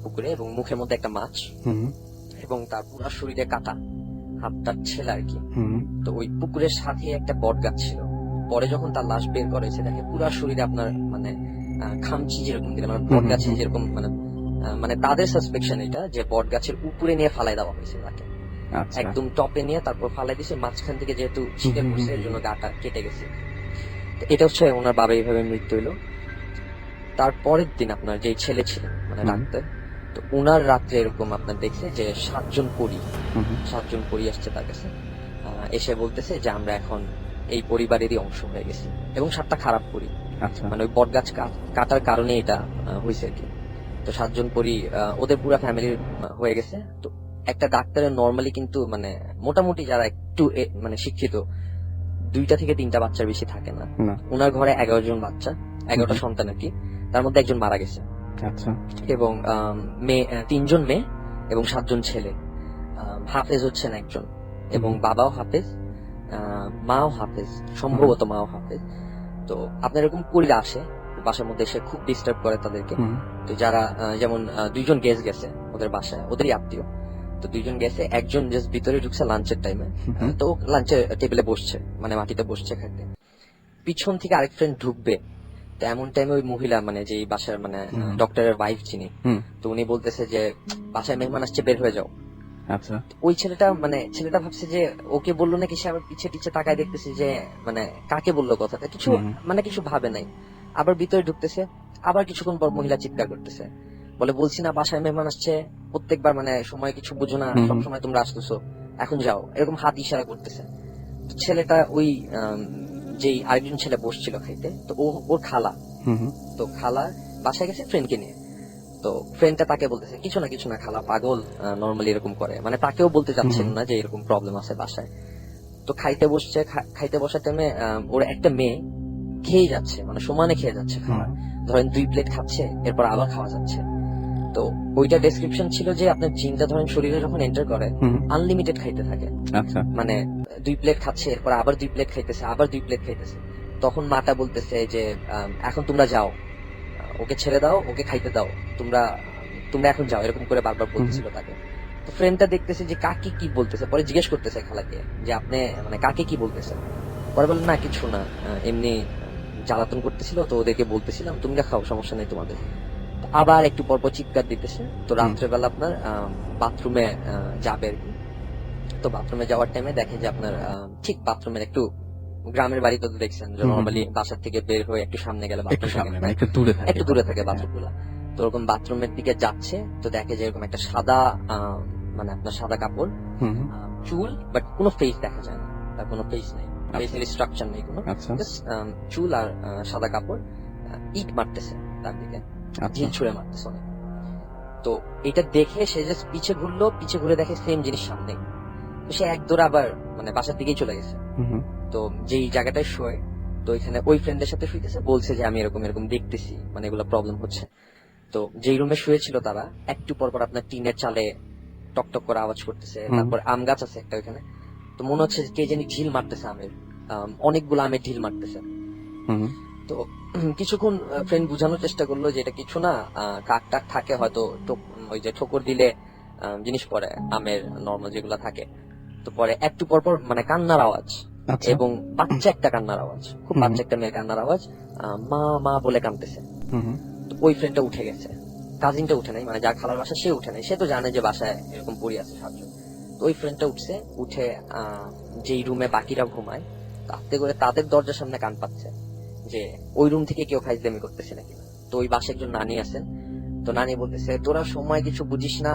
পুকুরে, এবং মুখের মধ্যে একটা মাছ, হুম এবং তার পুরো শরীরে কাটা, হাতটার ছেলে আর কি। হুম তো ওই পুকুরের সাথে একটা বট গাছ ছিল। পরে যখন তার লাশ বের করেছে দেখে পুরো শরীরে আপনার মানে খামচি যেরকম দিলে, মানে বট গাছে যেরকম মানে তাদের সাসপেকশন এটা যে বট গাছের উপরে নিয়ে ফালাই দেওয়া হয়েছে তাকে, আচ্ছা। একদম টপে নিয়ে তারপর ফালাই দিয়েছে। মাঝখান থেকে যেহেতু ছিটে পড়ছে এর জন্য গাটা কেটে গেছে। তো এটা হচ্ছে ওনার বাবা এইভাবে মৃত্যু হইলো। তারপরের দিন আপনার যে ছেলে ছিলেন মানে হুম। ডাক্তার, তো ওনার রাত্রে এরকম আপনার দেখছে যে 7 জন পরী, হুম হুম। 7 জন পরী আসছে তার কাছে, এসে বলতেছে যে আমরা এখন এই পরিবারেরই অংশ হয়ে গেছি, এবং 7টা খারাপ পরী, আচ্ছা। মানে ওই বট গাছ কাটার কারণে এটা হয়েছে আর কি। তো 7 জন পরী ওদের পুরো ফ্যামিলির হয়ে গেছে। তো একটা ডাক্তারের নর্মালি কিন্তু মানে মোটামুটি যারা একটু মানে শিক্ষিত, 2টা থেকে 3টা বাচ্চার বেশি থাকে না। না। ওনার ঘরে 11 জন বাচ্চা, 11টা সন্তান আর কি। তার মধ্যে একজন মারা গেছে, আচ্ছা। এবং মেয়ে 3 জন মেয়ে এবং 7 জন ছেলে। হাফেজ হচ্ছেন একজন, এবং বাবাও হাফেজ, মাও হাফেজ, সম্ভবত মাও হাফেজ। তো আপনার এরকম পরিরা আসে বাসার মধ্যে, এসে খুব ডিস্টার্ব করে তাদেরকে। হুম তো যারা যেমন 2 জন গেস্ট গেছে ওদের বাসায়, ওদেরই আত্মীয়। তো 2 জন গেছে, একজন জাস্ট ভিতরে ঢুকছে লাঞ্চের টাইমে। হুম। তো লাঞ্চের টেবিলে বসছে, মানে মাটিতে বসছে খাইতে। পিছন থেকে আরেক ফ্রেন্ড ঢুকবে, তো এমন টাইমে ওই মহিলা মানে যে বাসার মানে ডক্টরের ওয়াইফ যিনি, হুম। তো উনি বলতেছে যে বাসায় মেহমান আসছে, বের হয়ে যাও। আচ্ছা। ওই ছেলেটা ভাবছে যে ওকে বললো নাকি, সে আবার পিছে পিছে তাকায় দেখতেছে যে মানে কাকে বললো কথাটা, কিছু মানে কিছু ভাবে নাই। আবার ভিতরে ঢুকতেছে, আবার কিছুক্ষণ পর মহিলা চিৎকার করতেছে, বলছি না বাসায় মেহমান আসছে, প্রত্যেকবার মানে সময় কিছু বুঝো না, সব সময় তোমরা আসতেছো, এখন যাও, এরকম হাত ইশারা করতেছে। তো ছেলেটা ওই যেই আরেকজন ছেলে বসছিল খাইতে, তো ওর খালা, হুম হুম। তো খালা বাসায় গেছে ফ্রেন্ডকে নিয়ে। তো ফ্রেন্ডটা তাকে বলতেছে কিছু না খালা, পাগল, নর্মালি এরকম করে, মানে তাকেও বলতে চাচ্ছেন না যে এরকম প্রবলেম আছে বাসায়। তো খাইতে বসছে, খাইতে বসার টাইমে ওর একটা মেয়ে খেয়ে যাচ্ছে, মানে সমানে খেয়ে যাচ্ছে খাবার, ধরেন 2 প্লেট খাচ্ছে, এরপর আবার খাওয়া যাচ্ছে। তো ওইটা ডেসক্রিপশন ছিল যে আপনার জিনটা ধরেন শরীরে যখন এন্টার করে আনলিমিটেড খাইতে থাকে, আচ্ছা। মানে 2 প্লেট খাচ্ছে, এরপর আবার 2 প্লেট খাইতেছে, আবার 2 প্লেট খাইতেছে। তখন মাটা বলতেছে যে এখন তোমরা যাও, ওকে ছেড়ে দাও, ওকে খাইতে দাও, তোমরা এখন যাও, এরকম করে বারবার বলতেছিল তাকে। তো ফ্রেন্ডটা দেখতেছে যে কাকে কি বলতেছে, পরে জিজ্ঞেস করতেছে খালাকে যে আপনি মানে কাকে কি বলতেছেন। পরে বললেন না কিছু না, এমনি জ্বালাতন করতেছিল, তো ওদেরকে বলতেছিলাম তোমরা খাও, সমস্যা নেই তোমাদের। আবার একটু পরপর চিৎকার দিতেছে। তো রাত্রেবেলা আপনার বাথরুমে যাবে আর কি। তো বাথরুমে যাওয়ার টাইমে দেখে যে আপনার ঠিক বাথরুমের একটু, গ্রামের বাড়িতে তো দেখছেন যে নর্মালি বাসার থেকে বের হয়ে একটু সামনে গেলে একটু বাথরুম সামনে, মানে একটু দূরে থাকে। একটু দূরে থাকে বাথরুম গুলা। তো ওরকম বাথরুমের দিকে যাচ্ছে, তো দেখে যে এরকম একটা সাদা মানে আপনার সাদা কাপড়, হুম হুম। চুল, বাট কোনো ফেস দেখা যায় না, তার কোনো ফেস নেই, ফেসিয়াল স্ট্রাকচার নেই কোনো, আচ্ছা। জাস্ট চুল আর সাদা কাপড়, ইট মারতেছে তার দিকে, আচ্ছা। ঢিল ছুঁড়ে মারতেছে অনেক। তো এটা দেখে সে জাস্ট পিছে ঘুরলো, পিছে ঘুরে দেখে সেম জিনিস সামনে। তো সে এক দৌড় আবার মানে বাসার দিকেই চলে গেছে। হুম হুম। তো যেই জায়গাটায় শোয়, তো এখানে ওই ফ্রেন্ডের সাথে শুইতেছে, বলছে যে আমি এরকম এরকম দেখতেছি, মানে এগুলো প্রবলেম হচ্ছে। তো যেই রুমে শুয়েছিল তারা, একটু পর পর আপনার টিনের চালে টকটক করে আওয়াজ করতেছে। তারপর আম গাছ আছে একটা ওইখানে, তো মনে হচ্ছে কে জানি ঢিল মারতেছে আমের, অনেকগুলো আমের ঢিল মারতেছে। হুম হুম। তো কিছুক্ষণ ফ্রেন্ড বোঝানোর চেষ্টা করলো যে এটা কিছু না, কাক টাক থাকে হয়তো, ওই যে ঠোকর দিলে জিনিস পড়ে আমের, নর্মাল যেগুলো থাকে। তো পরে একটু পর পর মানে কান্নার আওয়াজ, আচ্ছা। এবং বাচ্চা একটা কান্নার আওয়াজ, খুব বাচ্চা একটা মেয়ের কান্নার আওয়াজ, মা মা বলে কাঁদতেছে। হুম হুম। তো ওই ফ্রেন্ডটা উঠে গেছে, কাজিনটা উঠে নাই, মানে যার খালার বাসা সে উঠে নাই, সে তো জানে যে বাসায় এরকম পড়ি আছে 7 জন। তো ওই ফ্রেন্ডটা উঠছে, উঠে যেই রুমে বাকিরা ঘুমায়, আস্তে করে তাদের দরজার সামনে কান পাচ্ছে যে ওই রুম থেকে কেউ ফাইজলামি করতেছে নাকি। তো ওই বাসায় একজন নানি আছেন, তো নানি বলতেছে তোরা সময় কিছু বুঝিস না,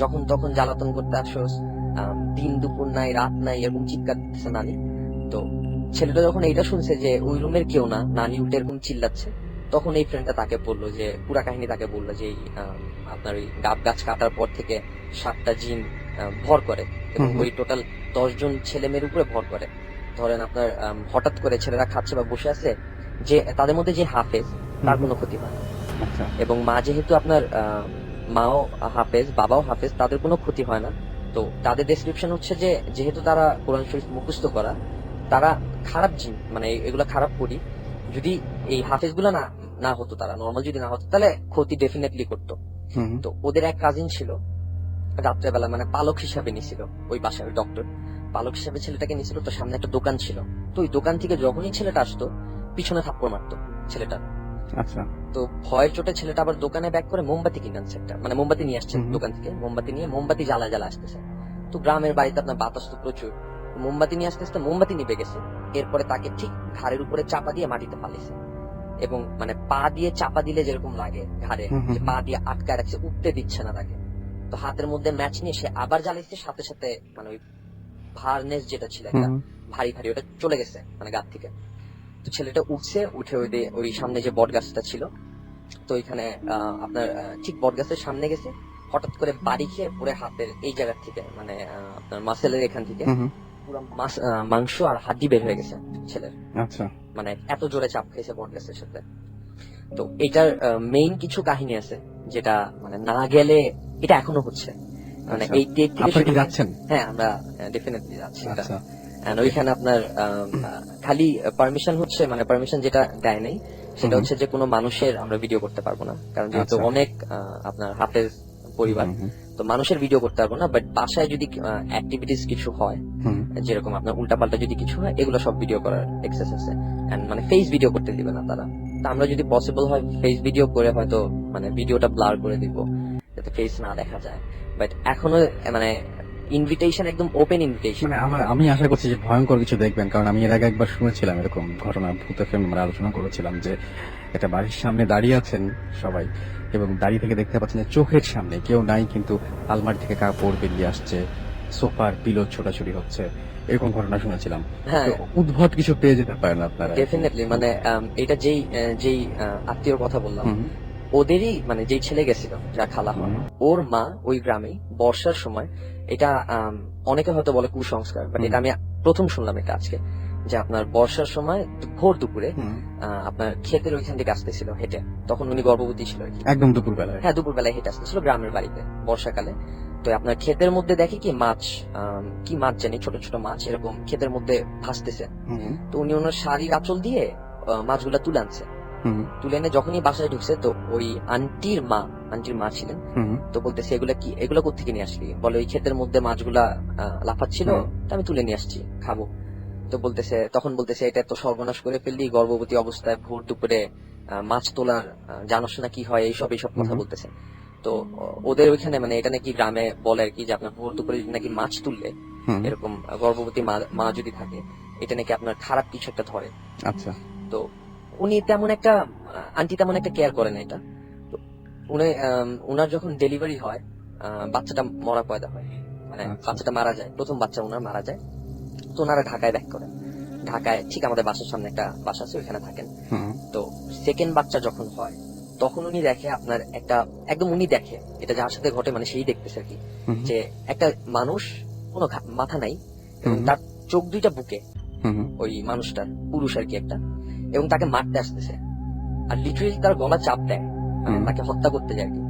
যখন তখন জ্বালাতন করতে আসোস, দিন দুপুর নাই রাত নাই, এরকম চিৎকার দিতেছে নানি। তো ছেলেটা যখন এইটা শুনছে যে ওই রুমের কেউ না, নানি উঠে এরকম চিল্লাচ্ছে, তখন এই ফ্রেন্ডটা তাকে বললো যে পুরা কাহিনী তাকে বললো যে আপনার ওই গাব গাছ কাটার পর থেকে 7টা জিন ভর করে এবং ওই টোটাল 10 জন ছেলে মেয়ের উপরে ভর করে। ধরেন আপনার হঠাৎ করে ছেলেরা খাচ্ছে বা বসে আছে, যে তাদের মধ্যে যে হাফেজ তার কোনো ক্ষতি হয় না, আচ্ছা এবং মা যেহেতু আপনার মাও হাফেজ বাবাও হাফেজ, তাদের কোনো ক্ষতি হয় না। তো তাদের ডেসক্রিপশন হচ্ছে যে যেহেতু তারা কোরআন শরীফ মুখস্থ করা, তারা খারাপ জিন মানে এগুলা খারাপ করি যদি এই হাফেজ গুলা না না হতো, তারা নর্মাল যদি না হতো তাহলে ক্ষতি ডেফিনেটলি করতো। তো ওদের এক কাজিন ছিল রাত্রেবেলা মানে পালক হিসাবে নিছিল ওই বাসার ডক্টর, পালক হিসাবে ছেলেটাকে নিছিল। তো সামনে একটা দোকান ছিল, তো ওই দোকান থেকে যখনই ছেলেটা আসতো পিছনে থাপ্পড় মারতো ছেলেটা। আচ্ছা তো ভয়ের চোটে ছেলেটা আবার দোকানে ব্যাক করে মোমবাতি কিনে আনছে একটা, মানে মোমবাতি নিয়ে আসছে দোকান থেকে, মোমবাতি নিয়ে মোমবাতি জ্বালা জ্বালা আসতেছে। তো গ্রামের বাড়িতে আপনার বাতাস তো প্রচুর, মোমবাতি নিয়ে আসতে আসতে মোমবাতি নিভে গেছে। এরপরে তাকে ঠিক ঘাড়ের উপরে চাপা দিয়ে মাটিতে ফালিয়েছে, এবং মানে পা দিয়ে চাপা দিলে যেরকম লাগে ঘাড়ে, যে পা দিয়ে আটকায় রাখছে, উঠতে দিচ্ছে না তাকে। তো হাতের মধ্যে ম্যাচ নিয়ে সে আবার জ্বালিয়েছে, সাথে সাথে মানে ওই ভারনেস যেটা ছিল একটা ভারী ভারী, ওটা চলে গেছে মানে গাছ থেকে। তো ছেলেটা উঠছে, উঠে ওই সামনে যে বট গাছটা ছিল, তো ওইখানে আপনার ঠিক বট গাছের সামনে গেছে, হঠাৎ করে বাড়ি খেয়ে পুরো হাতের এই জায়গা থেকে মানে আপনার মাসেলের এখান থেকে পুরো মাংস আর হাড্ডি বের হয়ে গেছে ছেলের। আচ্ছা মানে এত জোরে চাপ খেয়েছে বট গাছের সাথে। তো এটার মেইন কিছু কাহিনী আছে যেটা মানে না গেলে এটা এখনো হচ্ছে, মানে এই ডেট থেকে আপনি কি যাচ্ছেন? হ্যাঁ আমরা ডেফিনেটলি যাচ্ছি। আচ্ছা And ওইখানে আপনার খালি পারমিশন হচ্ছে, মানে পারমিশন যেটা দেয় নাই সেটা হচ্ছে যে কোনো মানুষের আমরা ভিডিও করতে পারবো না, কারণ যেহেতু আচ্ছা। অনেক আপনার হাফেজ পরিবার, তো মানুষের ভিডিও করতে পারবো না। বাট বাসায় যদি অ্যাক্টিভিটিস কিছু হয়, যেরকম আপনার উল্টাপাল্টা যদি কিছু হয়, এগুলো সব ভিডিও করার এক্সেস আছে। এন্ড মানে ফেস ভিডিও করতে দিবে না তারা। তা আমরা যদি পসিবল হয় ফেস ভিডিও করে হয়তো মানে ভিডিওটা ব্লার করে দিব যাতে ফেস না দেখা যায়। বাট এখনো মানে ইনভিটেশন একদম ওপেন ইনভিটেশন। মানে আমি আশা করছি যে ভয়ঙ্কর কিছু দেখবেন, কারণ আমি এর আগে একবার শুনেছিলাম এরকম ঘটনা, ভূত এফএম আমরা আলোচনা করেছিলাম যে একটা বাড়ির সামনে দাঁড়িয়ে আছেন সবাই, এবং দাঁড়িয়ে থেকে দেখতে পাচ্ছেন যে চোখের সামনে কেউ নাই, কিন্তু আলমারি থেকে কাপড় বেরিয়ে আসছে, সোফার পিলো ছোটাছুটি হচ্ছে, এরকম ঘটনা শুনেছিলাম। হ্যাঁ, তো উদ্ভট কিছু পেয়ে যেতে পারেন আপনারা। ডেফিনেটলি মানে এটা যেই আত্মীয়র কথা বললাম, ওদেরই মানে যেই ছেলে গেছিল যা খালা হয়, ওর মা ওই গ্রামে বর্ষার সময়, এটা অনেকে হয়তো বলে কুসংস্কার, বাট এটা আমি প্রথম শুনলাম এটা আজকে, যে আপনার বর্ষার সময় ভোর দুপুরে আপনার ক্ষেতের ওইখান থেকে আসতেছিল হেঁটে, তখন উনি গর্ভবতী ছিল আর কি। একদম দুপুর বেলায়? হ্যাঁ, দুপুর বেলায় হেঁটে আসতেছিল গ্রামের বাড়িতে বর্ষাকালে। তো আপনার ক্ষেতের মধ্যে দেখে কি মাছ, কি মাছ জানি, ছোট ছোট মাছ এরকম ক্ষেতের মধ্যে ভাসতেছে। তো উনি ওনার শাড়ির আঁচল দিয়ে মাছগুলা তুলে আনছে। তুলে এনে যখনই বাসায় ঢুকছে, তো ওই আন্টির মা ছিলেন, তো বলতেছে এগুলা কোথেকে নিয়ে আসলি? বলে ওই ক্ষেতের মধ্যে মাছগুলা লাফাচ্ছিল, আমি তুলে নিয়ে আসছি খাবো। তো তখন বলতেছে এটা তো সর্বনাশ করে ফেললি, গর্ভবতী অবস্থায় ভোর দুপুরে মাছ তোলার জানোস না কি হয়, এইসব কথা বলতেছে। তো ওদের ওইখানে মানে এটা নাকি গ্রামে বলে আর কি, যে আপনার ভোর দুপুরে নাকি মাছ তুললে এরকম গর্ভবতী মা যদি থাকে, এটা নাকি আপনার খারাপ কিছু একটা ধরে। আচ্ছা। তো উনি আন্টি তেমন একটা কেয়ার করেন এটা। তো উনার যখন ডেলিভারি হয়, বাচ্চাটা মরা পয়দা হয়, মানে বাচ্চাটা মারা যায়, প্রথম বাচ্চা উনার মারা যায়। তো ওনারা ঢাকায় ব্যাক করেন, ঢাকায় ঠিক আমাদের বাসার সামনে একটা বাসা আছে, ওইখানে থাকেন। তো সেকেন্ড বাচ্চা যখন হয়, তখন উনি দেখে আপনার উনি দেখে এটা যার সাথে ঘটে, মানে সেই দেখতেছে আর কি, যে একটা মানুষ কোনো মাথা নাই, এবং তার চোখ দুইটা বুকে, ওই মানুষটার পুরুষ আর কি একটা, এবং তাকে মারতে আসতেছে, আর লিটারেলি তার গলা চাপ দেয়, মানে তাকে হত্যা করতে যায় আর কি।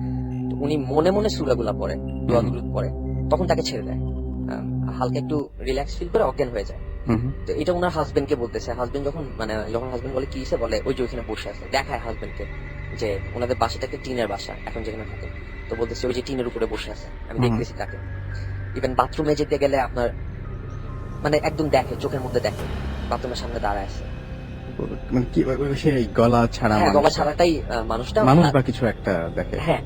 তো উনি মনে মনে সূরাগুলা পড়ে, দোয়া দুরূদ পড়ে, তখন তাকে ছেড়ে দেয়, হালকা একটু রিল্যাক্স ফিল করে অজ্ঞান হয়ে যায়। তো এটা ওনার হাজবেন্ডকে বলতেছে। হাজবেন্ড যখন হাজবেন্ড বলে কি হয়েছে, বলে ওই যে ওইখানে বসে আছে, দেখায় হাজবেন্ডকে যে ওনাদের বাসাটা একটা টিনের বাসা এখন যেখানে থাকে। তো বলতেছে ওই যে টিনের উপরে বসে আছে, আমি দেখতেছি তাকে। ইভেন বাথরুমে যেতে গেলে আপনার মানে একদম দেখে, চোখের মধ্যে দেখে বাথরুমের সামনে দাঁড়ায় আছে, মানে কি সেই গলা ছাড়া? হ্যাঁ, গলা ছাড়াটাই মানুষটা, মানুষ বা কিছু একটা দেখে। হ্যাঁ,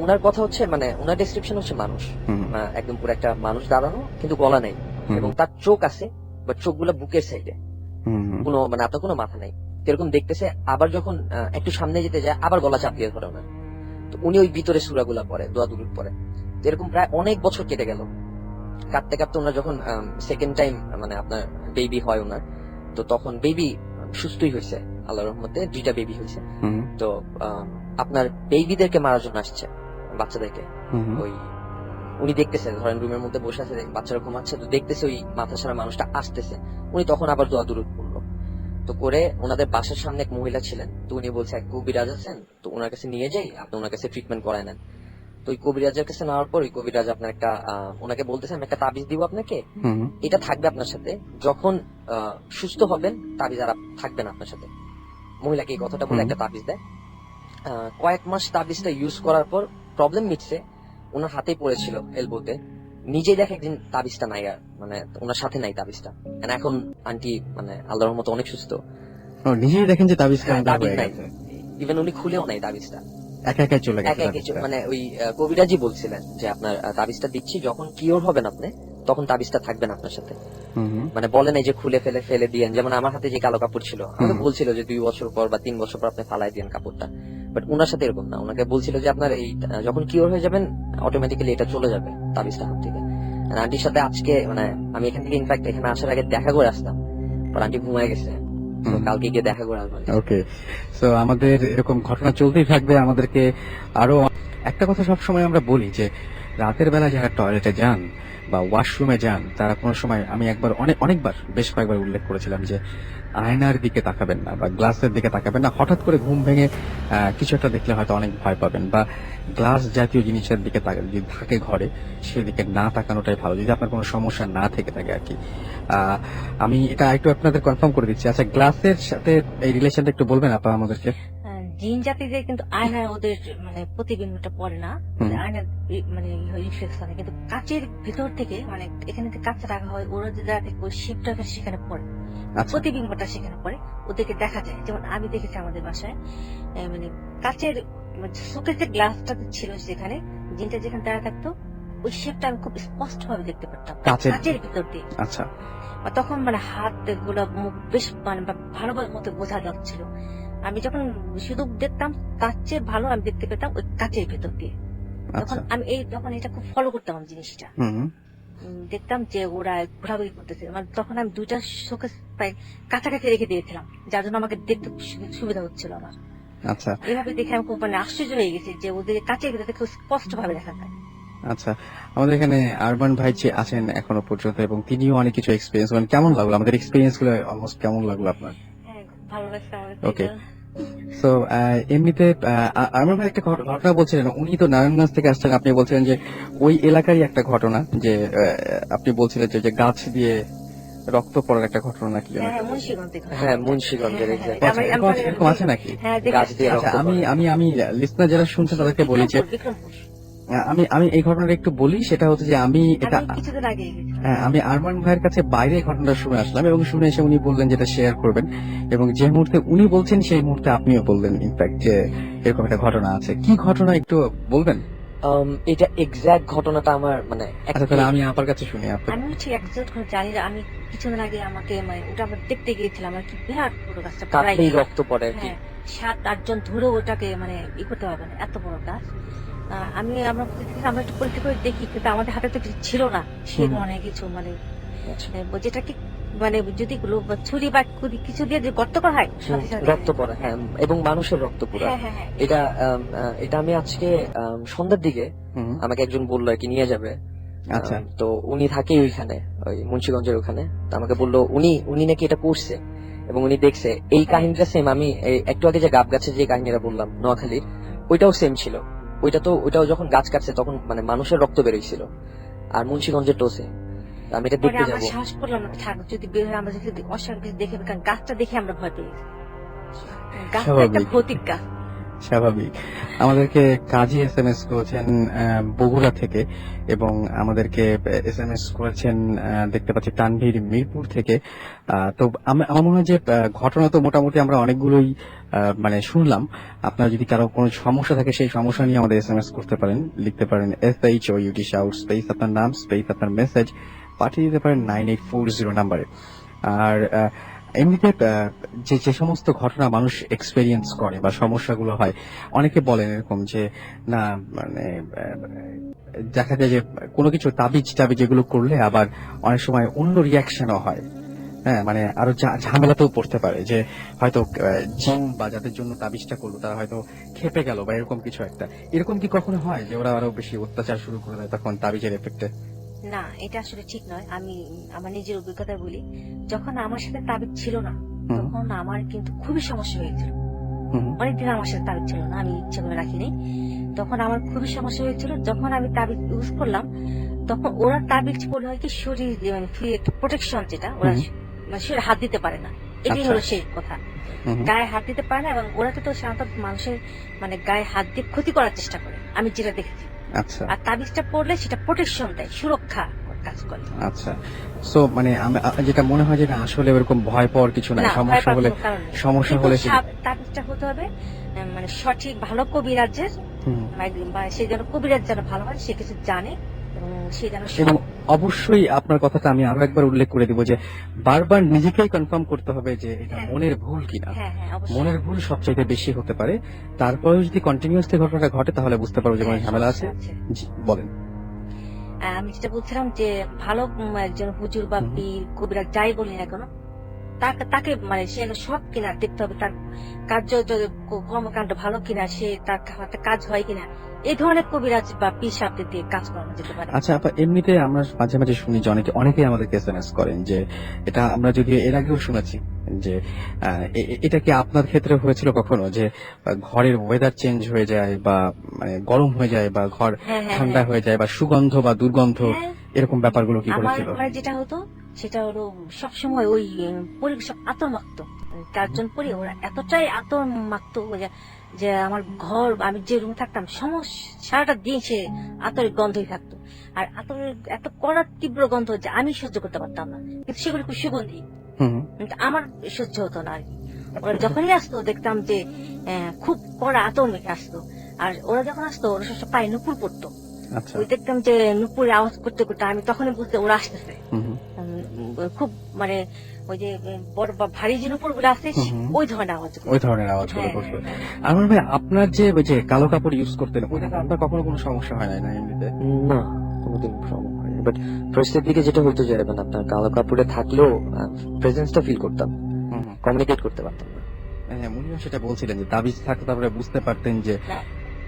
ওনার কথা হচ্ছে মানে ওনার ডেসক্রিপশন হচ্ছে মানুষ, একদম পুরো একটা মানুষ দাঁড়ানো, কিন্তু গলা নেই, এবং তার চোখ আছে, বাট চোখগুলো বুকের সাইডে, কোনো মানে আপনার কোনো মাথা নাই, এরকম দেখতেছে। আবার যখন একটু সামনে যেতে যায়, আবার গলা চাপিয়ে ধরে ওনার। তো উনি ওই ভিতরে সূরাগুলা পড়ে, দোয়া দুরূদ পড়ে। তো এরকম প্রায় অনেক বছর কেটে গেল। কাঁদতে কাঁদতে ওনার যখন সেকেন্ড টাইম মানে আপনার বেবি হয় ওনার, তো তখন বেবি সুস্থই হয়েছে, আল্লাহর রহমতে 2টা বেবি হয়েছে। হুম, তো আপনার বেবিদেরকে মারার জন্য আসছে, বাচ্চাদেরকে। হুম, ওই উনি দেখতেছে, ধরেন রুমের মধ্যে বসে আছে, বাচ্চারা ঘুমাচ্ছে, তো দেখতেছে ওই মাথা সারা মানুষটা আসতেছে। উনি তখন আবার দোয়া দুরূদ পড়লো। তো করে ওনাদের বাসার সামনে এক মহিলা ছিলেন, তো উনি বলছে এক কবিরাজ আছেন, তো ওনার কাছে নিয়ে যাই, আপনি ওনার কাছে ট্রিটমেন্ট করায় নেন। তো ওই কবিরাজের কাছে নেওয়ার পর ওই কবিরাজ আপনার একটা ওনাকে বলতেছে আমি একটা তাবিজ দিব আপনাকে, হুম, এটা থাকবে আপনার সাথে, যখন সুস্থ হবেন তাবিজ আর থাকবে না আপনার সাথে। মহিলাকে এই কথাটা বলে একটা তাবিজ দেয়। কয়েক মাস তাবিজটা ইউজ করার পর প্রবলেম মিটছে, ওনার হাতেই পড়েছিল এলবোতে, নিজেই দেখে একদিন তাবিজটা নাই, আর মানে ওনার সাথে নাই তাবিজটা। And এখন আন্টি মানে আল্লাহর মতো অনেক সুস্থ। ও, নিজেই দেখেন যে তাবিজটা হ্যাঁ, আলাদা তাবিজ হয়ে নাই, গেছে, ইভেন উনি খুলেও নাই তাবিজটা, একা একাই চলে একা গেছে একা তাবিজটা। মানে ওই কবিরাজি বলছিলেন যে আপনার তাবিজটা দিচ্ছি, যখন কিওর হবেন আপনি তখন তাবিজটা থাকবে না আপনার সাথে। হুম, হুম, মানে বলে নাই যে খুলে ফেলে দিয়েন, যেমন আমার হাতে যে কালো কাপড় ছিল, আমাকে হুম। বলছিল যে 2 বছর পর বা 3 বছর পর আপনি ফালাই দিয়েন কাপড়টা, বাট ওনার সাথে এরকম না। ওনাকে বলছিল যে আপনার এই যখন কিওর হয়ে যাবেন অটোমেটিক্যালি এটা চলে যাবে তাবিজটা হাত থেকে। আর আন্টির সাথে আজকে মানে আমি এখান থেকে ইনফ্যাক্ট এখানে আসার আগে দেখা করে আসতাম, পর আন্টি ঘুমায় গেছে, তো হুম। কালকে গিয়ে দেখা করে আসবো। ওকে, সো আমাদের এরকম ঘটনা চলতেই থাকবে। আমাদেরকে আরো একটা কথা সবসময় আমরা বলি যে রাতের বেলা যারা টয়লেটে যান বা ওয়াশরুমে যান, তারা কোনো সময়, আমি একবার অনেকবার বেশ কয়েকবার উল্লেখ করেছিলাম যে আয়নার দিকে তাকাবেন না বা গ্লাসের দিকে তাকাবেন না। হঠাৎ করে ঘুম ভেঙে কিছু একটা দেখলে হয়তো অনেক ভয় পাবেন, বা গ্লাস জাতীয় জিনিসের দিকে যদি থাকে ঘরে, সেদিকে না তাকানোটাই ভালো, যদি আপনার কোনো সমস্যা না থেকে থাকে আর কি। আমি এটা একটু আপনাদের কনফার্ম করে দিচ্ছি। আচ্ছা, গ্লাসের সাথে এই রিলেশনটা একটু বলবেন আপা আমাদেরকে? জিন জাতিদের কিন্তু আয়নায় ওদের মানে প্রতিবিম্বটা পড়ে না, হুম। আয়নার মানে রিফ্লেকশনে, কিন্তু কাচের ভিতর থেকে মানে এখানে যে কাঁচা রাখা হয়, ওরা যে জায়গা থেকে ওই শিপটা সেখানে পড়ে, আচ্ছা, প্রতিবিম্বটা সেখানে পড়ে, ওদেরকে দেখা যায়। যেমন আমি দেখেছি আমাদের বাসায় মানে কাচের শোকের যে গ্লাসটা ছিল সেখানে জিনটা যেখানে দাঁড়া থাকতো, ওই শেপটা আমি খুব স্পষ্ট ভাবে দেখতে পারতাম কাচের- কাচের ভিতর দিয়ে। আচ্ছা, আর তখন মানে হাত গুলা মুখ বেশ মানে ভালোভাবে মতো বোঝা যাচ্ছিল। আমি যখন শুধু দেখতাম, তার চেয়ে ভালো আমি দেখতে পেতাম ওই কাচের ভেতর দিয়ে। তখন আচ্ছা, আমি তখন এটা খুব ফলো করতাম আমি জিনিসটা। হুম, দেখতাম যে ওরা ঘোরাঘুরি করতেছে, মানে তখন আমি 2টা শোকেস প্রায় কাছাকাছি রেখে দিয়েছিলাম, যার জন্য আমাকে দেখতে সুবিধা হচ্ছিল আমার। আচ্ছা, এভাবে দেখে আমি খুব মানে আশ্চর্য হয়ে গেছি যে ওদের কাচের ভেতর থেকে স্পষ্ট ভাবে দেখা যায়। আচ্ছা। আমাদের এখানে আরমান ভাই যে আছেন এখনো পর্যন্ত, এবং তিনিও অনেক কিছু এক্সপিরিয়েন্স করেন। কেমন লাগলো আমাদের এক্সপিরিয়েন্স গুলো? অলমোস্ট কেমন লাগলো আপনার? হ্যাঁ, খুব ভালো লাগছে আমার। Okay. সো এমনিতে আরমান ভাই একটা ঘটনা বলছিলেন, উনি তো নারায়ণগঞ্জ থেকে আসছেন, আপনি বলছিলেন যে ওই এলাকারই একটা ঘটনা, যে আপনি বলছিলেন যে গাছ দিয়ে রক্ত পড়ার একটা ঘটনা নাকি যেন? হ্যাঁ, মুন্সিগঞ্জ থেকে। হ্যাঁ, মুন্সিগঞ্জের হ্যাঁ, exact। হ্যাঁ, আচ্ছা, এরকম আছে নাকি? হ্যাঁ, গাছ দিয়ে আচ্ছা, রক্ত পড়ে। আমি লিসনার যারা শুনছেন তাদেরকে বলি যে বিক্রমপুর। আমি এই ঘটনাটা একটু বলি। সেটা হচ্ছে যে আমি এটা আমি কিছুদিন আগে গেছিলাম। হ্যাঁ, আমি আরমান ভাইয়ের কাছে বাইরে এই ঘটনাটা শুনে আসলাম, এবং শুনে এসে উনি বললেন যেটা শেয়ার করবেন, এবং যে মুহূর্তে উনি বলছেন সেই মুহূর্তে আপনিও বললেন ইনফ্যাক্ট যে এরকম একটা ঘটনা আছে। কি ঘটনা একটু বলবেন? এটা এক্সাক্ট ঘটনাটা আমার মানে আচ্ছা, তাহলে আমি আপনার কাছে শুনি। আপনি আমি ঠিক একজন জানি না, আমি কিছুদিন আগে আমাকে মানে ওটা আমরা দেখতে গিয়েছিলাম আর কি, বিরাট বড় গাছটা, প্রায় কাটলেই রক্ত পড়ে আর কি। হ্যাঁ 7-8 জন ধরে ওটাকে মানে করতে পারবে না, এত বড় গাছ। আমরা একটু পরীক্ষা করে দেখি, কিন্তু আমাদের হাতে তো কিছু ছিল না সেই ধরনের কিছু, মানে আচ্ছা। যেটা কি মানে যদি ছুরি বা কিছু দিয়ে যে গর্ত করা হয় সাথে সাথে রক্ত পড়ে, হ্যাঁ, এবং মানুষের রক্ত পুরা। হ্যাঁ, হ্যাঁ, হ্যাঁ। এটা আমি আজকে সন্ধ্যার দিকে হুম, আমাকে একজন বললো আর কি নিয়ে যাবে। আচ্ছা, তো উনি থাকে ওইখানে, ওই মুন্সিগঞ্জের ওখানে। তো আমাকে বললো উনি নাকি এটা করছে এবং উনি দেখছে। এই কাহিনীটা সেম, আমি একটু আগে যে গাব গাছের যে কাহিনীটা বললাম নোয়াখালীর, ওইটাও সেম ছিল। ওইটাও যখন গাছ কাটছে তখন মানে মানুষের রক্ত বেরোইছিল, আর মুন্সিগঞ্জের টোসে। আমি এটা পরে দেখতে আমরা যাবো। সাহস করলাম না, থাক যদি বের হয় আমরা যদি অস্বাভাবিক কিছু দেখে, কারণ গাছটা দেখে আমরা ভয় পেয়ে গেছি। গাছটা একটা স্বাভাবিক। ভৌতিক গাছ। স্বাভাবিক। আমাদেরকে কাজী SMS করেছেন বগুড়া থেকে, এবং আমাদেরকে SMS করেছেন দেখতে পাচ্ছি তানভীর মিরপুর থেকে। তো আমার মনে হয় যে ঘটনা তো মোটামুটি আমরা অনেকগুলোই মানে শুনলাম। আপনার যদি কারো কোনো সমস্যা থাকে সেই সমস্যা নিয়ে আমাদের SMS করতে পারেন, লিখতে পারেন SHOUT শাউট স্পেস আপনার নাম স্পেস আপনার মেসেজ পাঠিয়ে দিতে পারেন 9840 নাম্বারে। আর এমনিতে যে সমস্ত ঘটনা মানুষ এক্সপেরিয়েন্স করে বা সমস্যাগুলো হয়, অনেকে বলেন এরকম যে না মানে দেখা যায় যে কোনো কিছু তাবিজ এগুলো করলে আবার অনেক সময় অন্য রিয়াকশনও হয়। হ্যাঁ, মানে আরো ঝামেলাতেও পড়তে পারে, যে হয়তো জিন বা যাদের জন্য তাবিজটা করলো তারা হয়তো খেপে গেল বা এরকম কিছু একটা। এরকম কি কখনো হয় যে ওরা আরো বেশি অত্যাচার শুরু করে দেয় তখন তাবিজের এফেক্টে? না, এটা আসলে ঠিক নয়। আমি আমার নিজের অভিজ্ঞতা বলি, যখন আমার সাথে তাবিজ ছিল না হুম। তখন আমার কিন্তু খুবই সমস্যা হয়েছিল। অনেকদিন আমার সাথে তাবিজ ছিল না, আমি ইচ্ছে করে রাখিনি। তখন আমার খুবই সমস্যা হয়েছিল। যখন আমি তাবিজ ইউজ করলাম তখন ওরা তাবিজ পড়লে হয় কি শরীর মানে ফ্রি একটা প্রোটেকশন, যেটা ওরা মানে শরীরে হাত দিতে পারে না, এটাই আচ্ছা। হলো সেই কথা। গায়ে হাত দিতে পারে না, এবং ওরা তো সাধারণত মানুষের মানে গায়ে হাত দিয়ে ক্ষতি করার চেষ্টা করে, আমি যেটা দেখেছি। আচ্ছা আর তাবিজটা পড়লে সেটা প্রোটেকশন দেয়, সুরক্ষা কাজ করে। আচ্ছা। সো মানে যেটা মনে হয় যে না, আসলে এরকম ভয় পাওয়ার কিছু নাই, না, ভয় সমস্যা পাওয়ার হলে কোনো কারণ নেই। সমস্যা কিন্তু হলে তাবিজটা হতে হবে মানে সঠিক ভালো কবিরাজের, বা সেই যেন কবিরাজ যেন ভালো হয়, সে কিছু জানে এবং সে যেন এবং অবশ্যই আপনার কথাটা আমি আরো একবার উল্লেখ করে দিব যে বারবার নিজেকেই কনফার্ম করতে হবে যে এটা হ্যাঁ। মনের ভুল কিনা। হ্যাঁ হ্যাঁ অবশ্যই। মনের ভুল সবচাইতে বেশি হতে পারে, তারপরে যদি কন্টিনিউয়াসলি ঘটনাটা ঘটে তাহলে বুঝতে পারবো যে কোনো হ্যাঁ, ঝামেলা আছে। সমস্যা আছে। জি, বলেন। আমি যেটা বলছিলাম যে ভালো একজন হুজুর বা পীর কবিরাজ যাই বলি না কেন, তাকে মানে সে সব কিনা দেখতে হবে, তার কার্য কর্মকাণ্ড ভালো কিনা, সে তার হাতে কাজ হয় কিনা, এই ধরনের কবিরাজ বা পীর সাহেবদের দিয়ে কাজ করানো যেতে পারে। আচ্ছা আপা, এমনিতে আমরা মাঝে মাঝে শুনি যে অনেকেই আমাদেরকে এসএমএস করেন, যে এটা আমরা যদি এর আগেও শুনেছি যে এটা কি আপনার ক্ষেত্রে হয়েছিল কখনো যে ঘরের ওয়েদার চেঞ্জ হয়ে যায় বা মানে গরম হয়ে যায় বা ঘর হ্যাঁ, হ্যাঁ, ঠান্ডা হ্যাঁ। হয়ে যায় বা সুগন্ধ বা দুর্গন্ধ, হ্যাঁ। এরকম ব্যাপারগুলো কি আমার করেছিল? ঘরে যেটা হতো সেটা হলো সবসময় ওই পরিবেশ আতর মাখতো, চারজন পরি ওরা এতটাই আতর মাখতো যে আমার ঘর, আমি যে রুমে থাকতাম সারাটা দিন সে আতরের গন্ধই থাকতো। আর আতরের এত কড়া তীব্র গন্ধ যে আমি সহ্য করতে পারতাম না, কিন্তু সেগুলি খুব সুগন্ধি, কিন্তু আমার সহ্য হতো না আর কি। ওরা যখনই আসতো দেখতাম যে খুব কড়া আতর মেখে আসতো, আর ওরা যখন আসতো ওরা সবসময় পায়ে নুপুর পড়তো। আচ্ছা। ওই দেখতাম যে নুপুরের আওয়াজ করতে করতে আমি তখনই বুঝতে ওরা আসতেছে। খুব মানে ওই যে বড় বা ভারী যে নুপুর গুলো আছে ওই ধরনের আওয়াজ, ওই ধরনের আওয়াজ করে হ্যাঁ, করতো। হ্যাঁ। আমার ভাই, আপনার যে ওই যে কালো কাপড় ইউজ করতেন ওইটা আপনার কখনো কোনো সমস্যা হয় না এমনিতে? না, কোনোদিন প্রবলেম হয়নি। বাট ফার্স্টের দিকে যেটা হতো যে মানে আপনার কালো কাপড়ে থাকলেও প্রেজেন্সটা ফিল করতাম, কমিউনিকেট করতে পারতাম না। হ্যাঁ, মুনিও সেটা বলছিলেন যে তাবিজ থাকতে তারপরে বুঝতে পারতেন যে না,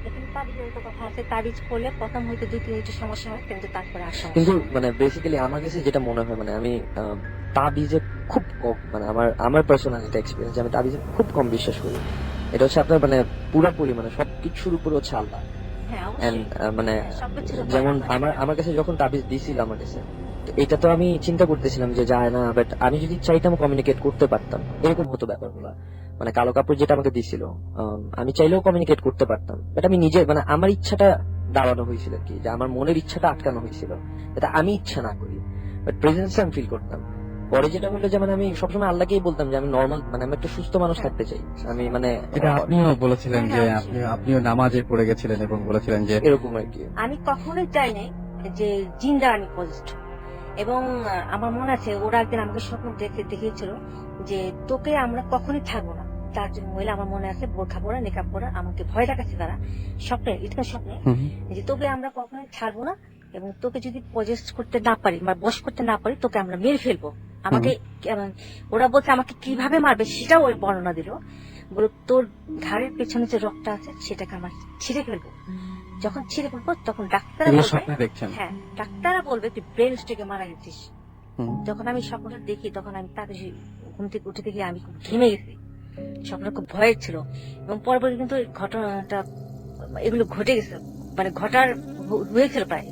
এখানে তাবিজের তো কথা আছে, তাবিজ করলে প্রথম হয়তো 2-3 মিনিটের সমস্যা হয়, কিন্তু তারপরে আর সমস্যা কিন্তু হয় না। মানে বেসিক্যালি আমার কাছে যেটা মনে হয় মানে আমি তাবিজে খুব কম, মানে আমার পার্সোনাল একটা এক্সপিরিয়েন্স, আমি তাবিজে খুব কম বিশ্বাস করি। এটা হচ্ছে আপনার মানে পুরোপুরি মানে সবকিছুর উপরে হচ্ছে আল্লাহ। হ্যাঁ, And, অবশ্যই। মানে সবকিছুর উপরে যেমন আল্লাহ। আমার কাছে যখন তাবিজ দিছিল আমার কাছে, তো এটা তো আমি চিন্তা করতেছিলাম যে যায় না, বাট আমি যদি চাইতাম কমিউনিকেট করতে পারতাম, এরকম হতো ব্যাপারগুলো। মানে কালো কাপড় যেটা আমাকে দিছিল, আমি চাইলেও কমিউনিকেট করতে পারতাম, বাট আমি নিজে মানে আমার ইচ্ছাটা দাঁড়ানো হয়েছিল আর কি, যে আমার মনের ইচ্ছাটা আটকানো হয়েছিল, এটা আমি ইচ্ছা না করি, বাট প্রেজেন্স আমি ফিল করতাম। পরে যেটা বললো যে মানে আমি সবসময় আল্লাহকেই বলতাম যে আমি নর্মাল মানে আমি একটা সুস্থ মানুষ থাকতে চাই, আমি মানে এটা আপনিও বলেছিলেন যে হ্যাঁ, আপনিও নামাজে পড়ে গেছিলেন এবং বলেছিলেন যে এরকম আর কি। আমি কখনোই চাই নাই যে জিন দ্বারা আমি পজিটিভ। এবং আমার মনে আছে ওরা একদিন আমাকে স্বপ্ন দেখিয়েছিল যে তোকে আমরা কখনোই ছাড়বো না। 4 জন মহিলা আমার মনে আছে, বোরখা পরা নেকাব পরা, আমাকে ভয় দেখাচ্ছে তারা স্বপ্নে, এটা স্বপ্নে, যে তোকে আমরা কখনোই ছাড়বো না, এবং তোকে যদি পজেস্ট করতে না পারি বা বশ করতে না পারি তোকে আমরা মেরে ফেলবো। আমাকে ওরা বলছে আমাকে কিভাবে মারবে সেটাও ওই বর্ণনা দিল, বলো তোর ঘাড়ের পেছনে যে রক্তটা আছে সেটাকে আমরা ছিঁড়ে ফেলবো। যখন ছিঁড়ে ফেলবো তখন ডাক্তাররা এগুলো বলবে, স্বপ্নে দেখছেন? হ্যাঁ ডাক্তাররা বলবে তুই ব্রেন স্ট্রোকে মারা গেছিস। যখন আমি স্বপ্নটা দেখি তখন আমি তাড়াতাড়ি ঘুম থেকে উঠে দেখি আমি খুব ঘেমে গেছি, স্বপ্নটা খুব ভয়ের ছিল। এবং পরবর্তী কিন্তু এই ঘটনাটা এগুলো ঘটে গেছে, মানে হয়েছিল প্রায়।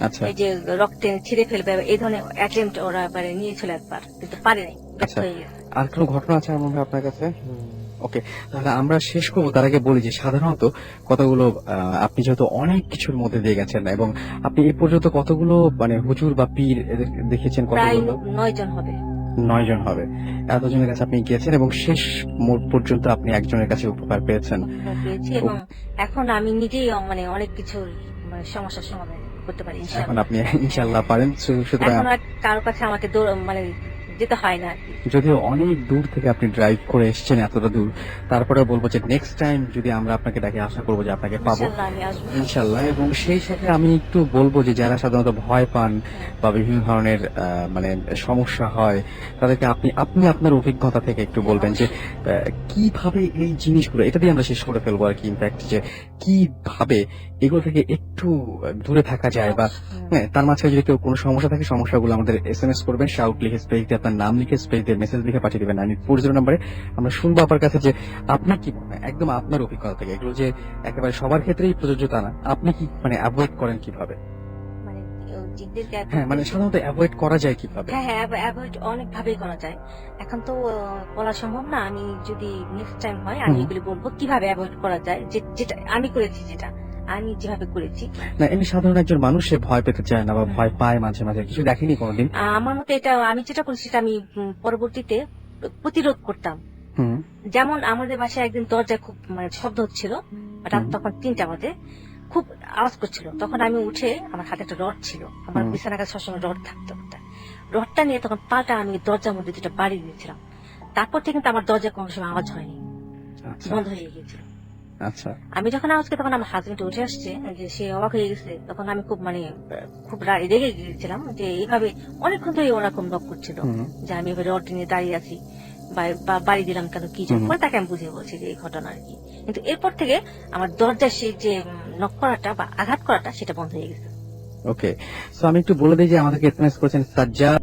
আচ্ছা এই যে রক্তে ছিঁড়ে ফেলবে এই ধরনের অ্যাটেম্পট ওরা মানে নিয়েছিল একবার, কিন্তু পারে নাই, ব্যর্থ হয়ে গেছে। আর কোনো ঘটনা আছে আমার ভাই আপনার কাছে? ওকে, তাহলে আমরা শেষ করবো। তার আগে বলি যে সাধারণত কতগুলো আপনি যেহেতু অনেক কিছুর মধ্যে দিয়ে গেছেন এবং আপনি এই পর্যন্ত কতগুলো মানে হুজুর বা পীর এদের দেখেছেন? প্রায় কতগুলো? 9 জন হবে। 9 জন হবে। এতজনের কাছে আপনি গিয়েছেন এবং শেষ মোড় পর্যন্ত আপনি একজনের কাছে উপকার পেয়েছেন। পেয়েছি, এবং এখন আমি নিজেই মানে অনেক কিছুর মানে সমস্যার সমাধান করতে পারি এখন ইনশাআল্লাহ। আপনি ইনশাআল্লাহ পারেন। সুতরাং এখন আর কারো কাছে আমাকে মানে যেতে হয় না আর কি। যদিও অনেক দূর থেকে আপনি ড্রাইভ করে এসেছেন এতটা দূর, তারপরে বলবো যে নেক্সট টাইম যদি আমরা আপনাকে ডাকি আশা করবো যে আপনাকে পাবো ইনশাল্লাহ আমি আসবো। ইনশাল্লাহ। এবং সেই সাথে আমি একটু বলবো যে যারা সাধারণত ভয় পান বা বিভিন্ন ধরনের মানে সমস্যা হয়, তাদেরকে আপনি আপনি আপনার অভিজ্ঞতা থেকে একটু বলবেন যে কিভাবে এই জিনিসগুলো, এটা দিয়ে আমরা শেষ করে ফেলবো আর কি, ইনফ্যাক্ট যে কিভাবে এগুলো থেকে একটু দূরে থাকা যায়, বা হ্যাঁ তার মাঝখানে যদি কেউ কোনো সমস্যা থাকে সমস্যাগুলো আমাদের SMS করবেন, শাউট লিখে স্পেস দিয়ে আপনার নাম লিখে স্পেস দিয়ে মেসেজ লিখে পাঠিয়ে দেবেন 9840 নম্বরে। আমরা শুনবো আপনার কাছে যে আপনার কি মনে হয় একদম আপনার অভিজ্ঞতা থেকে, এগুলো যে একেবারে সবার ক্ষেত্রেই প্রযোজ্য তা না, আপনি কি মানে অ্যাভয়েড করেন কিভাবে? মানে জিদ্দেরকে হ্যাঁ মানে সাধারণত অ্যাভয়েড করা যায় কিভাবে? হ্যাঁ অ্যাভয়েড অনেক ভাবেই করা যায়। এখন তো বলা সম্ভব না, আমি যদি নেক্সট টাইম হয় আমি এগুলি বলবো কিভাবে অ্যাভয়েড করা যায়, যেটা আমি করেছি, যেটা আমি যেভাবে করেছি। না এমনি সাধারণ একজন মানুষ সে ভয় পেতে চায় না বা ভয় পায় মাঝে মাঝে, কিছু দেখেনি কোনোদিন? আমার মতে এটা আমি যেটা করেছি সেটা আমি পরবর্তীতে প্রতিরোধ করতাম। হুম যেমন আমাদের বাসায় একদিন দরজায় খুব মানে শব্দ হচ্ছিল, রাত তখন 3টা বাজে, খুব আওয়াজ করছিল। তখন আমি উঠে, আমার হাতে একটা রড ছিল, আমার বিছানার কাছে সবসময় রড থাকতো, রডটা নিয়ে তখন পাটা আমি দরজার মধ্যে যেটা বাড়ি দিয়েছিলাম। তারপর থেকে কিন্তু আমার দরজা কোনো সময় আওয়াজ হয়নি, আচ্ছা বন্ধ হয়ে গিয়েছিল। আচ্ছা আমি যখন আওয়াজ করি তখন আমার হাজবেন্ড উঠে আসছে, যে সে অবাক হয়ে গেছে। তখন আমি খুব মানে খুব রেগে গিয়েছিলাম যে এইভাবে অনেকক্ষণ ধরে ওরকম নক করছিল, যে আমি এভাবে রড নিয়ে দাঁড়িয়ে আছি বা বাড়ি দিলাম কেন, কি জন্য। পরে তাকে আমি বুঝিয়ে বলছি যে এই ঘটনা আর কি। কিন্তু এরপর থেকে আমার দরজার সেই যে নক করাটা বা আঘাত করাটা সেটা বন্ধ হয়ে গেছে। ওকে। সো আমি একটু বলে দিই যে আমাদেরকে SMS করেছেন সাজ্জাদ